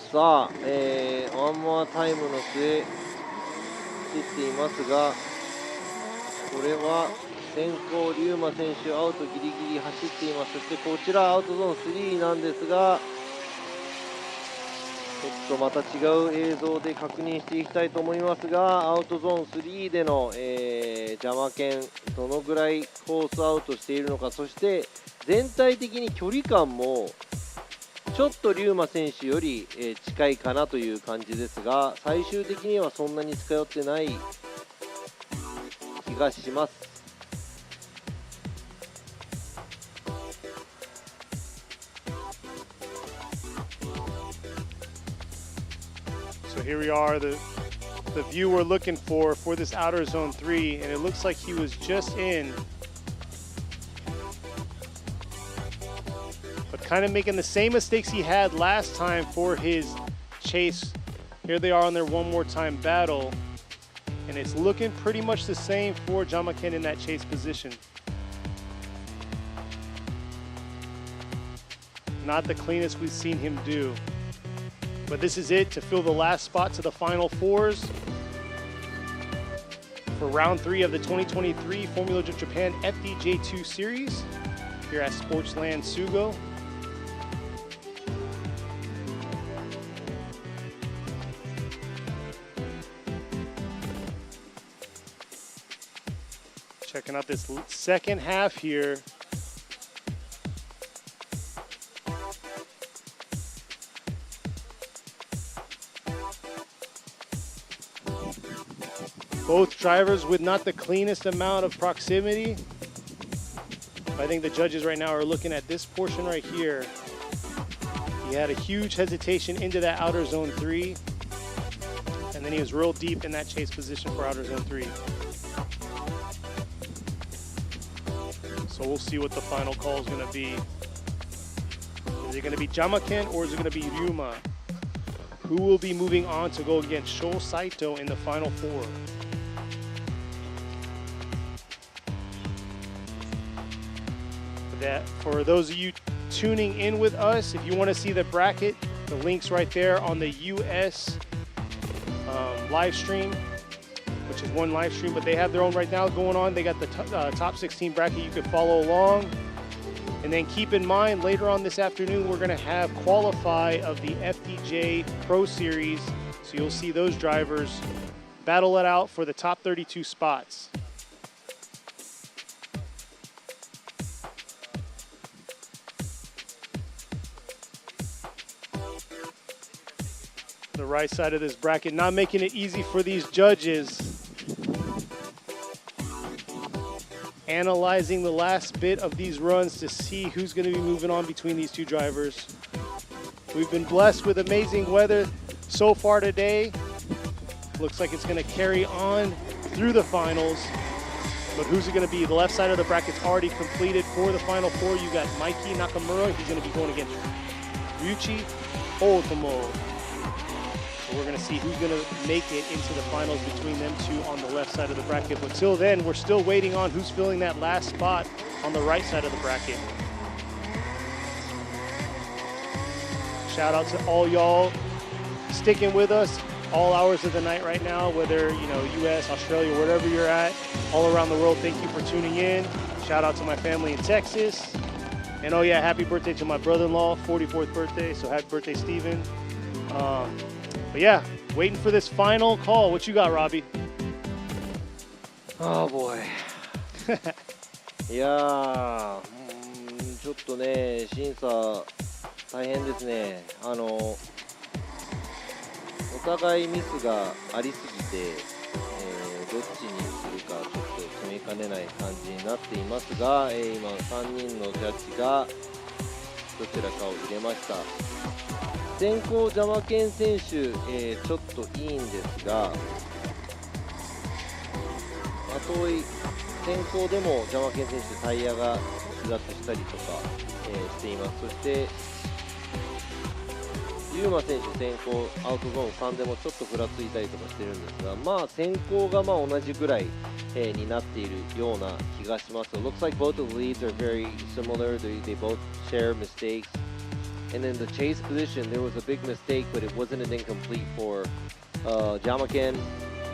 さあ、ワンモアタイムの末、走っていますが、これは先行、Ryuma選手、アウトギリギリ走っています。そしてこちら、アウトゾーン3なんですが、ちょっとまた違う映像で確認していきたいと思いますが、アウトゾーン3での、Jamaken、どのぐらいコースアウトしているのか、そして全体的に距離感も、ちょっとRyuma選手より近いかなという感じですが、最終的にはそんなに近寄ってない気がします。So here we are, the view we're looking for this outer zone 3, and it looks like he was just in. Kind of making the same mistakes he had last time for his chase. Here they are on their one more time battle, and it's looking pretty much the same for Jamaken in that chase position. Not the cleanest we've seen him do, but this is it to fill the last spot to the final fours for round 3 of the 2023 Formula Drift Japan FDJ2 series here at Sportsland Sugo. Checking out this second half here. Both drivers with not the cleanest amount of proximity. I think the judges right now are looking at this portion right here. He had a huge hesitation into that outer zone 3, and then he was real deep in that chase position for outer zone 3. So we'll see what the final call is going to be. Is it going to be Jamaken or is it going to be Ryuma? Who will be moving on to go against Sho Saito in the final 4? For those of you tuning in with us, if you want to see the bracket, the link's right there on the US live stream, which is one live stream, but they have their own right now going on. They got the top 16 bracket. You can follow along. And then keep in mind, later on this afternoon, we're going to have qualify of the FDJ Pro Series. So you'll see those drivers battle it out for the top 32 spots. The right side of this bracket, not making it easy for these judges. Analyzing the last bit of these runs to see who's going to be moving on between these two drivers. We've been blessed with amazing weather so far today. Looks like it's going to carry on through the finals. But who's it going to be? The left side of the bracket's already completed for the final 4. You got Mikey Nakamura. He's going to be going against Ryuichi Otomo. So we're going to see who's going to make it into the finals between them two on the left side of the bracket. But till then, we're still waiting on who's filling that last spot on the right side of the bracket. Shout out to all y'all sticking with us all hours of the night right now, whether, you know, US, Australia, wherever you're at, all around the world. Thank you for tuning in. Shout out to my family in Texas. And oh yeah, happy birthday to my brother-in-law, 44th birthday. So happy birthday, Steven. But yeah, waiting for this final call. What you got, Robbie? Oh boy. いやー、ちょっとね、審査大変ですね。お互いミスがありすぎて、どっちにするかちょっと決めかねない感じになっていますが、今3人のジャッジがどちらかを入れました。先行邪魔犬選手、ちょっといいんですが、後追い先行でも邪魔犬選手タイヤが離脱したりとか、しています。そしてユーマ選手先行アウトゾーン3でもちょっとふらついたりとかしてるんですが、まあ先行がまあ同じぐらい、になっているような気がします。It looks like both of the leads are very similar. They both share mistakes. And in the chase position, there was a big mistake, but it wasn't an incomplete for Jamaken,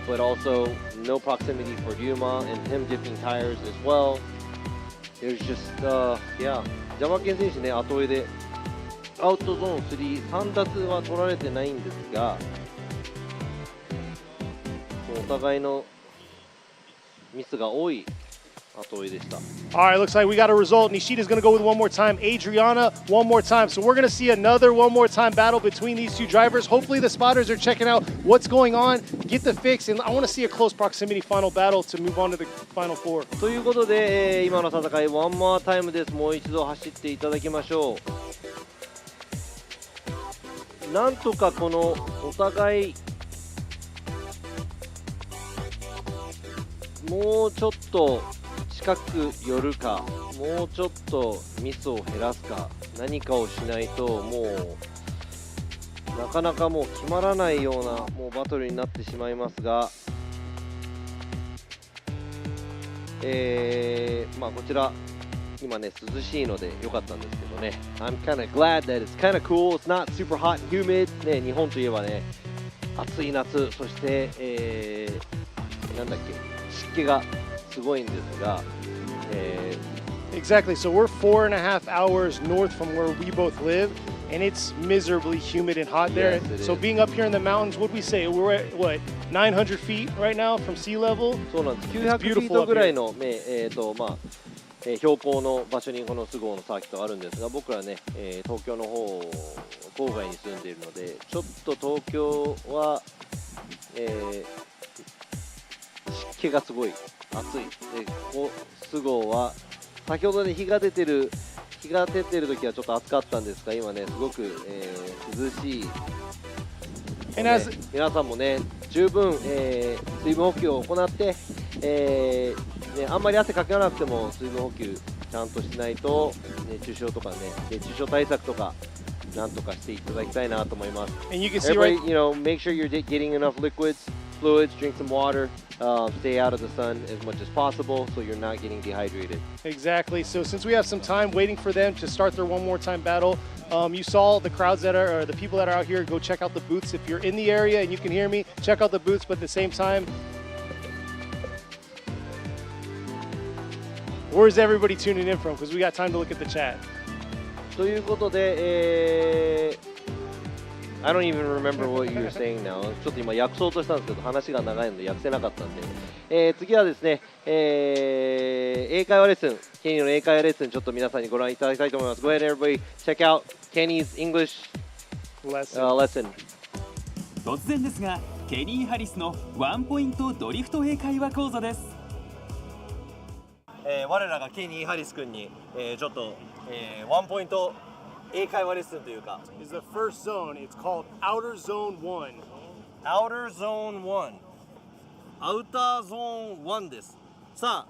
but also no proximity for Yuma and him dipping tires as well. There's just, yeah, Jamaken 選手ね、後追いでアウトゾーン3、3奪は取られてないんですが、お互いのミスが多い後追いでした。All right, looks like we got a result. Nishita's going to go with one more time. Adriana, one more time. So we're going to see another one more time battle between these two drivers. Hopefully the spotters are checking out what's going on, get the fix, and I want to see a close proximity final battle to move on to the final four. ということで、今の戦いワンモアタイムです。もう一度走っていただきましょう。なんとかこのお互いもうちょっと近く寄るか、もうちょっとミスを減らすか、何かをしないともうなかなかもう決まらないようなもうバトルになってしまいますが、まあこちら今ね涼しいので良かったんですけどね。I'm kind of glad that it's kind of cool. It's not super hot and humid. ね、日本といえばね暑い夏、そして、なんだっけ湿気がすごいんですが、Exactly. So we're 4.5 hours north from where we both live, and it's miserably humid and hot there. Yes, so being up here in the mountains, what we say, we're at what 900 feet right now from sea level. そうなんです。900フィートぐらいの、まあ標高の場所にこのスゴーのサーキットがあるんですが、僕らね、東京の方郊外に住んでいるので、ちょっと東京は、湿気がすごい暑い。で、ここスゴーは先ほどね日が出てる時はちょっと暑かったんですが、今ねすごく、涼しい。皆さんもね十分、水分補給を行って、ね、あんまり汗かかなくても水分補給ちゃんとしないと熱中症とかね、熱中症対策とかなんとかしていただきたいなと思います。And you can see Everybody, right, you know, make sure you're getting enough fluids, drink some water, stay out of the sun as much as possible so you're not getting dehydrated. Exactly. So since we have some time waiting for them to start their one more time battle, you saw the crowds that are, or the people that are out here, go check out the booths. If you're in the area and you can hear me, check out the booths, but at the same time, where's everybody tuning in from? Because we got time to look at the chat. ということで、I don't even remember what you were saying now. ちょっと今訳そうとしたんですけど話が長いので訳せなかったんで、次はですね、英会話レッスン、ケニーの英会話レッスンちょっと皆さんにご覧いただきたいと思います。Go ahead everybody, check out Kenny's English lesson. 突然ですが、ケニー・ハリスのワンポイントドリフト英会話講座です。我らがケニー・ハリス君に、ちょっと、ワンポイント英会話レッスンというか。Is the first zone. It's called Outer Zone 1. Outer Zone 1。アウターゾーン1です。さあ、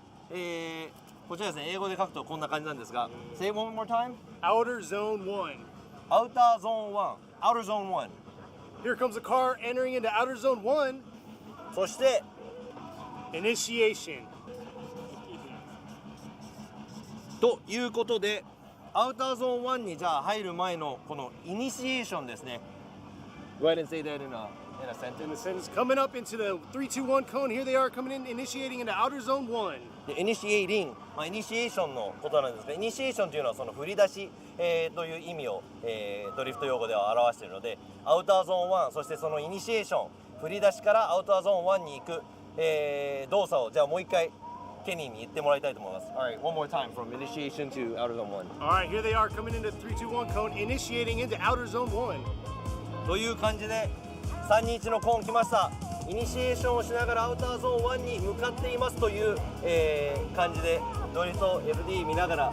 こちらですね、英語で書くとこんな感じなんですが。Say one more time. Outer Zone 1. Outer Zone 1。Outer Zone 1。Here comes a car entering into outer zone 1. そして Initiation. ということでアウターゾーン1にじゃあ入る前のこのイニシエーションですね。Go ahead and say that in a In the sentence. sentence, coming up into the 3-2-1 cone. Here they are coming in, initiating into outer zone 1. でイニシエイリン、イニシエーションのことなんですが、イニシエーションというのはその振り出し、という意味を、ドリフト用語では表しているので、アウターゾーン1、そしてそのイニシエーション、振り出しからアウターゾーン1に行く、動作をじゃあもう一回ケニーに言ってもらいたいと思います。Alright, one more time from initiation to outer zone 1. All right, here they are coming into 3-2-1 cone, initiating into outer zone 1. という感じで321のコーン来ました。イニシエーションをしながらアウターゾーン1に向かっていますという、感じでドリフト FD 見ながら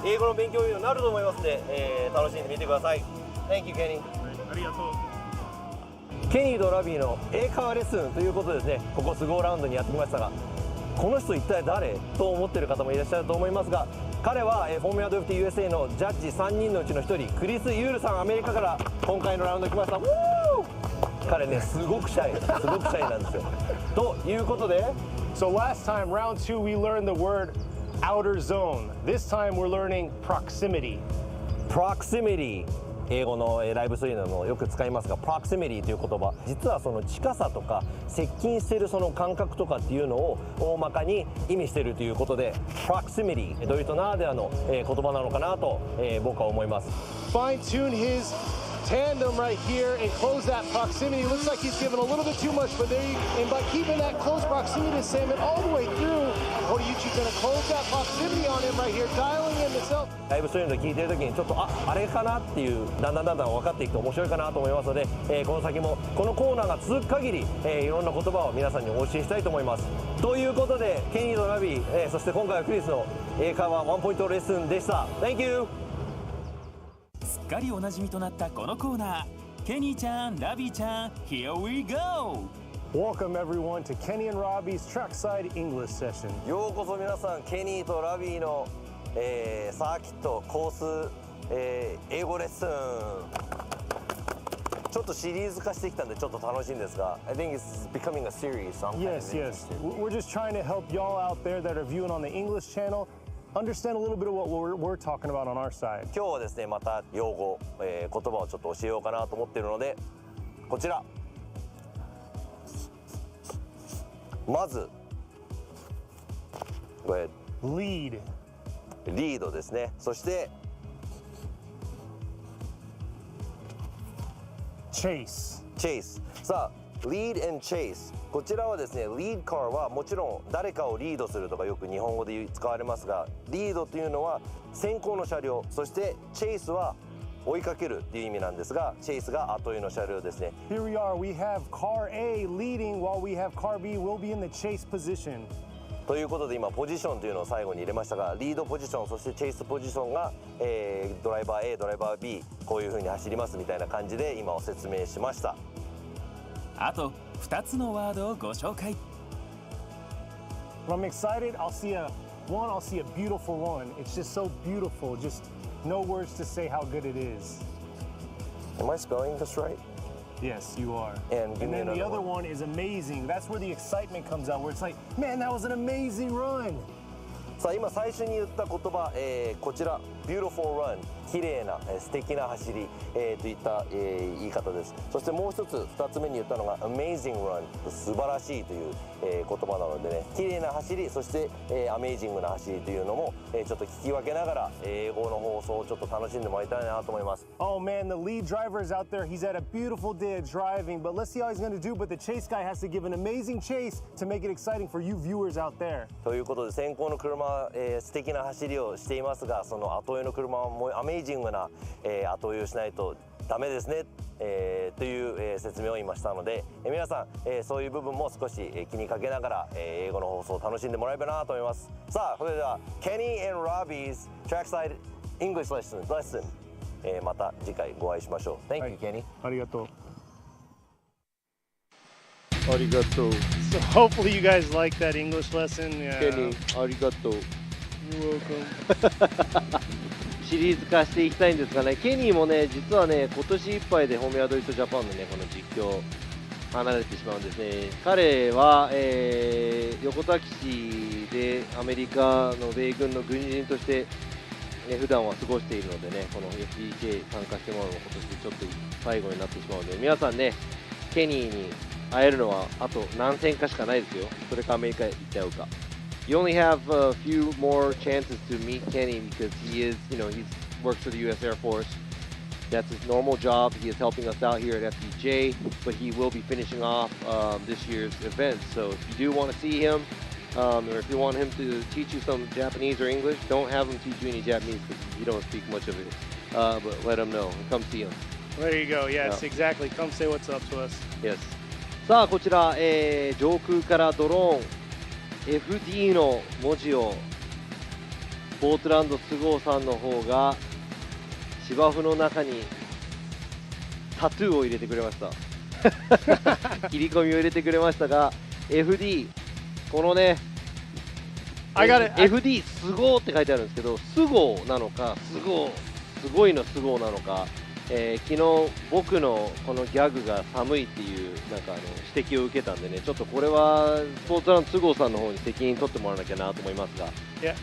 英語の勉強になると思いますので、楽しんでみてください。Thank you, Kenny. ありがとう。ケニーとラビーの英会話レッスンということですね。ここスゴーラウンドにやってきましたが、この人一体誰と思っている方もいらっしゃると思いますが、彼はフォーミュラドリフト USA のジャッジ3人のうちの1人、クリス・ユールさん、アメリカから今回のラウンド来ました。彼ね、すごくシャイなんですよ。ということで So last time, round 2, we learned the word outer zone. This time we're learning proximity. proximity、英語のライブストリームもよく使いますが、proximity という言葉、実はその近さとか接近しているその感覚とかっていうのを大まかに意味しているということで、proximity、ドリフトならではの言葉なのかなと僕は思います。 Fine tune his tandem right here and close that proximity. Looks like he's given a little bit too much, but and by keeping that close proximity to Salmon all the way through, Horiyuchi's going to close that proximity on him right here, dialing in the self. ライブストリームで聞いてる時にちょっとあれかなっていうだんだん分かっていくと面白いかなと思いますので、この先もこのコーナーが続く限り、いろんな言葉を皆さんにお教えしたいと思います。ということでケニーとラビー、そして今回はクリスの英会話ワンポイントレッスンでした。 Thank you。すっかりおなじみとなったこのコーナー、ケニーちゃん、ラビーちゃん、 Here we go! Welcome everyone to Kenny and Robbie's Trackside English Session. ようこそ皆さん、ケニーとラビーの、サーキットコース、英語レッスン。ちょっとシリーズ化してきたんでちょっと楽しいんですが、I think it's becoming a series. So I'm kind of Yes. interested. We're just trying to help y'all out there that are viewing on the English channel understand a little bit of what we're talking about on our side. 今日はですね、また用語、言葉をちょっと教えようかなと思っているので、こちら。まず、これ Lead. リードですね。そして Chase. チェイス。さあ、lead and chase。こちらはですね、リードカーはもちろん誰かをリードするとかよく日本語で使われますが、リードというのは先行の車両、そしてチェイスは追いかけるっていう意味なんですが、チェイスが後追いの車両ですね。 Here we are. We have car A leading while we have car B will be in the chase position. ということで今ポジションというのを最後に入れましたが、リードポジション、そしてチェイスポジションが、ドライバー A、ドライバー B、こういう風に走りますみたいな感じで今を説明しました。あと2つのワードをご紹介。 I'm excited. I'll see a beautiful one. It's just so beautiful. Just no words to say how good it is. Am I spelling this right? Yes, you are. And give me then the another other one is amazing. That's where the excitement comes out, where it's like, man, that was an amazing run. さあ今最初に言った言葉、こちら Beautiful Run、綺麗な、素敵な走り、といった、言い方です。そしてもう一つ2つ目に言ったのが Amazing Run、素晴らしいという、言葉なのでね、綺麗な走り、そして、Amazing な走りというのも、ちょっと聞き分けながら英語の放送をちょっと楽しんでもらいたいなと思います。 Oh man, the lead driver is out there. He's had a beautiful day of driving, but let's see how he's going to do. But the chase guy has to give an amazing chase to make it exciting for you viewers out there. ということで先行の車、素敵な走りをしていますが、その後追いの車はもうアメイジングな、後追いをしないとダメですね、という、説明を今したので、皆さん、そういう部分も少し、気にかけながら、英語の放送を楽しんでもらえればなと思います。さあそれでは Kenny and Robbie's Trackside English Lesson、また次回ご会いしましょう。Thank you, Kenny. ありがとう。Arigato. So hopefully you guys like that English lesson. Yeah. Kenny, arigato. You're welcome. シリーズ化していきたいんですがね、ケニーもね、実はね、今年いっぱいでフォーミュラドリフトジャパンのね、この実況、離れてしまうんですね。彼は、横田基地でアメリカの米軍の軍人として、普段は過ごしているのでね、この FDJ 参加してもらうのも今年でちょっと最後になってしまうので、皆さんね、ケニーに会えるのはあと何戦かしかないですよ。それかアメリカへ行っちゃうか。You only have a few more chances to meet Kenny because he is, he works for the U.S. Air Force. That's his normal job. He is helping us out here at FDJ, but he will be finishing off this year's event. So if you do want to see him, or if you want him to teach you some Japanese or English, don't have him teach you any Japanese because you don't speak much of it. But let him know and come see him. There you go. Yes, exactly. Come say what's up to us. Yes. さあこちら、上空からドローン FD の文字をポートランドスゴーさんの方が芝生の中にタトゥーを入れてくれました切り込みを入れてくれましたが FD このね FD スゴーって書いてあるんですけどスゴーなのかすごいのスゴーなのか、昨日僕のこのギャグが寒いっていうなんか指摘を受けたんでねちょっとこれはスポーツランドスゴーさんの方に責任取ってもらわなきゃなと思いますが。Yeah.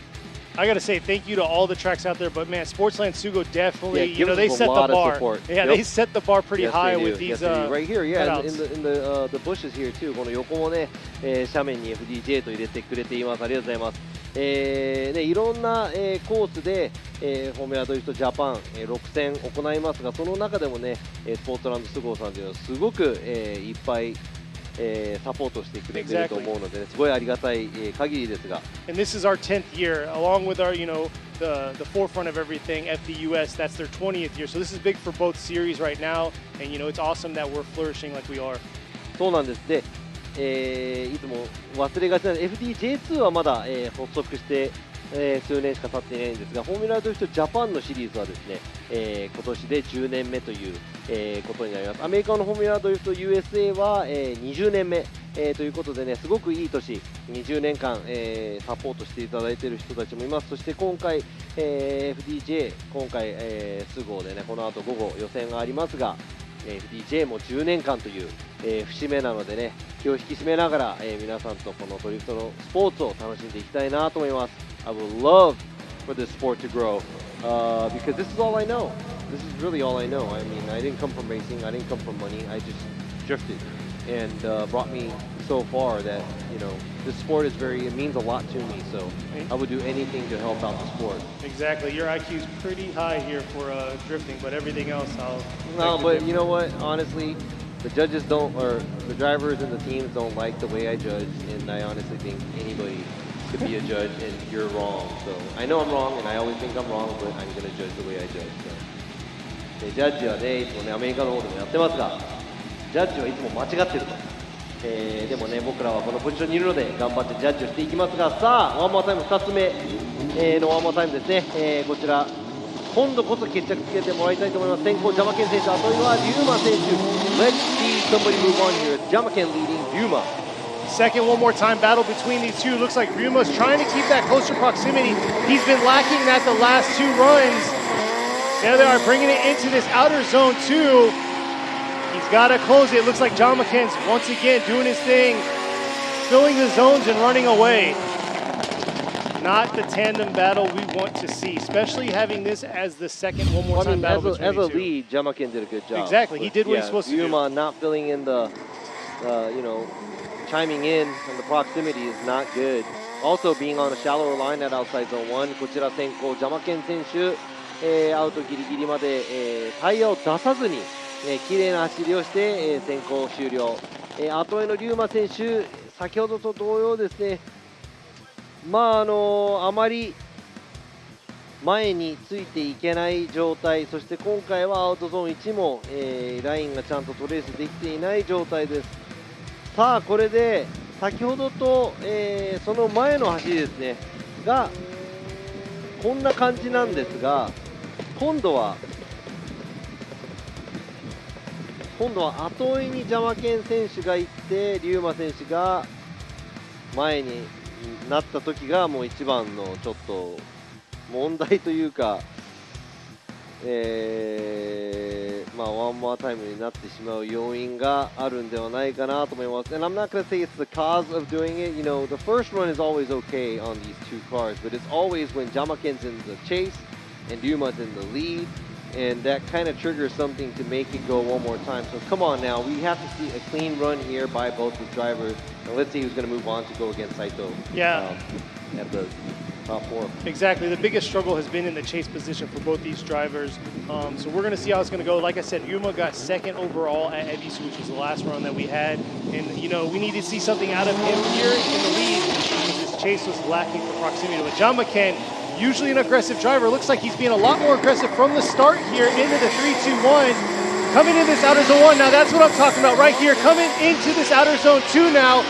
I gotta say thank you to all the tracks out there, but man, Sportsland Sugo definitely, they set the bar. Yeah, they set the bar pretty high with these. Right here, yeah, in the bushes here too. この横もね、斜面に FDJ と入れてくれています。ありがとうございます。ね、いろんな、コースで、フォーミュラドリフトジャパン、6戦行いますが、その中でもね、スポーツランドスゴーさんというのはすごく、いっぱい。サポートしてくれていると思うので、ね、すごいありがたい、限りですが。And this is our 10th year, along with our, the forefront of everything, FDUS. That's their 20th year. So this is big for both series right now, and it's awesome that we're flourishing like we are. そうなんです。で、いつも忘れがちなFDJ2 はまだ、発足して。数年しか経っていないんですが、フォーミュラドリフトジャパンのシリーズはですね、今年で10年目という、ことになります。アメリカのフォーミュラドリフト USA は、20年目、ということでね、すごくいい年、20年間、サポートしていただいている人たちもいます。そして今回、FDJ、今回、スゴーでね、この後午後予選がありますが、FDJ も10年間という、節目なのでね、気を引き締めながら、皆さんとこのドリフトのスポーツを楽しんでいきたいなと思います。I would love for this sport to grow because this is all I know. This is really all I know. I mean, I didn't come from racing. I didn't come from money. I just drifted and brought me so far that, this sport is it means a lot to me. So I would do anything to help out the sport. Exactly. Your IQ is pretty high here for drifting, but everything else, No, but you know what? Honestly, the judges don't, or the drivers and the teams don't like the way I judge, and I honestly think anybody could be a judge and you're wrong. So I know I'm wrong and I always think I'm wrong, but I'm going to judge the way I judge. So. ジャッジはね、いつもね、アメリカの方でもやってますが、ジャッジはいつも間違ってると。でもね、僕らはこのポジションにいるので頑張ってジャッジをしていきますが、さあ、ワンモアタイム2つ目、のワンモアタイムですね。こちら、今度こそ決着つけてもらいたいと思います。先行、ジャマケン選手、あとはリューマ選手。Let's see somebody move on here. ジャマケン leading リューマ。Second, one more time battle between these two. Looks like Ryuma's trying to keep that closer proximity. He's been lacking that the last two runs. There they are, bringing it into this outer zone too. He's got to close it. Looks like John McKen's once again doing his thing, filling the zones and running away. Not the tandem battle we want to see, especially having this as the second one more time battle between as a the two. lead, John McKen did a good job. Exactly, he did what he's supposed to do. Ryuma not filling in the, chiming in on the proximity is not good. Also being on a shallower line at outside zone 1. こちら先行、ジャマケン選手、アウトギリギリまで、タイヤを出さずに、綺麗な走りをして、先行終了。後へのリューマ選手、先ほどと同様ですね、あまり前についていけない状態、そして今回はアウトゾーン1も、ラインがちゃんとトレースできていない状態です。さあこれで先ほどと、その前の走りですねがこんな感じなんですが、今度は後追いにジャマケン選手が行ってリューマ選手が前になった時がもう一番のちょっと問題というか、まあ、ワンモアタイムになってしまう要因があるんではないかなと思います。And I'm not going to say it's the cause of doing it. You know, the first run is always okay on these two cars, but it's always when Jamaken's in the chase and Ryuma's in the lead, and that kind of triggers something to make it go one more time. So come on now, we have to see a clean run here by both the drivers, and let's see who's going to move on to go against Saito. Yeah. At the top four. Exactly. The biggest struggle has been in the chase position for both these drivers. So we're going to see how it's going to go. Like I said, Ryuma got second overall at Ebisu, which was the last run that we had. And, you know, we need to see something out of him here in the lead because his chase was lacking for proximity. But Jamaken, usually an aggressive driver, looks like he's being a lot more aggressive from the start here into the 3-2-1. Coming in this outer zone 1. Now that's what I'm talking about right here. Coming into this outer zone 2 now.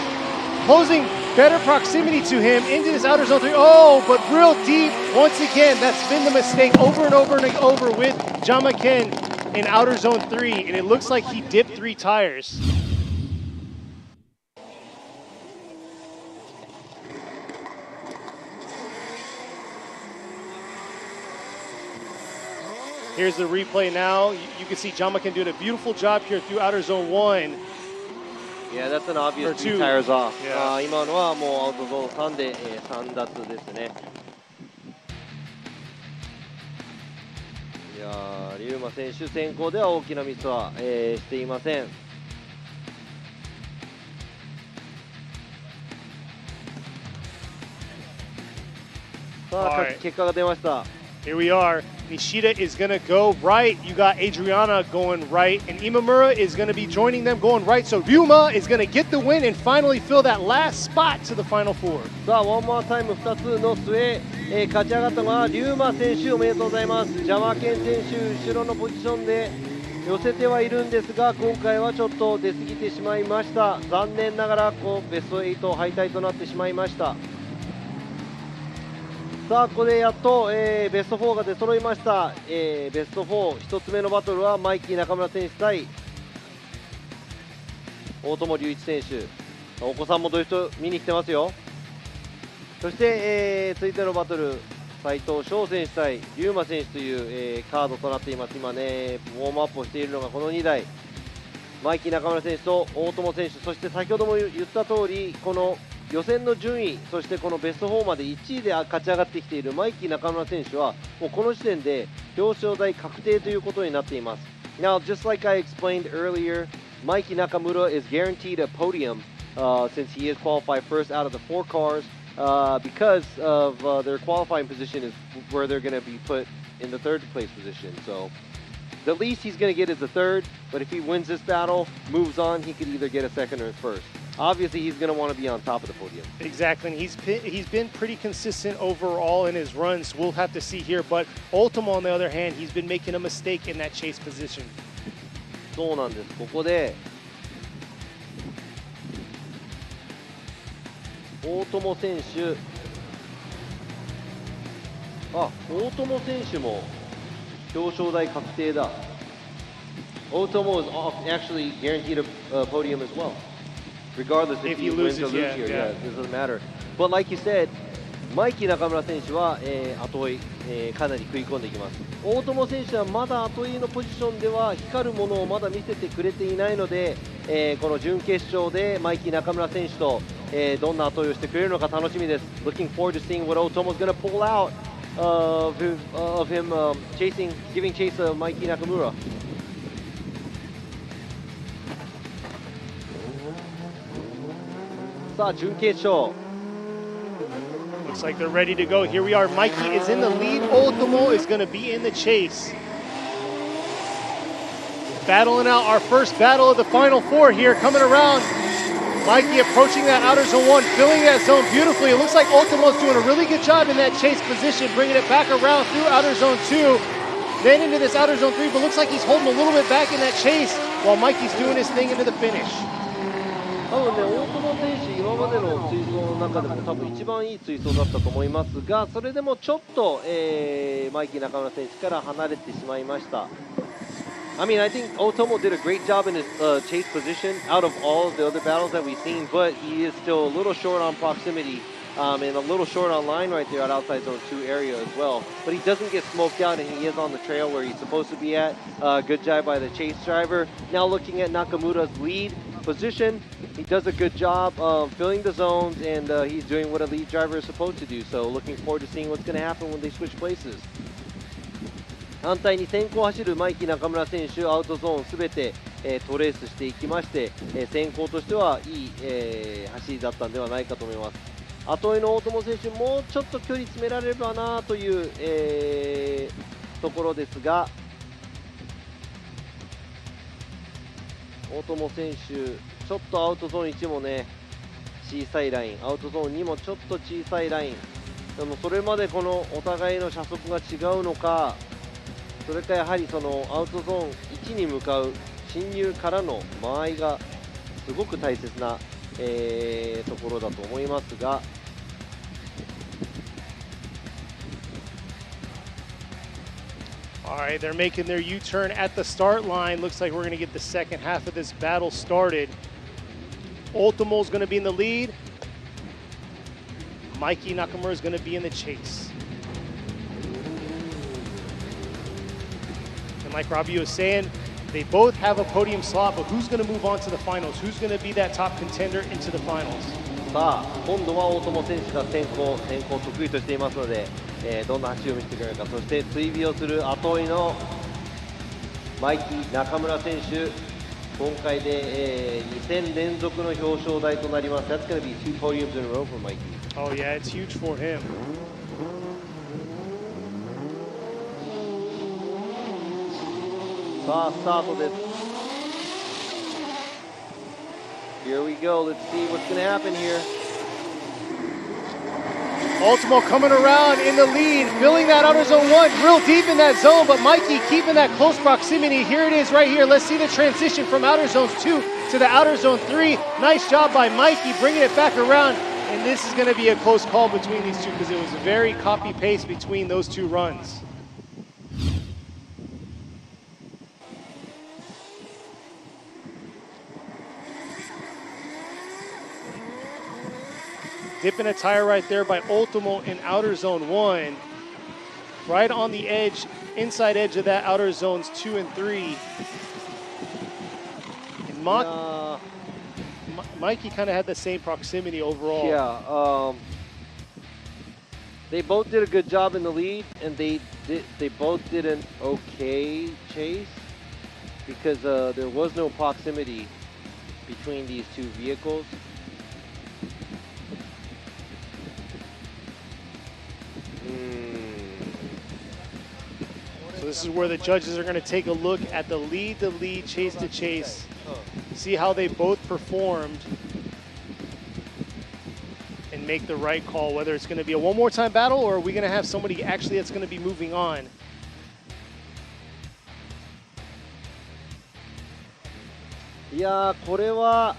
Posing better proximity to him into this outer zone 3. Oh, but real deep once again. That's been the mistake over and over and over with Jamaken in outer zone 3. And it looks like he dipped 3 tires. Here's the replay now. You can see Jamaken doing a beautiful job here through outer zone 1. Yeah, that's an obvious 2 tires off. 今のはもうアウトゾーン3で3脱ですね。いやー、リュウマ選手先行では大きなミスは、していません。さあ、結果が出ました。Here we are. Nishida is going to go right. You got Adriana going right. And Imamura is going to be joining them going right. So Ryuma is going to get the win and finally fill that last spot to the final 4. さあ、ワンモアタイム2つの末、勝ち上がったのはリュウマ選手、おめでとうございます。ジャマケン選手、後ろのポジションで寄せてはいるんですが、今回はちょっと出過ぎてしまいました。残念ながらベスト8敗退となってしまいました。さあ、ここでやっと、ベスト4が出揃いました。ベスト4、1つ目のバトルはマイキー中村選手対大友龍一選手。お子さんもドリフト見に来てますよ。そして、続いてのバトル、斉藤翔選手対龍馬選手という、カードとなっています。今ね、ウォームアップをしているのがこの2台。マイキー中村選手と大友選手、そして先ほども言った通り、この予選の順位、そしてこのベスト4まで1位で勝ち上がってきているマイキー中村選手は、もうこの時点で表彰台確定ということになっています。Now, just like I explained earlier, Mikey Nakamura is guaranteed a podium since he is qualified first out of the 4 cars because of their qualifying position is where they're going to be put in the 3rd place position. So the least he's going to get is the 3rd, but if he wins this battle, moves on, he could either get a 2nd or 1st. Obviously, he's going to want to be on top of the podium. Exactly, and he's been pretty consistent overall in his runs. We'll have to see here, but Ultimo, on the other hand, he's been making a mistake in that chase position. そうなんです。ここで大友選手、大友選手も表彰台確定だ。Ultimo is actually guaranteed a podium as well. Regardless if he wins or loses here, it doesn't matter. But like you said, マイキー中村選手は、後追い、かなり食い込んでいきます。大友選手はまだ後追いのポジションでは光るものをまだ見せてくれていないので、この準決勝でマイキー中村選手と、どんな後追いをしてくれるのか楽しみです。Looking forward to seeing what Otomo is going to pull out of him giving chase to Mikey Nakamura. Looks like they're ready to go. Here we are. Mikey is in the lead. Ultimo is going to be in the chase. Battling out our first battle of the final 4 here, coming around. Mikey approaching that outer zone 1, filling that zone beautifully. It looks like Ultimo's doing a really good job in that chase position, bringing it back around through outer zone 2, then into this outer zone 3, but looks like he's holding a little bit back in that chase while Mikey's doing his thing into the finish. 多分ね、大友選手、今までの追走の中でも多分一番いい追走だったと思いますが、それでもちょっと、マイキー中村選手から離れてしまいました。I mean, I think Otomo did a great job in his chase position out of all of the other battles that we've seen, but he is still a little short on proximity and a little short on line right there at outside zone 2 area as well. But he doesn't get smoked out, and he is on the trail where he's supposed to be at. Good job by the chase driver. Now looking at Nakamura's lead position, he does a good job of filling the zones, and he's doing what a lead driver is supposed to do. So looking forward to seeing what's going to happen when they switch places. 反対に先行走るマイキー中村選手、アウトゾーンすべて、トレースしていきまして、先行としてはいい、走りだったんではないかと思います。後追いの大友選手、もうちょっと距離詰められればなという、ところですが、大友選手、ちょっとアウトゾーン1もね、小さいライン、アウトゾーン2もちょっと小さいライン、でもそれまでこのお互いの車速が違うのか、それかやはりそのアウトゾーン1に向かう進入からの間合いがすごく大切な、ところだと思いますが。All right, they're making their U-turn at the start line. Looks like we're going to get the second half of this battle started. Ultimo's going to be in the lead. Mikey Nakamura is going to be in the chase. And like Robbie was saying, they both have a podium slot, but who's going to move on to the finals? Who's going to be that top contender into the finals? さあ、今度は大友選手が先行得意としていますので、どんな走りを見せてくれるか、そして追尾をする後追いのマイキー中村選手、今回で、2戦連続の表彰台となります。That's going to be 2 podiums in a row for Mikey. Oh yeah, it's huge for him. さあ、スタートです。Here we go. Let's see what's going to happen here. Ultimo coming around in the lead, filling that outer zone 1, real deep in that zone, but Mikey keeping that close proximity. Here it is right here. Let's see the transition from outer zones 2 to the outer zone 3. Nice job by Mikey bringing it back around. And this is going to be a close call between these two because it was very copy-paste between those two runs. Dipping a tire right there by Ultimo in outer zone 1. Right on the edge, inside edge of that outer zones 2 and 3. And Mikey kind of had the same proximity overall. Yeah, they both did a good job in the lead, and they both did an okay chase because there was no proximity between these two vehicles. So this is where the judges are going to take a look at the lead, chase to chase, see how they both performed, and make the right call, whether it's going to be a one more time battle or are we going to have somebody actually that's going to be moving on. いやー、これは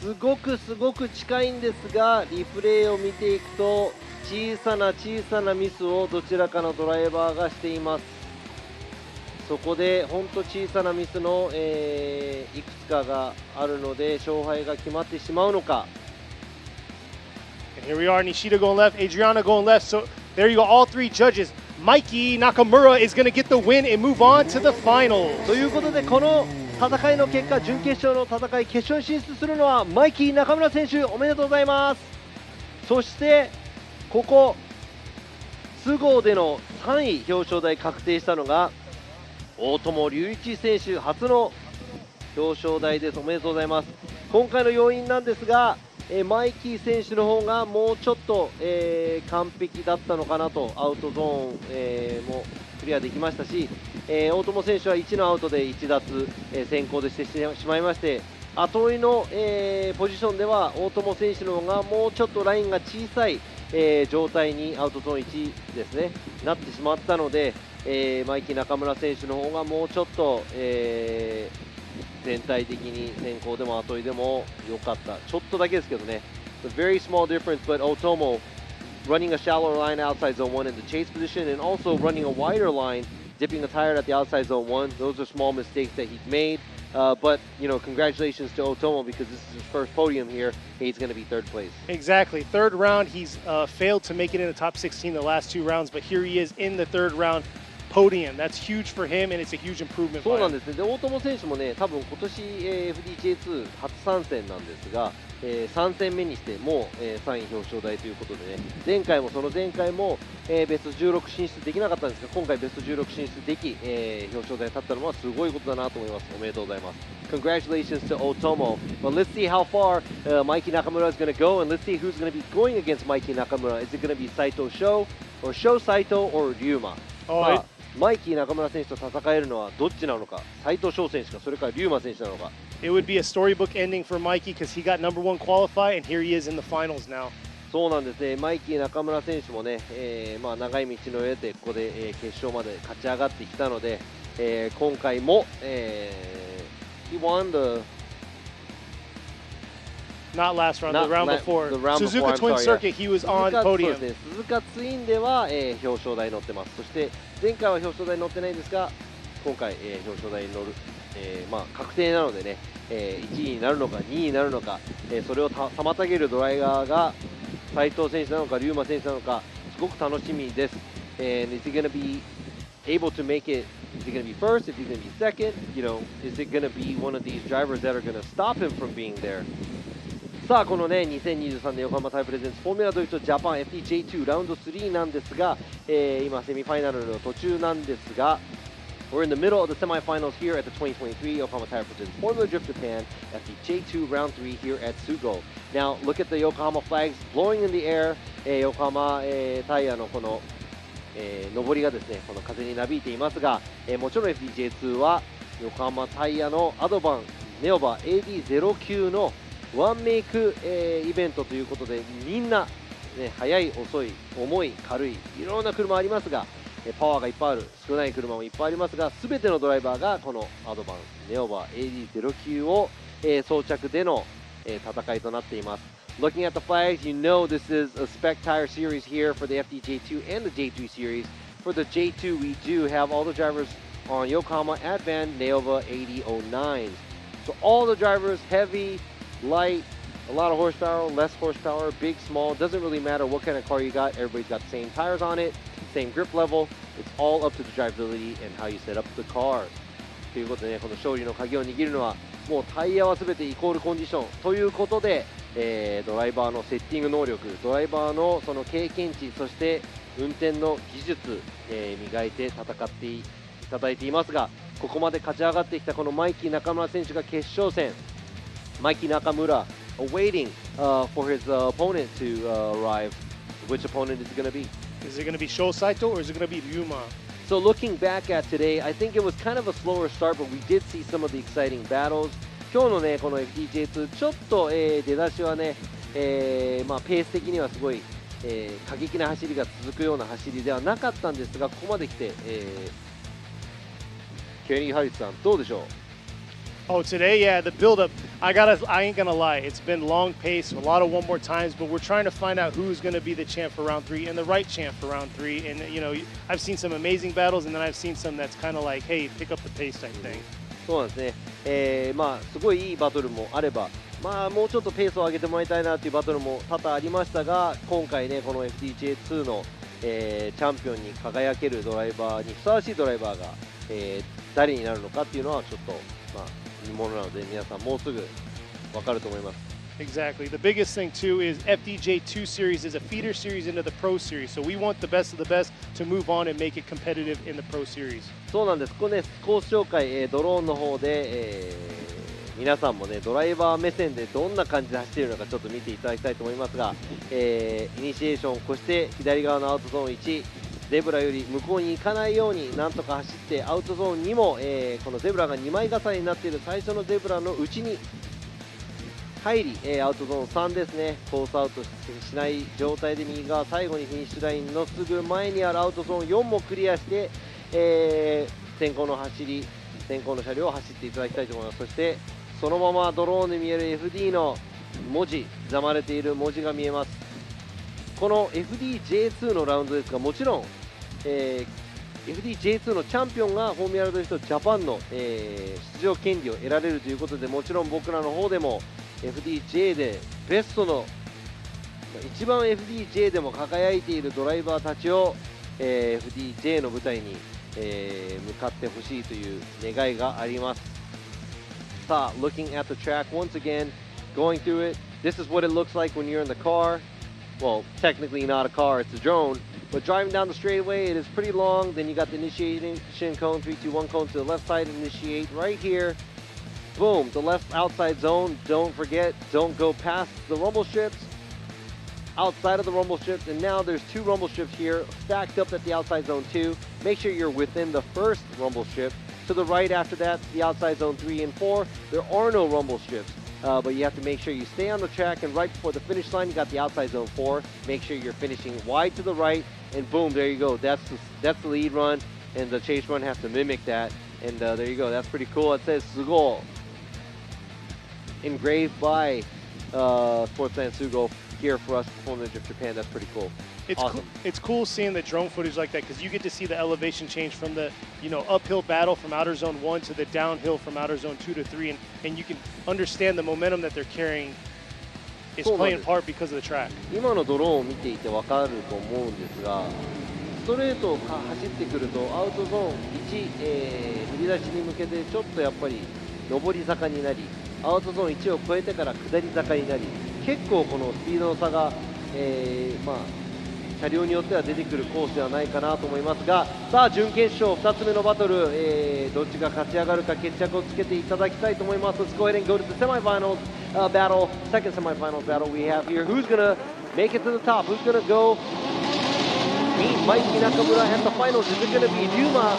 すごく近いんですが、リプレイを見ていくと小さなミスをどちらかのドライバーがしています。そこで本当小さなミスの、いくつかがあるので勝敗が決まってしまうのか。 And here we are, Nishida going left, Adriana going left. So there you go, all three judges. Mikey Nakamura is going to get the win and move on to the finals. ということでこの戦いの結果、準決勝の戦い、決勝に進出するのはマイキー中村選手、おめでとうございます。そしてここスゴーでの3位表彰台確定したのが大友龍一選手、初の表彰台です。おめでとうございます。今回の要因なんですが、マイキー選手の方がもうちょっと、完璧だったのかなと、アウトゾーン、もクリアできましたし、大友選手は1のアウトで1脱、先行でしてしまいまして、後追いの、ポジションでは大友選手の方がもうちょっとラインが小さい、状態にアウトゾーン1ですね、なってしまったので、マイキー中村選手の方がもうちょっと、全体的に先行でも後追いでも良かった。ちょっとだけですけどね。A very small difference, but Otomo running a shallower line outside zone 1 in the chase position and also running a wider line, dipping a tire at the outside zone 1. Those are small mistakes that he's made. But congratulations to Otomo because this is his first podium here. He's going to be third place. Exactly. Third round, he's failed to make it in the top 16 the last 2 rounds, but here he is in the third round podium. That's huge for him, and it's a huge improvement. そうなんですね。で、大友選手もね、多分今年、FDJ2 初参戦なんですが、3戦目にしてもう、3位表彰台ということでね、前回もその前回も、ベスト16進出できなかったんですが、今回ベスト16進出でき、表彰台に立ったのはすごいことだなと思います。おめでとうございます。Congratulations to Otomo. Well, let's see how far Mikey Nakamura is going to go, and let's see who's going to be going against Mikey Nakamura. Is it going to be Saito Sho, or Sho Saito, or Ryuma? マイキー中村選手と戦えるのはどっちなのか、斉藤翔選手か、それから龍馬選手なのか。It would be a storybook ending for Mikey because he got number 1 qualify and here he is in the finals now. そうなんですね。マイキー中村選手もね、長い道の上でここで、決勝まで勝ち上がってきたので、今回も、he won the Not last round, the round before. Suzuka Twin Circuit, he was on podium. 鈴鹿ツインでは、表彰台に乗ってます。そして前回は表彰台に乗ってないんですが、今回、表彰台に乗る、確定なのでね、1位になるのか2位になるのか、それを妨げるドライバーが斉藤選手なのか龍馬選手なのか、すごく楽しみです。And is he going to be able to make it? Is he going to be first? Is he going to be second? Is it going to be one of these drivers that are going to stop him from being there?さあこのね2023年横浜タイプレゼンツフォーミュラドリフトジャパン FDJ2 ラウンド3なんですが、今セミファイナルの途中なんですが We're in the middle of the semifinals here at the 2023 Yokohama Tire Presents Formula Drift Japan FDJ2 Round 3 here at Sugo. Now look at the Yokohama flags blowing in the air、横浜、タイヤのこの、上りがですねこの風になびいていますが、もちろん FDJ2 は横浜タイヤのアドバンネオバ AD09 のワンメイク、イベントということでみんな、ね、速い遅い重い軽いいろんな車ありますが、パワーがいっぱいある少ない車もいっぱいありますが全てのドライバーがこのアドバンネオバ AD09 を、装着での、戦いとなっています。Looking at the flags, you know this is a spec tire series here for the FDJ2 and the J3 series. For the J2, we do have all the drivers on Yokohama Advan Neova 8009s. So all the drivers heavy, light, a lot of horsepower, less horsepower, big, small, doesn't really matter what kind of car you got. Everybody's got the same tires on it, same grip level. It's all up to the drivability and how you set up the cars. ということでね、この勝利の鍵を握るのはもうタイヤは全てイコールコンディションということで、ドライバーのセッティング能力、ドライバーのその経験値、そして運転の技術、磨いて戦っていただいていますが、ここまで勝ち上がってきたこのマイキー中村選手が決勝戦。Mikey Nakamura awaiting for his opponent to arrive. Which opponent is it going to be? Is it going to be Sho Saito or is it going to be Ryuma? So looking back at today, I think it was kind of a slower start, but we did see some of the exciting battles. 今日のねこの FDJ2 ちょっと、出だしはね、ペース的にはすごい、過激な走りが続くような走りではなかったんですが、ここまで来て、ケリー・ハリスさんどうでしょう？Oh, today, yeah, the build-up. I ain't gonna lie. It's been long pace, a lot of one more times, but we're trying to find out who's gonna be the champ for round 3 and the right champ for round 3. And I've seen some amazing battles, and then I've seen some that's kind of like, hey, pick up the pace type thing. そうなんですね。すごいいいバトルもあれば、もうちょっとペースを上げてもらいたいなというバトルも多々ありましたが、今回ねこの FDJ2 の、チャンピオンに輝けるドライバーにふさわしいドライバーが、誰になるのかっていうのはちょっと見ものなので皆さんもうすぐ分かると思います。Exactly. The biggest thing too is FDJ2 series is a feeder series into the Pro Series, so we want the best of the best to move on and make it competitive in the Pro Series. そうなんです。ここねコース紹介、ドローンの方で、皆さんもねドライバー目線でどんな感じで走っているのかちょっと見ていただきたいと思いますが、イニシエーションを越して左側のアウトゾーン1。ゼブラより向こうに行かないようになんとか走ってアウトゾーンにも、このゼブラが2枚重ねになっている最初のゼブラの内に入り、アウトゾーン3ですねコースアウトしない状態で右側最後にフィニッシュラインのすぐ前にあるアウトゾーン4もクリアして、先行の車両を走っていただきたいと思います。そしてそのままドローンで見える FD の文字刻まれている文字が見えます。この FDJ2 のラウンドですがもちろん、FDJ2 のチャンピオンがフォーミュラドリフトジャパンの、出場権利を得られるということで、もちろん僕らの方でも FDJ でベストの一番 FDJ でも輝いているドライバーたちを、FDJ の舞台に、向かってほしいという願いがあります。さあ、looking at the track once again, going through it. This is what it looks like when you're in the car. Well, technically not a car, it's a drone. But driving down the straightaway, it is pretty long. Then you got the initiation cone, 3, 2, 1 cone to the left side, initiate right here. Boom, the left outside zone. Don't forget, don't go past the rumble strips. Outside of the rumble strips, and now there's 2 rumble strips here stacked up at the outside zone 2. Make sure you're within the first rumble strip. To the right after that, the outside zone 3 and 4. There are no rumble strips, but you have to make sure you stay on the track, and right before the finish line, you got the outside zone 4. Make sure you're finishing wide to the right, and boom, there you go. That's the lead run, and the chase run has to mimic that. And there you go. That's pretty cool. It says Sugo, engraved by Sportsland Sugo. Here for us performing in Japan. That's pretty cool. It's awesome. It's cool seeing the drone footage like that, because you get to see the elevation change from the uphill battle from outer zone 1 to the downhill from outer zone 2 to 3, and you can understand the momentum that they're carrying is playing part because of the track. 今のドローンを見ていてわかると思うんですが、ストレートを走ってくるとアウトゾーン1、振り出しに向けてちょっとやっぱり上り坂になり、アウトゾーン1を越えてから下り坂になり、結構このスピードの差が、車両によっては出てくるコースではないかなと思いますが、さあ準決勝2つ目のバトル、どっちが勝ち上がるか決着をつけていただきたいと思います。Let's go ahead and go to the semifinals battle, second semifinals battle we have here. Who's gonna make it to the top? Who's gonna go meet Mikey Nakamura at the finals? Is it gonna be Ryuma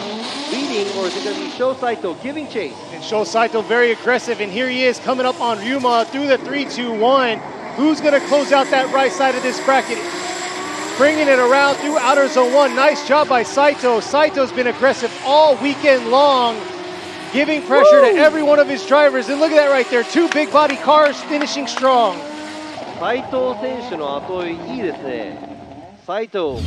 leading, or is it gonna be Sho Saito giving chase? And Sho Saito very aggressive, and here he is coming up on Ryuma through the 3-2-1. Who's going to close out that right side of this bracket? Bringing it around through outer zone 1. Nice job by Saito. Saito's been aggressive all weekend long, giving pressure to every one of his drivers. And look at that right there. 2 big body cars finishing strong. Saito 選手の後追いいいですね。Saito,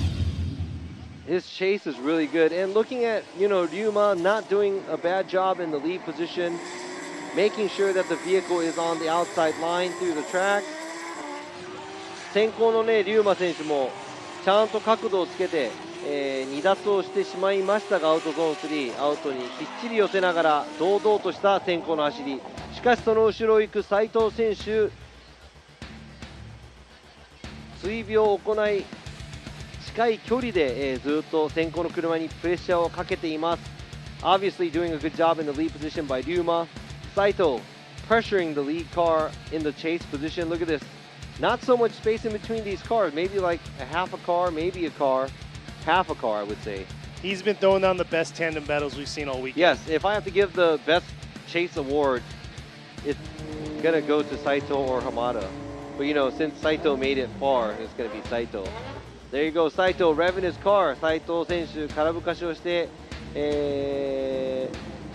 his chase is really good. And looking at, Ryuma not doing a bad job in the lead position, making sure that the vehicle is on the outside line through the track. 先行のね、Ryuma選手もちゃんと角度をつけて、2脱をしてしまいましたが、アウトゾーン3、アウトにきっちり寄せながら堂々とした先行の走り。しかしその後ろを行く斉藤選手、追尾を行い、近い距離で、ずっと先行の車にプレッシャーをかけています。Obviously doing a good job in the lead position by Ryuma. Saito pressuring the lead car in the chase position. Look at this. Not so much space in between these cars. Maybe like a half a car, maybe a car. Half a car, I would say. He's been throwing down the best tandem battles we've seen all weekend. Yes, if I have to give the best chase award, it's going to go to Saito or Hamada. But, since Saito made it far, it's going to be Saito. There you go, Saito revving his car. Saito 選手、空ぶかしをして、ジ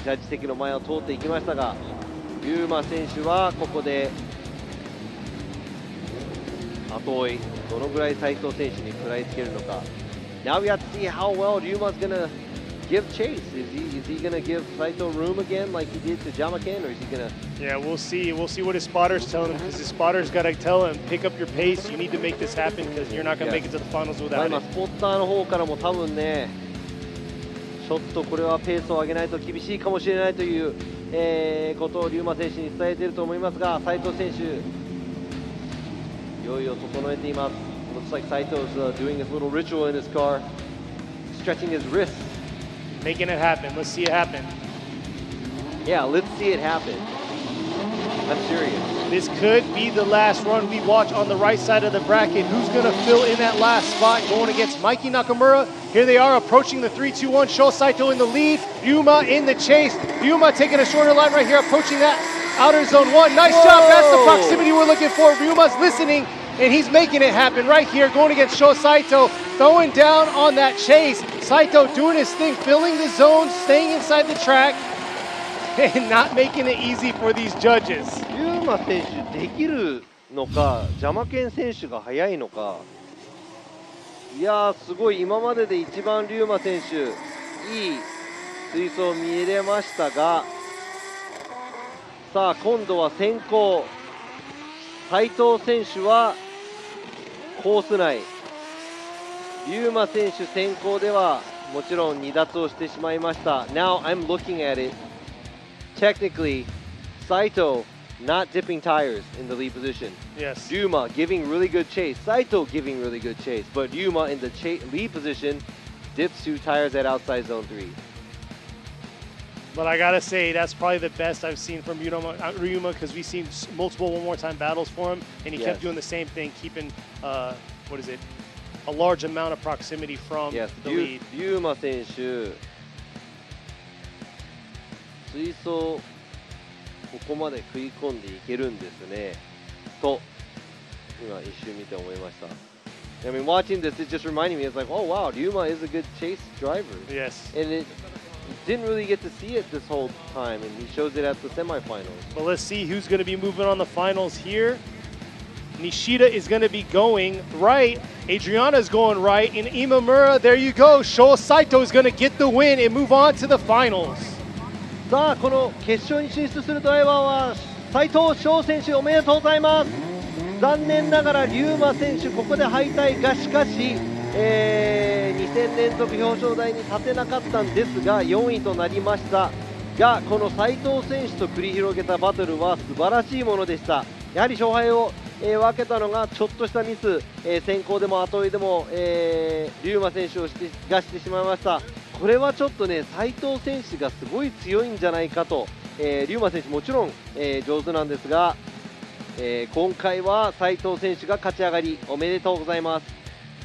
ャッジ席の前を通っていきましたが、Ryuma選手はここで後追い、どのぐらい斉藤選手に食らいつけるのか。Now we have to see how well Ryuma's gonna give chase. Is he gonna give Saito room again like he did to Jamaken, or is he gonna? Yeah, we'll see. We'll see what his spotter's telling him, because his spotter's got to tell him, pick up your pace. You need to make this happen, because you're not gonna make it to the finals without it. スポッターの方からも多分ね、ちょっとこれはペースを上げないと厳しいかもしれないという、ことをRyuma選手に伝えていると思いますが、斉藤選手、いよいよ整えています。Looks like Saito's doing his little ritual in his car, stretching his wrists. Making it happen. Let's see it happen. Yeah, let's see it happen. I'm serious. This could be the last run we watch on the right side of the bracket. Who's going to fill in that last spot going against Mikey Nakamura? Here they are approaching the 3-2-1. Sho Saito in the lead. Ryuma in the chase. Ryuma taking a shorter line right here, approaching that outer zone 1. Nice job. That's the proximity we're looking for. Ryuma's listening, and he's making it happen right here, going against Sho Saito, throwing down on that chase. Saito doing his thing, filling the zone, staying inside the track, and not making it easy for these judges. Ryuma 選手できるのか、ジャマケン選手が速いのか。いやー、すごい、今までで一番Ryuma選手いい水槽見入れましたが、さあ今度は先行、斉藤選手はコース内、龍馬選手先行ではもちろん離脱をしてしまいました。 Now I'm looking at it, technically Saito not dipping tires in the lead position. Yes. Ryuma giving really good chase, Saito giving really good chase, but Ryuma in the lead position dips 2 tires at outside zone 3. But I gotta say, that's probably the best I've seen from Ryuma, because we've seen multiple one more time battles for him, and he kept doing the same thing, keeping a large amount of proximity from the lead. Ryuma 選手、水槽ここまで食い込んでいけるんですねと今一瞬見て思いました。I mean, watching this, it just reminded me, it's like, oh wow, Ryuma is a good chase driver. Yes. And it didn't really get to see it this whole time, and he shows it at the semifinals. Well, let's see who's going to be moving on the finals here. Nishida is going to be going right. Adriana is going right. And Imamura, there you go. Sho Saito is going to get the win and move on to the finals. さあこの決勝に進出するドライバーは斉藤翔選手、おめでとうございます。残念ながら龍馬選手ここで敗退が、しかし、2戦連続表彰台に立てなかったんですが4位となりましたが、この斉藤選手と繰り広げたバトルは素晴らしいものでした。やはり勝敗を分けたのがちょっとしたミス、先行でも後追いでも、龍馬選手がしてしまいました。これはちょっとね、斉藤選手がすごい強いんじゃないかと、龍馬選手もちろん、上手なんですが、今回は斉藤選手が勝ち上がり、おめでとうございます。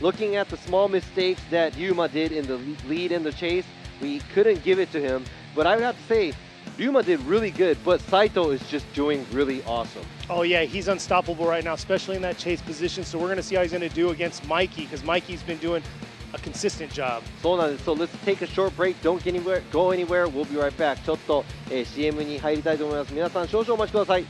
Looking at the small mistakes that Ryuma did in the lead and the chase, we couldn't give it to him, but I would have to say Ryuma did really good, but Saito is just doing really awesome. Oh yeah, he's unstoppable right now, especially in that chase position. So we're going to see how he's going to do against Mikey, because Mikey's been doing a consistent job. そうなんです。So let's take a short break. Don't go anywhere. We'll be right back. ちょっと、CM に入りたいと思います。皆さん少々お待ちください。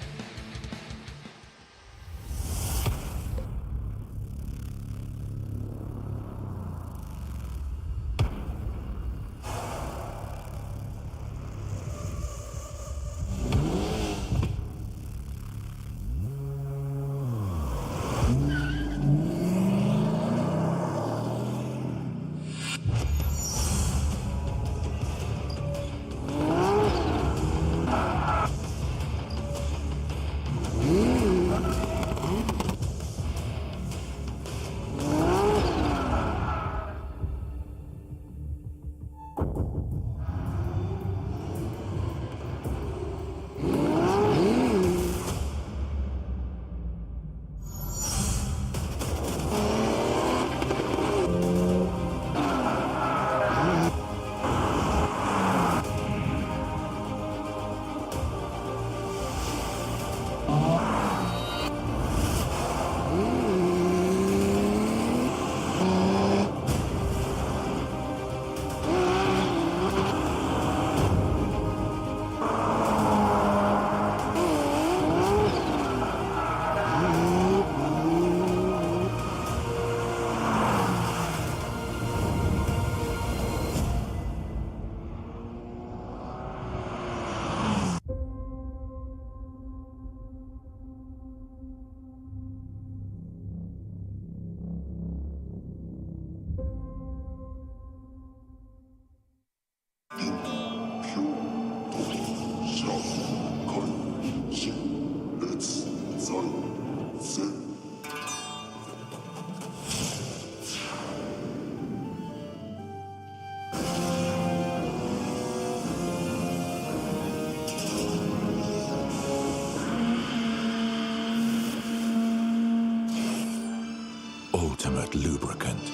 Ultimate lubricant.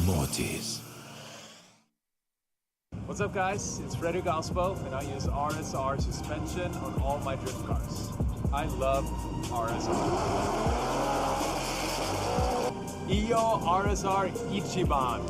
Mortis. What's up guys, it's Frederick Ospo and I use RSR suspension on all my drift cars. I love RSR. Iyo RSR Ichiban.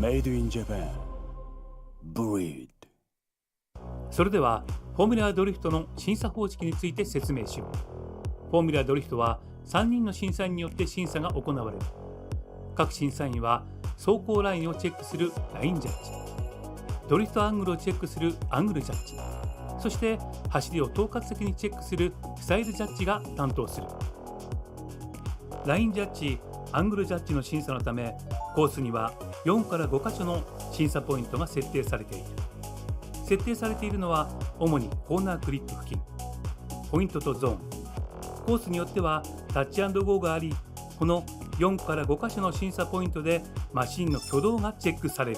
Made in Japan. Breed. それではフォーミュラードリフトの審査方式について説明しよう。フォーミュラードリフトは3人の審査員によって審査が行われる。各審査員は走行ラインをチェックするラインジャッジ、ドリフトアングルをチェックするアングルジャッジ、そして走りを統括的にチェックするスタイルジャッジが担当する。ラインジャッジ、アングルジャッジの審査のため、コースには4から5箇所の審査ポイントが設定されている。設定されているのは主にコーナークリップ付近、ポイントとゾーン、コースによってはタッチ&ゴーがあり、この4から5箇所の審査ポイントでマシンの挙動がチェックされる。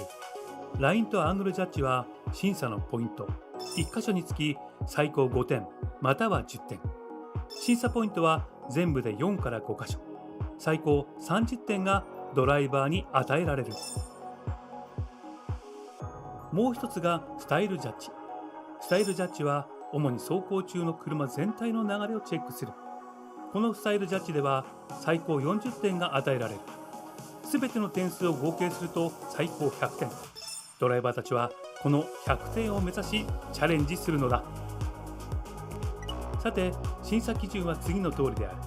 ラインとアングルジャッジは審査のポイント1箇所につき最高5点または10点。審査ポイントは全部で4から5箇所、最高30点がドライバーに与えられる。もう一つがスタイルジャッジ。スタイルジャッジは主に走行中の車全体の流れをチェックする。このスタイルジャッジでは最高40点が与えられる。すべての点数を合計すると最高100点。ドライバーたちはこの100点を目指しチャレンジするのだ。さて、審査基準は次の通りである。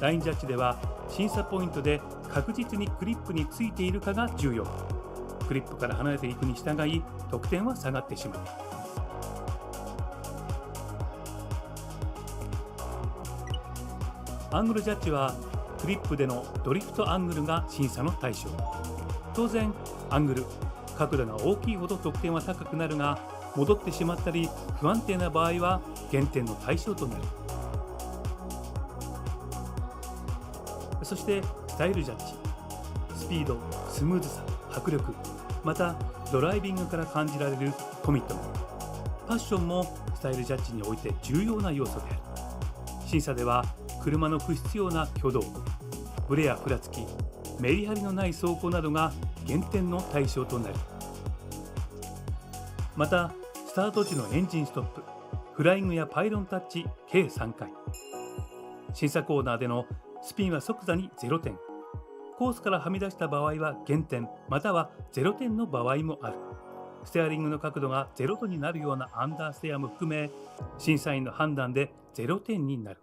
ラインジャッジでは審査ポイントで確実にクリップについているかが重要。クリップから離れていくに従い得点は下がってしまう。アングルジャッジはクリップでのドリフトアングルが審査の対象。当然アングル、角度が大きいほど得点は高くなるが、戻ってしまったり不安定な場合は減点の対象となる。そしてスタイルジャッジ、スピード、スムーズさ、迫力、またドライビングから感じられるコミットメント、パッションもスタイルジャッジにおいて重要な要素である。審査では車の不必要な挙動、ブレやふらつき、メリハリのない走行などが減点の対象となる。またスタート時のエンジンストップ、フライングやパイロンタッチ計3回。審査コーナーでのスピンは即座に0点。コースからはみ出した場合は減点または0点の場合もある。ステアリングの角度が0度になるようなアンダーステアも含め、審査員の判断で0点になる。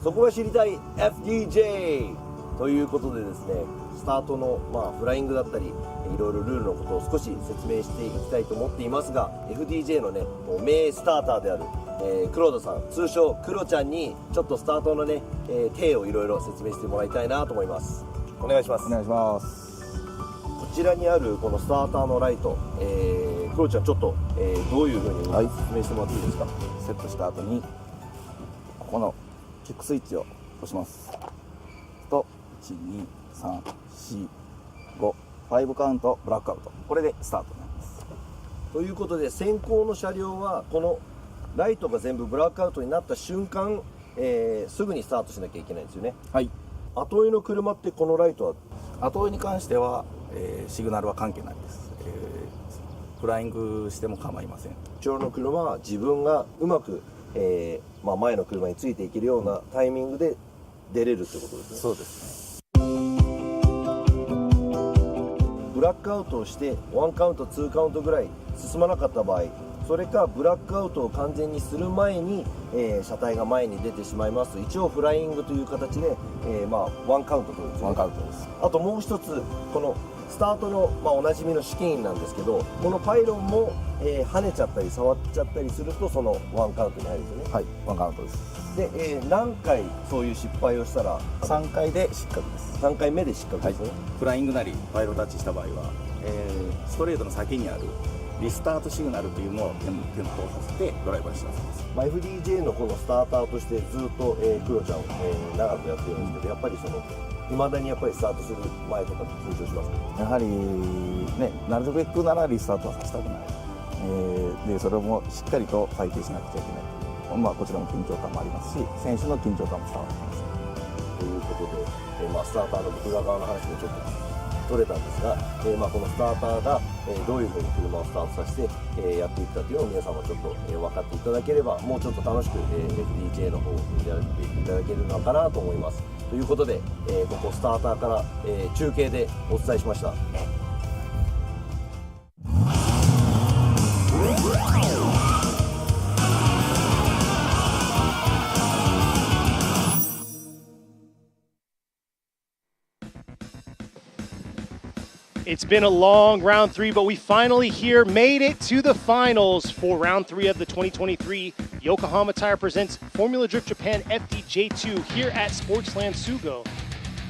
そこが知りたい FDJ ということでですね、スタートのフライングだったりいろいろルールのことを少し説明していきたいと思っていますが、 FDJ のね名スターターである、黒田さん、通称クロちゃんにちょっとスタートのね、体をいろいろ説明してもらいたいなと思います。お願いします。お願いします。こちらにあるこのスターターのライト、クロちゃんちょっと、どういうふうに説明してもらっていいですか。セットした後にここのキックスイッチを押しますと、12345 5カウントブラックアウト、これでスタートになります。ということで、先行の車両はこのライトが全部ブラックアウトになった瞬間、すぐにスタートしなきゃいけないんですよね。はい。後追いの車ってこのライトは後追いに関しては、シグナルは関係ないです。フライングしても構いません。後ろの車は自分がうまく、前の車についていけるようなタイミングで出れるってことですね。そうですね。ブラックアウトをして1カウント2カウントぐらい進まなかった場合、それかブラックアウトを完全にする前に、車体が前に出てしまいますと、一応フライングという形で、1カウントというですね。1カウントです。あともう一つ、このスタートの、おなじみの試験員なんですけど、このパイロンも、跳ねちゃったり触っちゃったりするとその1カウントに入るんですよね。はい、1カウントです。で、何回そういう失敗をしたら。3回で失格です。3回目で失格ですね。フライングなりパイロンタッチした場合は、ストレートの先にあるリスタートシグナルというのを点灯させてドライバーに知らせます。FDJ のこのスターターとしてずっと、クロちゃんを、長くやってるんですけど、やっぱりいまだにやっぱりスタートする前とかって緊張しますか。やはりね、なるべくならリスタートはさせたくない、でそれもしっかりと採点しなくちゃいけない、こちらも緊張感もありますし、選手の緊張感も伝わってきます。ということで、スターターの裏側の話もちょっと取れたんですが、このスターターが、どういうふうに車をスタートさせて、やっていくかというのを皆さんもちょっと、分かっていただければ、もうちょっと楽しく、FDJ の方を見ていただけるのかなと思います。ということで、ここスターターから、中継でお伝えしました。It's been a long round 3, but we finally here made it to the finals for round 3 of the 2023 Yokohama Tire presents Formula Drift Japan FDJ2 here at Sportsland Sugo.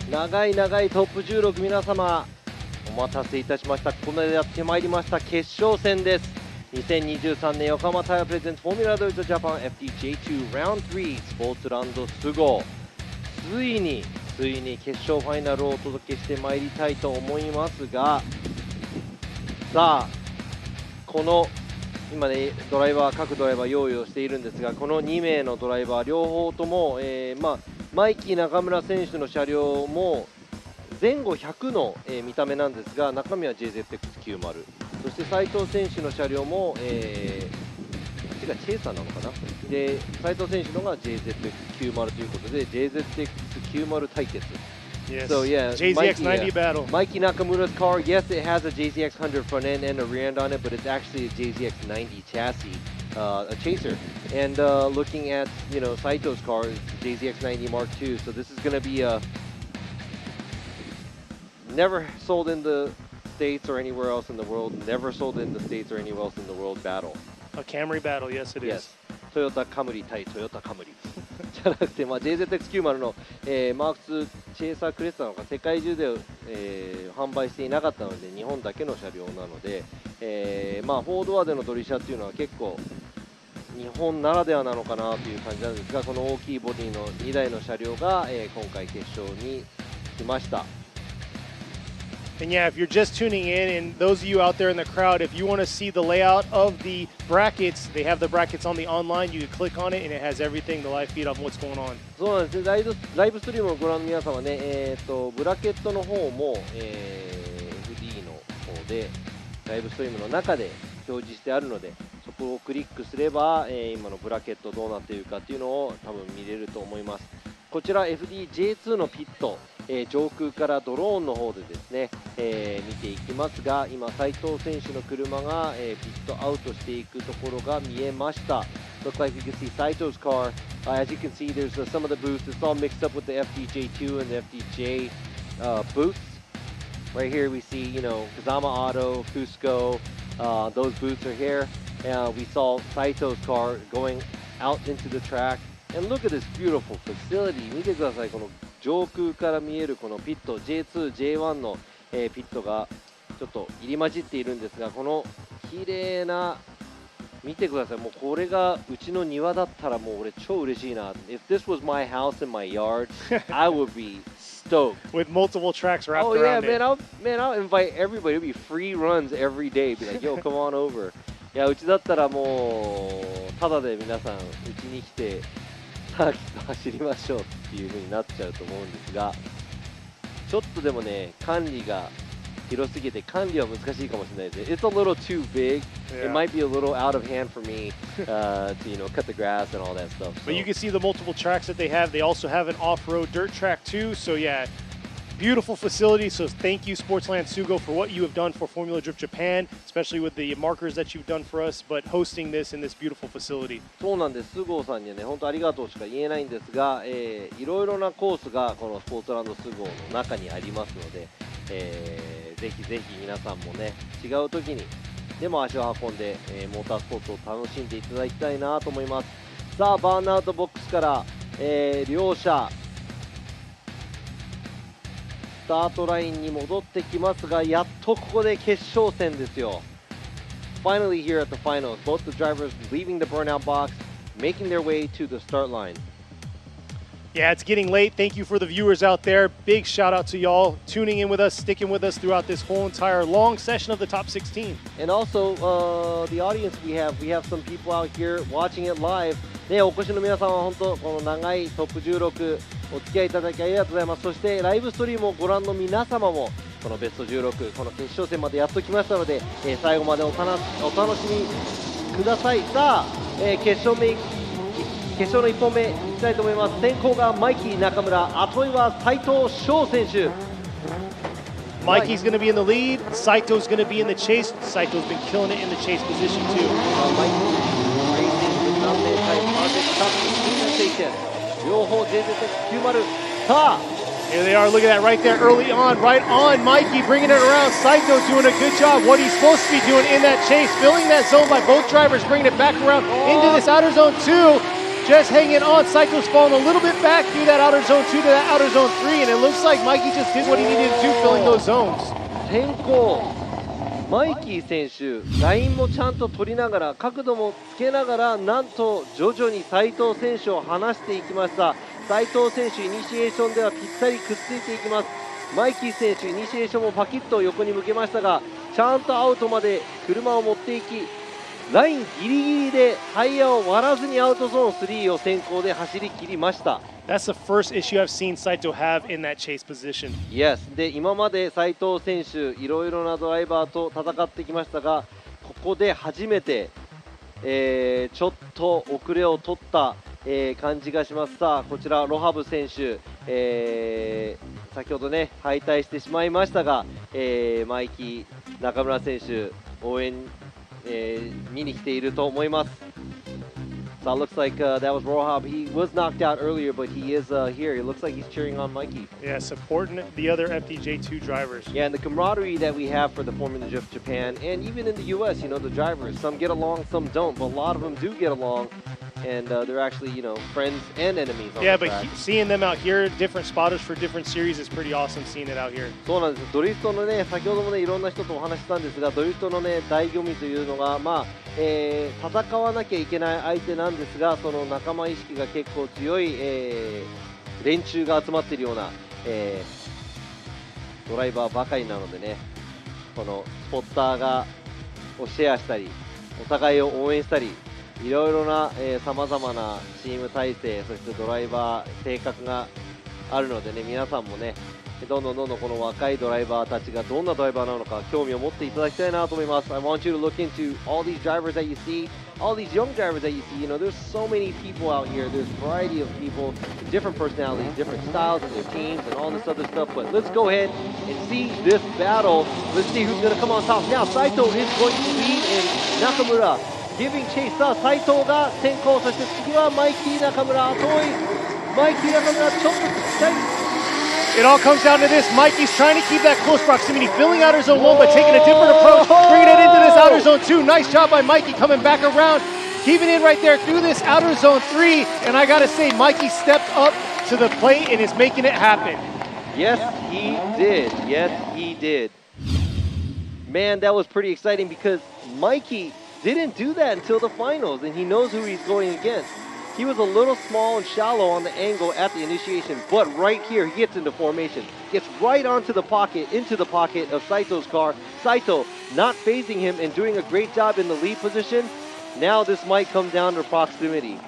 長い長いトップ16、皆様お待たせいたしました。ここまでやってまいりました決勝戦です。2023年横浜タイヤプレゼンツフォーミュラドリフトジャパン FDJ2 Round 3スポーツランドスゴ、ついに決勝ファイナルをお届けしてまいりたいと思いますが、さあこの今ね各ドライバー用意をしているんですが、この2名のドライバー両方とも、マイキー中村選手の車両も前後100の、見た目なんですが、中身は JZX90、そして斉藤選手の車両も、チェイサーなのかな、で斉藤選手のが JZX90 ということで JZX90 対決。Yes. So yeah, JZX90 battle. Mikey Nakamura's car, yes, it has a JZX100 front end and a rear end on it, but it's actually a JZX90 chassis, a chaser. And looking at Saito's car, it's JZX90 Mark II. So this is going to be a never sold in the States or anywhere else in the world, never sold in the States or anywhere else in the world battle. A Camry battle, yes it is. Yes. トヨタカムリ対トヨタカムリじゃなくて、JZX90 の、マーク2チェイサークレスタなのか、世界中で、販売していなかったので日本だけの車両なので、4ドアでのドリシャっていうのは結構日本ならではなのかなという感じなんですが、この大きいボディの2台の車両が、今回決勝に来ました。And yeah, if you're just tuning in, and those of you out there in the crowd, if you want to see the layout of the brackets, they have the brackets on the online. You can click on it, and it has everything, the live feed of what's going on. そうなんですね。ライブストリームをご覧の皆様ね、ブラケットの方も、FD の方でライブストリームの中で表示してあるので、そこをクリックすれば、今のブラケットどうなっているかっていうのを多分見れると思います。こちら FDJ2 のピット、上空からドローンの方でですね、見ていきますが、今斉藤選手の車が、ピットアウトしていくところが見えました。Looks like you can see Saito's car. As you can see, there's some of the booths. It's all mixed up with the FDJ2 and the FDJ booths. Right here we see, Kazama Auto, Cusco. Those booths are here. We saw Saito's car going out into the track. And look at this beautiful facility. 見てください。この上空から見えるこのピット J2、J1 の、ピットがちょっと入り混じっているんですが、この綺麗な見てください。もうこれがうちの庭だったらもう俺超嬉しいな。If this was my house in my yard, I would be stoked. With multiple tracks wrapped oh, yeah, around it. I'll invite everybody. It'll be free runs every day. Be like, yo, come on over. いや、うちだったらもうただで皆さんうちに来てサーキット走りましょうっていう風になっちゃうと思うんですが、ちょっとでもね管理が広すぎて管理は難しいかもしれないですね。It's a little too big. Yeah. It might be a little out of hand for me to cut the grass and all that stuff. But you can see the multiple tracks that they have. They also have an off-road dirt track too. So yeah, beautiful facility. So thank you Sportsland Sugo for what you have done for Formula Drift Japan, especially with the markers that you've done for us, but hosting this in this beautiful facility. そうなんです。スゴーさんにはね本当ありがとうしか言えないんですが、いろいろなコースがこのスポーツランドスゴーの中にありますので、ぜひぜひ皆さんもね違う時にでも足を運んで、モータースポーツを楽しんでいただきたいなと思います。さあバーンアウトボックスから、両者スタートラインに戻ってきますが、やっとここで決勝戦ですよ。Finally here at the finals, both the drivers leaving the burnout box, making their way to the start line. Yeah, it's getting late. Thank you for the viewers out there. Big shout out to y'all tuning in with us, sticking with us throughout this whole entire long session of the top 16. And also, the audience we have some people out here watching it live. ね、お越しの皆さんは本当この長いトップ16お付き合いいただきありがとうございます。そしてライブストリームをご覧の皆様も、このベスト16、この決勝戦までやっときましたので、最後までお楽しみください。さあ、決勝の1本目いきたいと思います。先行がマイキー中村、後追いは斉藤翔選手。Mikey's going to be in the lead. Saito's going to be in the chase. Saito's been killing it in the chase position too. Mikey racing the 3名対パーフェクトカップになっていて、両方 JZX90。さあ、here they are. Look at that right there, early on, right on. Mikey bringing it around. Saito doing a good job. What he's supposed to be doing in that chase, filling that zone by both drivers, bringing it back around into this outer zone 2. Just hanging on. Saito's falling a little bit back through that outer zone 2 to that outer zone 3, and it looks like Mikey just did what he needed to do, filling those zones. 先行マイキー選手、ラインもちゃんと取りながら、角度もつけながら、なんと徐々に斉藤選手を離していきました。斉藤選手、イニシエーションではぴったりくっついていきます。マイキー選手、イニシエーションもパキッと横に向けましたが、ちゃんとアウトまで車を持っていき、ラインギリギリでタイヤを割らずにアウトゾーン3を先行で走り切りました。That's the first issue I've seen Saito have in that chase position. Yes. で、今まで斉藤選手、いろいろなドライバーと戦ってきましたが、ここで初めて、ちょっと遅れを取った、感じがします。さあ、こちらロハブ選手、先ほどね敗退してしまいましたが、マイキー中村選手応援見に来ていると思います。So it looks like that was Rohab. He was knocked out earlier, but he is here. It looks like he's cheering on Mikey. Yeah, supporting the other FDJ2 drivers. Yeah, and the camaraderie that we have for the Formula Drift Japan, and even in the U.S., you know, the drivers, some get along, some don't, but a lot of them do get along. And they're actually, you know, friends and enemies on Yeah, the but track. seeing them out here, different spotters for different series is pretty awesome seeing it out here. そうなんです。ドリフトのね、先ほどもね、いろんな人とお話ししたんですが、ドリフトのね、醍醐味というのが、まあ、戦わなきゃいけない相手なんですが、その仲間意識が結構強い、連中が集まっているような、ドライバーばかりなのでね、このスポッターをシェアしたり、お互いを応援したり、いろいろなさまざまなチーム体制、そしてドライバー、性格があるのでね、皆さんもね、どんどんこの若いドライバーたちがどんなドライバーなのか興味を持っていただきたいなと思います。I want you to look into all these drivers that you see, all these young drivers that you see. You know, there's so many people out here. There's a variety of people, different personalities, different styles in their teams, and all this other stuff. But let's go ahead and see this battle. Let's see who's going to come on top. Now, Saito is going to lead in Nakamura.Giving chase さあ斉藤が先行、そして次はマイキー中村、後追いマイキー中村ちょっとちっちゃい。 It all comes down to this. Mikey's trying to keep that close proximity, filling outer zone 1 by taking a different approach, bringing it into this outer zone 2. Nice job by Mikey coming back around, keeping it right there through this outer zone 3. And I gotta say, Mikey stepped up to the plate and is making it happen. Yes, he did. Yes, he did. Man, that was pretty exciting because Mikey didn't do that until the finals, and he knows who he's going against. He was a little small and shallow on the angle at the initiation, but right here he gets into formation, gets right onto the pocket, into the pocket of Saito's car. Saito not phasing him and doing a great job in the lead position. Now this might come down to proximity.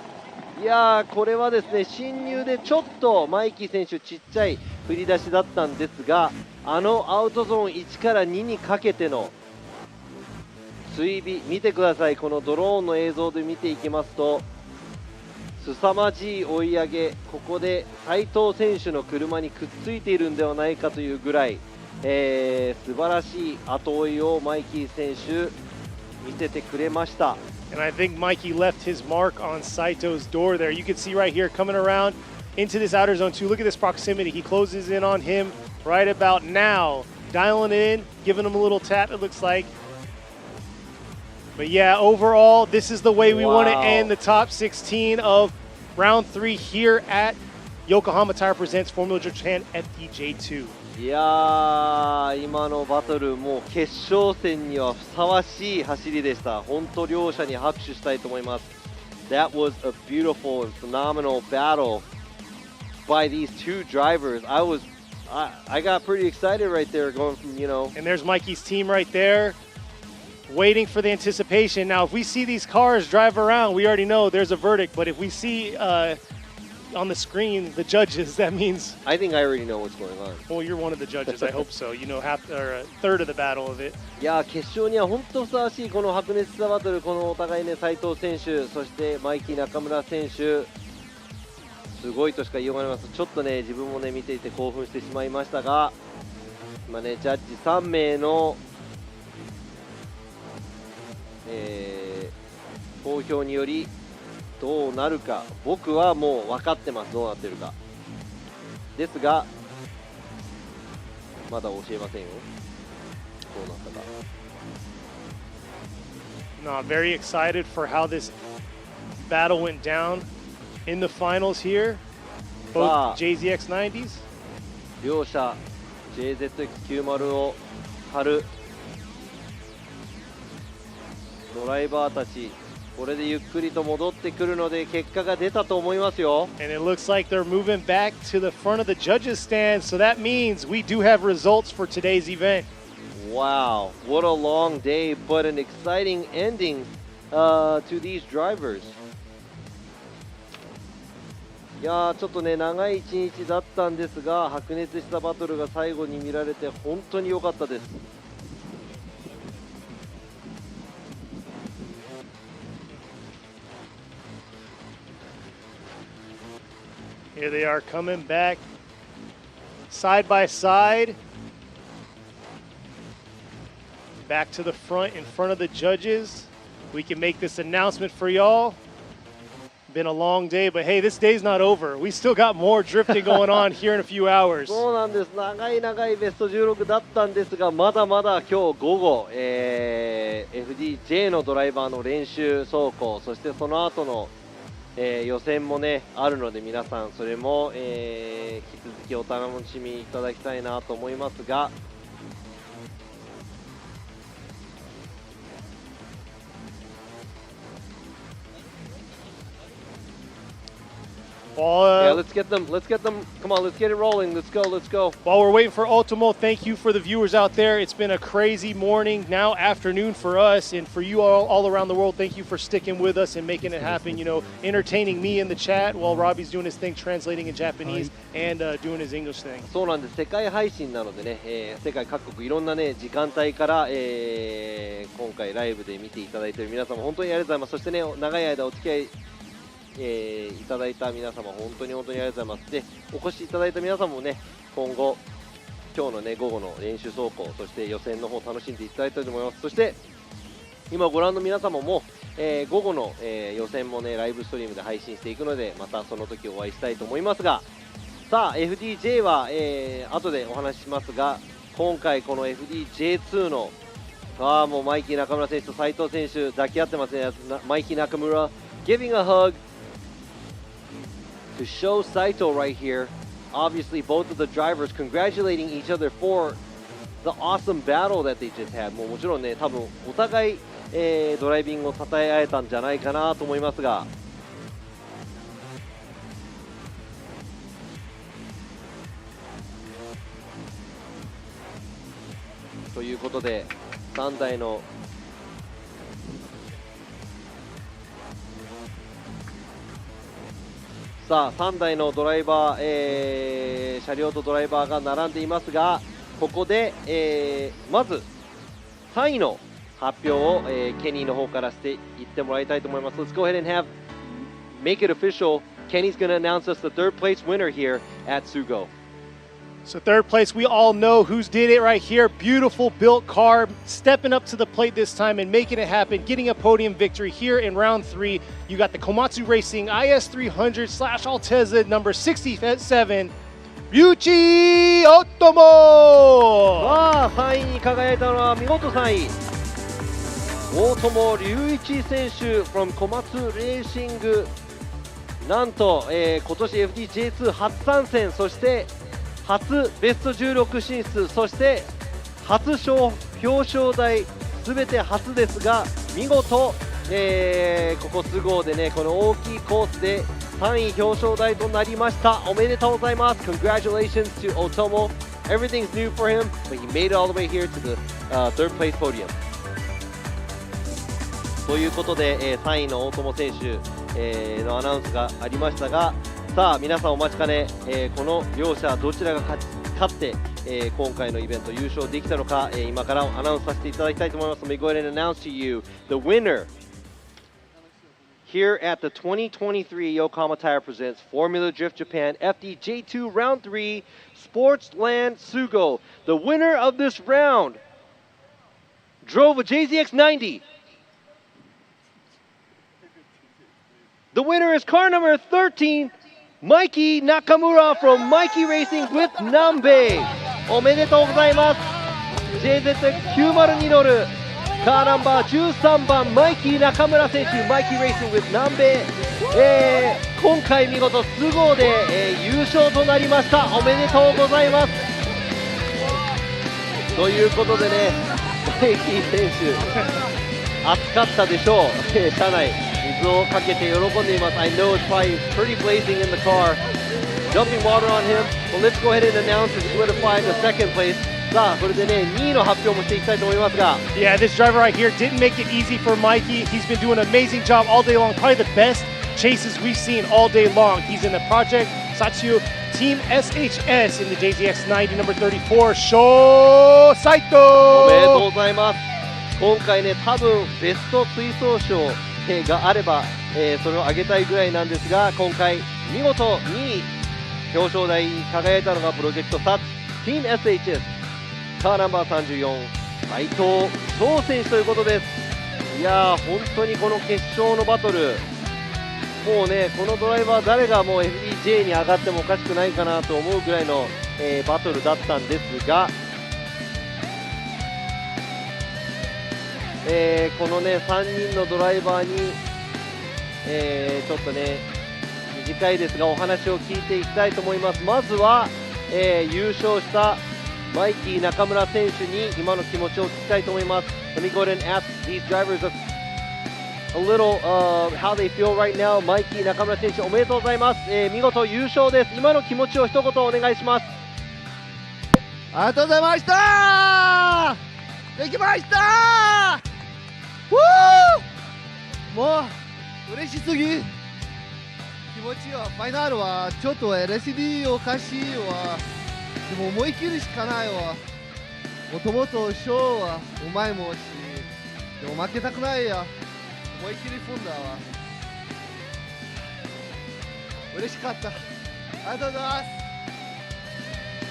いやー、これはですね、進入でちょっとマイキー選手ちっちゃい振り出しだったんですが、あのアウトゾーン1から2にかけての追尾見てください。このドローンの映像で見ていきますと凄まじい追い上げ、ここで斉藤選手の車にくっついているんではないかというぐらい、素晴らしい後追いをマイキー選手見せてくれました。 And I think Mikey left his mark on Saito's door there. You can see right here coming around into this outer zone 2. Look at this proximity. He closes in on him right about now, dialing it in, giving him a little tap, it looks like. But yeah, overall, this is the way we want to end the top 16 of round 3 here at Yokohama Tire Presents Formula Japan FDJ2. いやー、今のバトルもう決勝戦にはふさわしい走りでした。本当両者に拍手したいと思います。That was a beautiful and phenomenal battle by these two drivers. I got pretty excited right there going from, you know. And there's Mikey's team right there, waiting for the anticipation. Now, if we see these cars drive around, we already know there's a verdict. But if we see on the screen the judges, that means. I think I already know what's going on. Well, you're one of the judges. I hope so. You know, half or a third of the battle of it. いやー決勝には本当ふさわしいこの白熱したバトル、このお互いね斉藤選手、そしてマイキー中村選手、すごいとしか言いようがあります。ちょっとね自分もね見ていて興奮してしまいましたが、今ねジャッジ3名の、投票によりどうなるか、僕はもう分かってます、どうなってるか。ですがまだ教えませんよ、どうなったか。No, very excited for how this battle went down in the finals here. Both JZX90s. 両者 JZX90 を張るドライバーたち、これでゆっくりと戻ってくるので結果が出たと思いますよ。And it looks like they're moving back to the front of the judges stand, so that means we do have results for today's event. Wow, what a long day, but an exciting ending to these drivers. いやーちょっとね長い一日だったんですが、白熱したバトルが最後に見られて本当に良かったです。Here they are coming back side by side. Back to the front in front of the judges. We can make this announcement for y'all. Been a long day, but hey, this day's not over. We still got more drifting going on here in a few hours. そうなんです。長い長いベスト16だったんですが、まだまだ今日午後、FDJ のドライバーの練習走行、そしてその後の予選もねあるので、皆さんそれも、引き続きお楽しみいただきたいなと思いますが、yeah, let's get them. Come on, let's get it rolling. Let's go. While we're waiting for Ultimo, thank you for the viewers out there. It's been a crazy morning, now afternoon for us, and for you all around the world, thank you for sticking with us and making it happen. You know, entertaining me in the chat while Robbie's doing his thing, translating in Japanese and doing his English thing. そうなんです。世界配信なのでね、世界各国いろんなね時間帯から、今回ライブで見ていただいている皆様本当にありがとうございます。そしてね長い間お付き合いいただいた皆様本当にありがとうございます。で、お越しいただいた皆様もね、今後今日のね午後の練習走行、そして予選の方楽しんでいただいたいと思います。そして今ご覧の皆様も、午後の、予選もねライブストリームで配信していくので、またその時お会いしたいと思いますが、さあ FDJ は、後でお話ししますが、今回この FDJ2 のもうマイキー中村選手と斉藤選手抱き合ってますね。マイキー中村 giving a hug to show Saito right here. Obviously, both of the drivers congratulating each other for the awesome battle that they just had. もちろんね、多分お互い、ドライビングを称え合えたんじゃないかなと思いますが。ということで、3台のさあ3台のドライバー、車両とドライバーが並んでいますが、ここで、まず3位の発表を、ケニーの方からしていってもらいたいと思います。Let's go ahead and make it official. Kenny's going to announce us the third place winner here at Sugo. So third place, we all know who's did it right here. Beautiful built car, stepping up to the plate this time and making it happen, getting a podium victory here in round 3. You got the Komatsu Racing IS300/Altezza number 67, Ryuichi Otomo! さあ3位に輝いたのは見事3位、大友隆一選手 from 小松レーシング。なんと、今年 FDJ2 初参戦、そして初ベスト16進出、そして初表彰台、すべて初ですが、見事、ここスゴーでね、この大きいコースで3位表彰台となりました。おめでとうございます。Congratulations to Otomo. Everything's new for him, but he made it all the way here to the third place podium. ということで、3位の大友選手、のアナウンスがありましたが、さあ皆さんお待ちかね、この両者どちらが勝って、今回のイベント優勝できたのか、今からアナウンスさせていただきたいと思います。Let me go ahead and announce to you the winner here at the 2023 Yokohama Tire presents Formula Drift Japan FDJ2 Round 3 Sportsland Sugo. The winner of this round drove a JZX90. The winner is car number 13, Mikey Nakamura from Mikey Racing with Nambe. おめでとうございます。JZ902 乗るカーナンバー13番マイキー中村選手、マイキーレーシング with 南米、今回見事スゴで、優勝となりました。おめでとうございます。ということでね、マイキー選手暑かったでしょう。車内水をかけて喜んでいます。I know it's probably pretty blazing in the car. Dumping water on him. Well, let's go ahead and announce and solidify the second place. さあそれでね2位の発表もしていきたいと思いますが Yeah, this driver right here didn't make it easy for Mikey. He's been doing an amazing job all day long. Probably the best chases we've seen all day long. He's in the Project Satsu Team SHS in the JZX90 number 34, Sho Saito. おめでとうございます。今回ね多分ベスト追走賞があれば、それを上げたいぐらいなんですが今回見事2位表彰台に輝いたのがプロジェクトサツ Team SHSカーナンバー34斉藤翔選手ということです。いやー本当にこの決勝のバトルもうねこのドライバー誰がもう FDJ に上がってもおかしくないかなと思うぐらいの、バトルだったんですが、このね3人のドライバーに、ちょっとね短いですがお話を聞いていきたいと思います。まずは、優勝したマイキー中村選手に今の気持ちを聞きたいと思います。Let me go ahead and ask these drivers a little how they feel right now. マイキー中村選手おめでとうございます。見事優勝です。今の気持ちを一言お願いします。ありがとうございました。できました。もう嬉しすぎ。気持ちはファイナルはちょっと LSD おかしいわ。でも思い切るしかないわ。もともとショーはうまいもんし、でも負けたくないや。思い切り踏んだわ。嬉しかった。ありがとうございま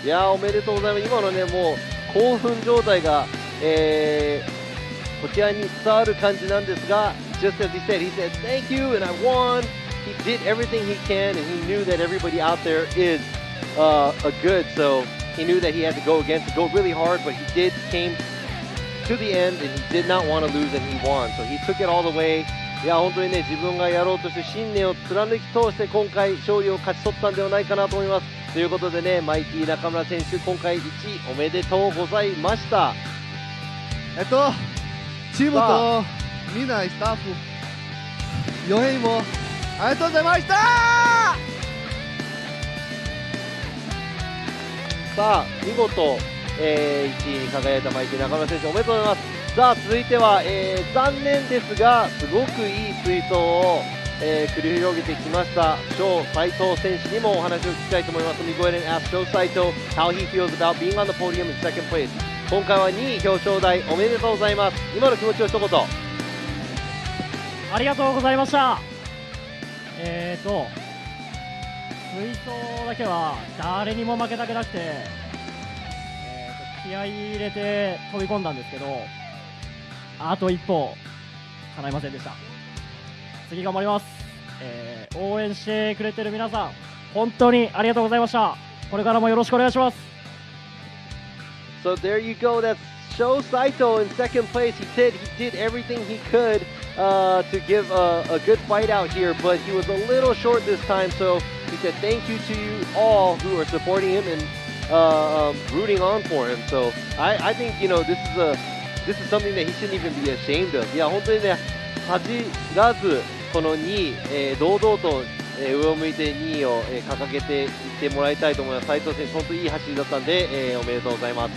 す。いやーおめでとうございます。今のねもう興奮状態が、こちらに伝わる感じなんですが Just as he said thank you and I won. He did everything he can and he knew that everybody out there is a good, so he knew that he had to go really hard, but he came to the end and he did not want to lose and he won, so he took it all the way. いや本当にね自分がやろうとして信念を貫き通して今回勝利を勝ち取ったんではないかなと思います。ということでねマイキー中村選手今回1位おめでとうございました。チームとみんなスタッフ4名もありがとうございました。さあ見事、1位に輝いたマイキー中村選手おめでとうございます。さあ続いては、残念ですがすごくいい追走を、繰り広げてきました翔斉藤選手にもお話を聞きたいと思います。Let me go ahead and ask 翔斉藤 how he feels about being on the podium in second place. 今回は2位表彰台おめでとうございます。今の気持ちを一言。ありがとうございました。水槽だけは誰にも負けたくなくて、気合い入れて飛び込んだんですけど、あと一歩叶いませんでした。次頑張ります。応援してくれてる皆さん、本当にありがとうございました。これからもよろしくお願いします。So there you go. That's Sho Saito in second place. He did everything he could to give a good fight out here, but he was a little short this time. So he said thank you to you all who are supporting him and rooting on for him. So I think this is something that he shouldn't even be ashamed of. いや本当にね恥じらずこの2位、堂々と、上を向いて2位を、掲げていってもらいたいと思います。斉藤選手本当にいい走りだったんで、おめでとうございます。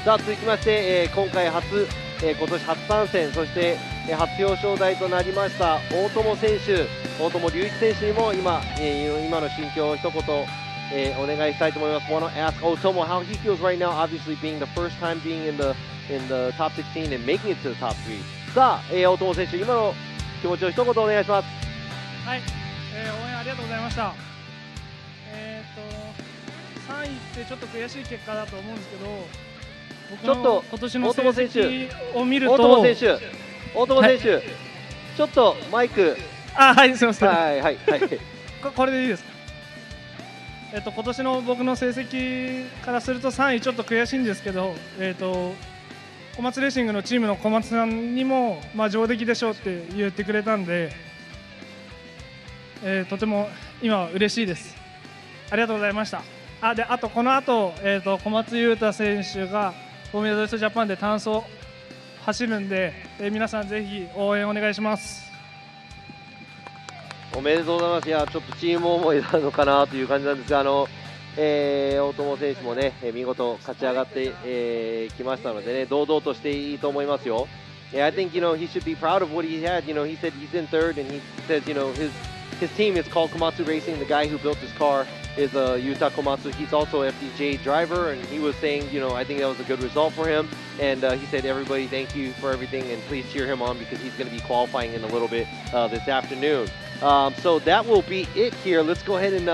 さあ続きまして、今回今年初参戦そして、初表彰台となりました大友選手大友龍一選手にも今の心境を一言、お願いしたいと思います。Want to ask Otomo how he feels right now, obviously being the first time being in the top 16 and making it to the top 3. さあ、大友選手、今の気持ちを一言お願いします。はい、応援ありがとうございました。3位ってちょっと悔しい結果だと思うんですけど、僕の今年の成績を見ると、大友選手、ちょっとマイク。はい、すみません。はい。これでいいですか。今年の僕の成績からすると3位ちょっと悔しいんですけど、小松レーシングのチームの小松さんにも、上出来でしょうって言ってくれたんで、とても今は嬉しいです。ありがとうございました。あとこの後、小松優太選手がフォーミュラドリフトジャパンで単走走るんで、皆さんぜひ応援お願いします。おめでとうございます。いや、ちょっとチーム思いなのかなという感じなんですが、大友選手もね、見事勝ち上がってきましたのでね、堂々としていいと思いますよ。I think he should be proud of what he had. He said he's in third, and he says his team is called Komatsu Racing. The guy who built his car is Yuta Komatsu. He's also an FDJ driver, and he was saying, I think that was a good result for him. And he said, everybody, thank you for everything, and please cheer him on because he's going to be qualifying in a little bit this afternoon. So that will be it here. Let's go ahead and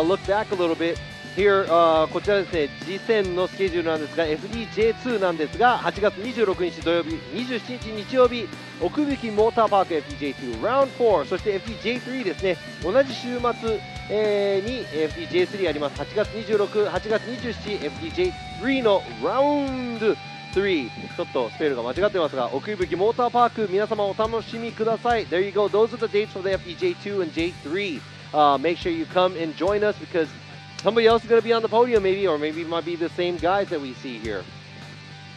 look back a little bit. Here, こちらですね、次戦のスケジュールなんですが、FDJ2 なんですが、8月26日土曜日、27日日曜日、奥吹モーターパーク FDJ2 ラウンド4、そして FDJ3 ですね、同じ週末、に FDJ3 あります。8月26、8月27、FDJ3 のラウンド3、ちょっとスペルが間違ってますが、奥吹モーターパーク、皆様お楽しみください。There you go. Those are the dates for the FDJ2 and J3. Make sure you come and join us because somebody else is going to be on the podium maybe, or maybe it might be the same guys that we see here.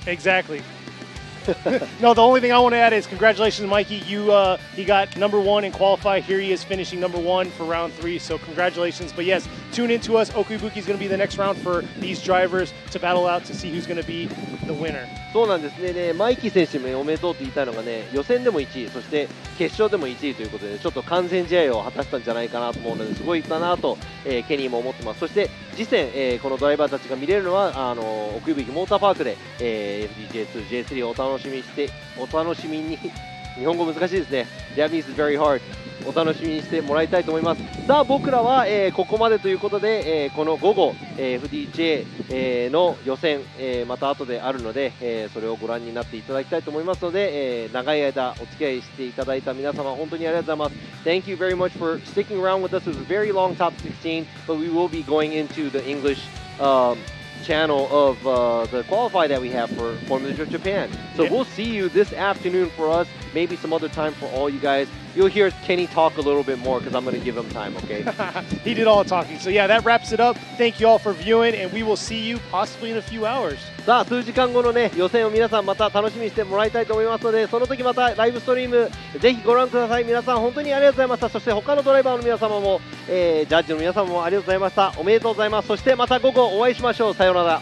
Exactly. No, the only thing I want to add is congratulations, Mikey. He got number 1 in qualify. Here he is finishing number 1 for round 3. So congratulations. But yes, tune in to us. Okuibuki is going to be the next round for these drivers to battle out to see who's going to be the winner. そうなんですね。マイキー選手もおめでとうって言いたいのがね、予選でも1位、そして決勝でも1位ということで、ちょっと完全試合を果たしたんじゃないかなと思うので、すごいだなと、ケニーも思ってます。そして次戦、このドライバーたちが見れるのは奥吹モーターパークで、FDJ2、J3 をお楽しみに日本語難しいですね。Japanese is very hard。お楽しみにしてもらいたいと思います。さあ僕らは、ここまでということで、この午後、FDJ、の予選、また後であるので、それをご覧になっていただきたいと思いますので、長い間お付き合いしていただいた皆様本当にありがとうございます。Thank you very much for sticking around with us. It was a very long top 16, but we will be going into the English channel of the qualify that we have for Formula Drift Japan. So we'll see you this afternoon for us, maybe some other time for all you guys. You'll hear Kenny talk a little bit more because I'm going to give him time, okay? He did all the talking. So yeah, that wraps it up. Thank you all for viewing, and we will see you possibly in a few hours. さあ数時間後のね予選を皆さんまた楽しみにしてもらいたいと思いますので、その時またライブストリームぜひご覧ください。皆さん本当にありがとうございました。そして他のドライバーの皆様も、ジャッジの皆様もありがとうございました。おめでとうございます。そしてまた午後お会いしましょう。さようなら。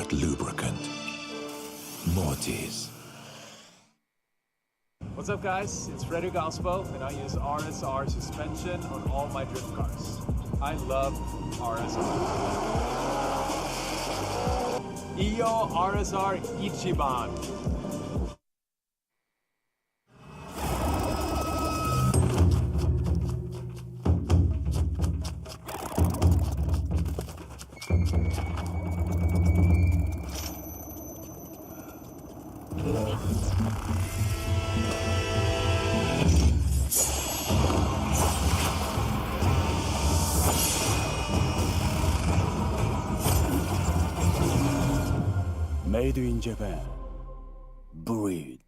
ultimate lubricant. Mortis. What's up, guys? It's Frederick Ospo, and I use RSR suspension on all my drift cars. I love RSR. Iyo RSR Ichiban. Made in Japan. Breed.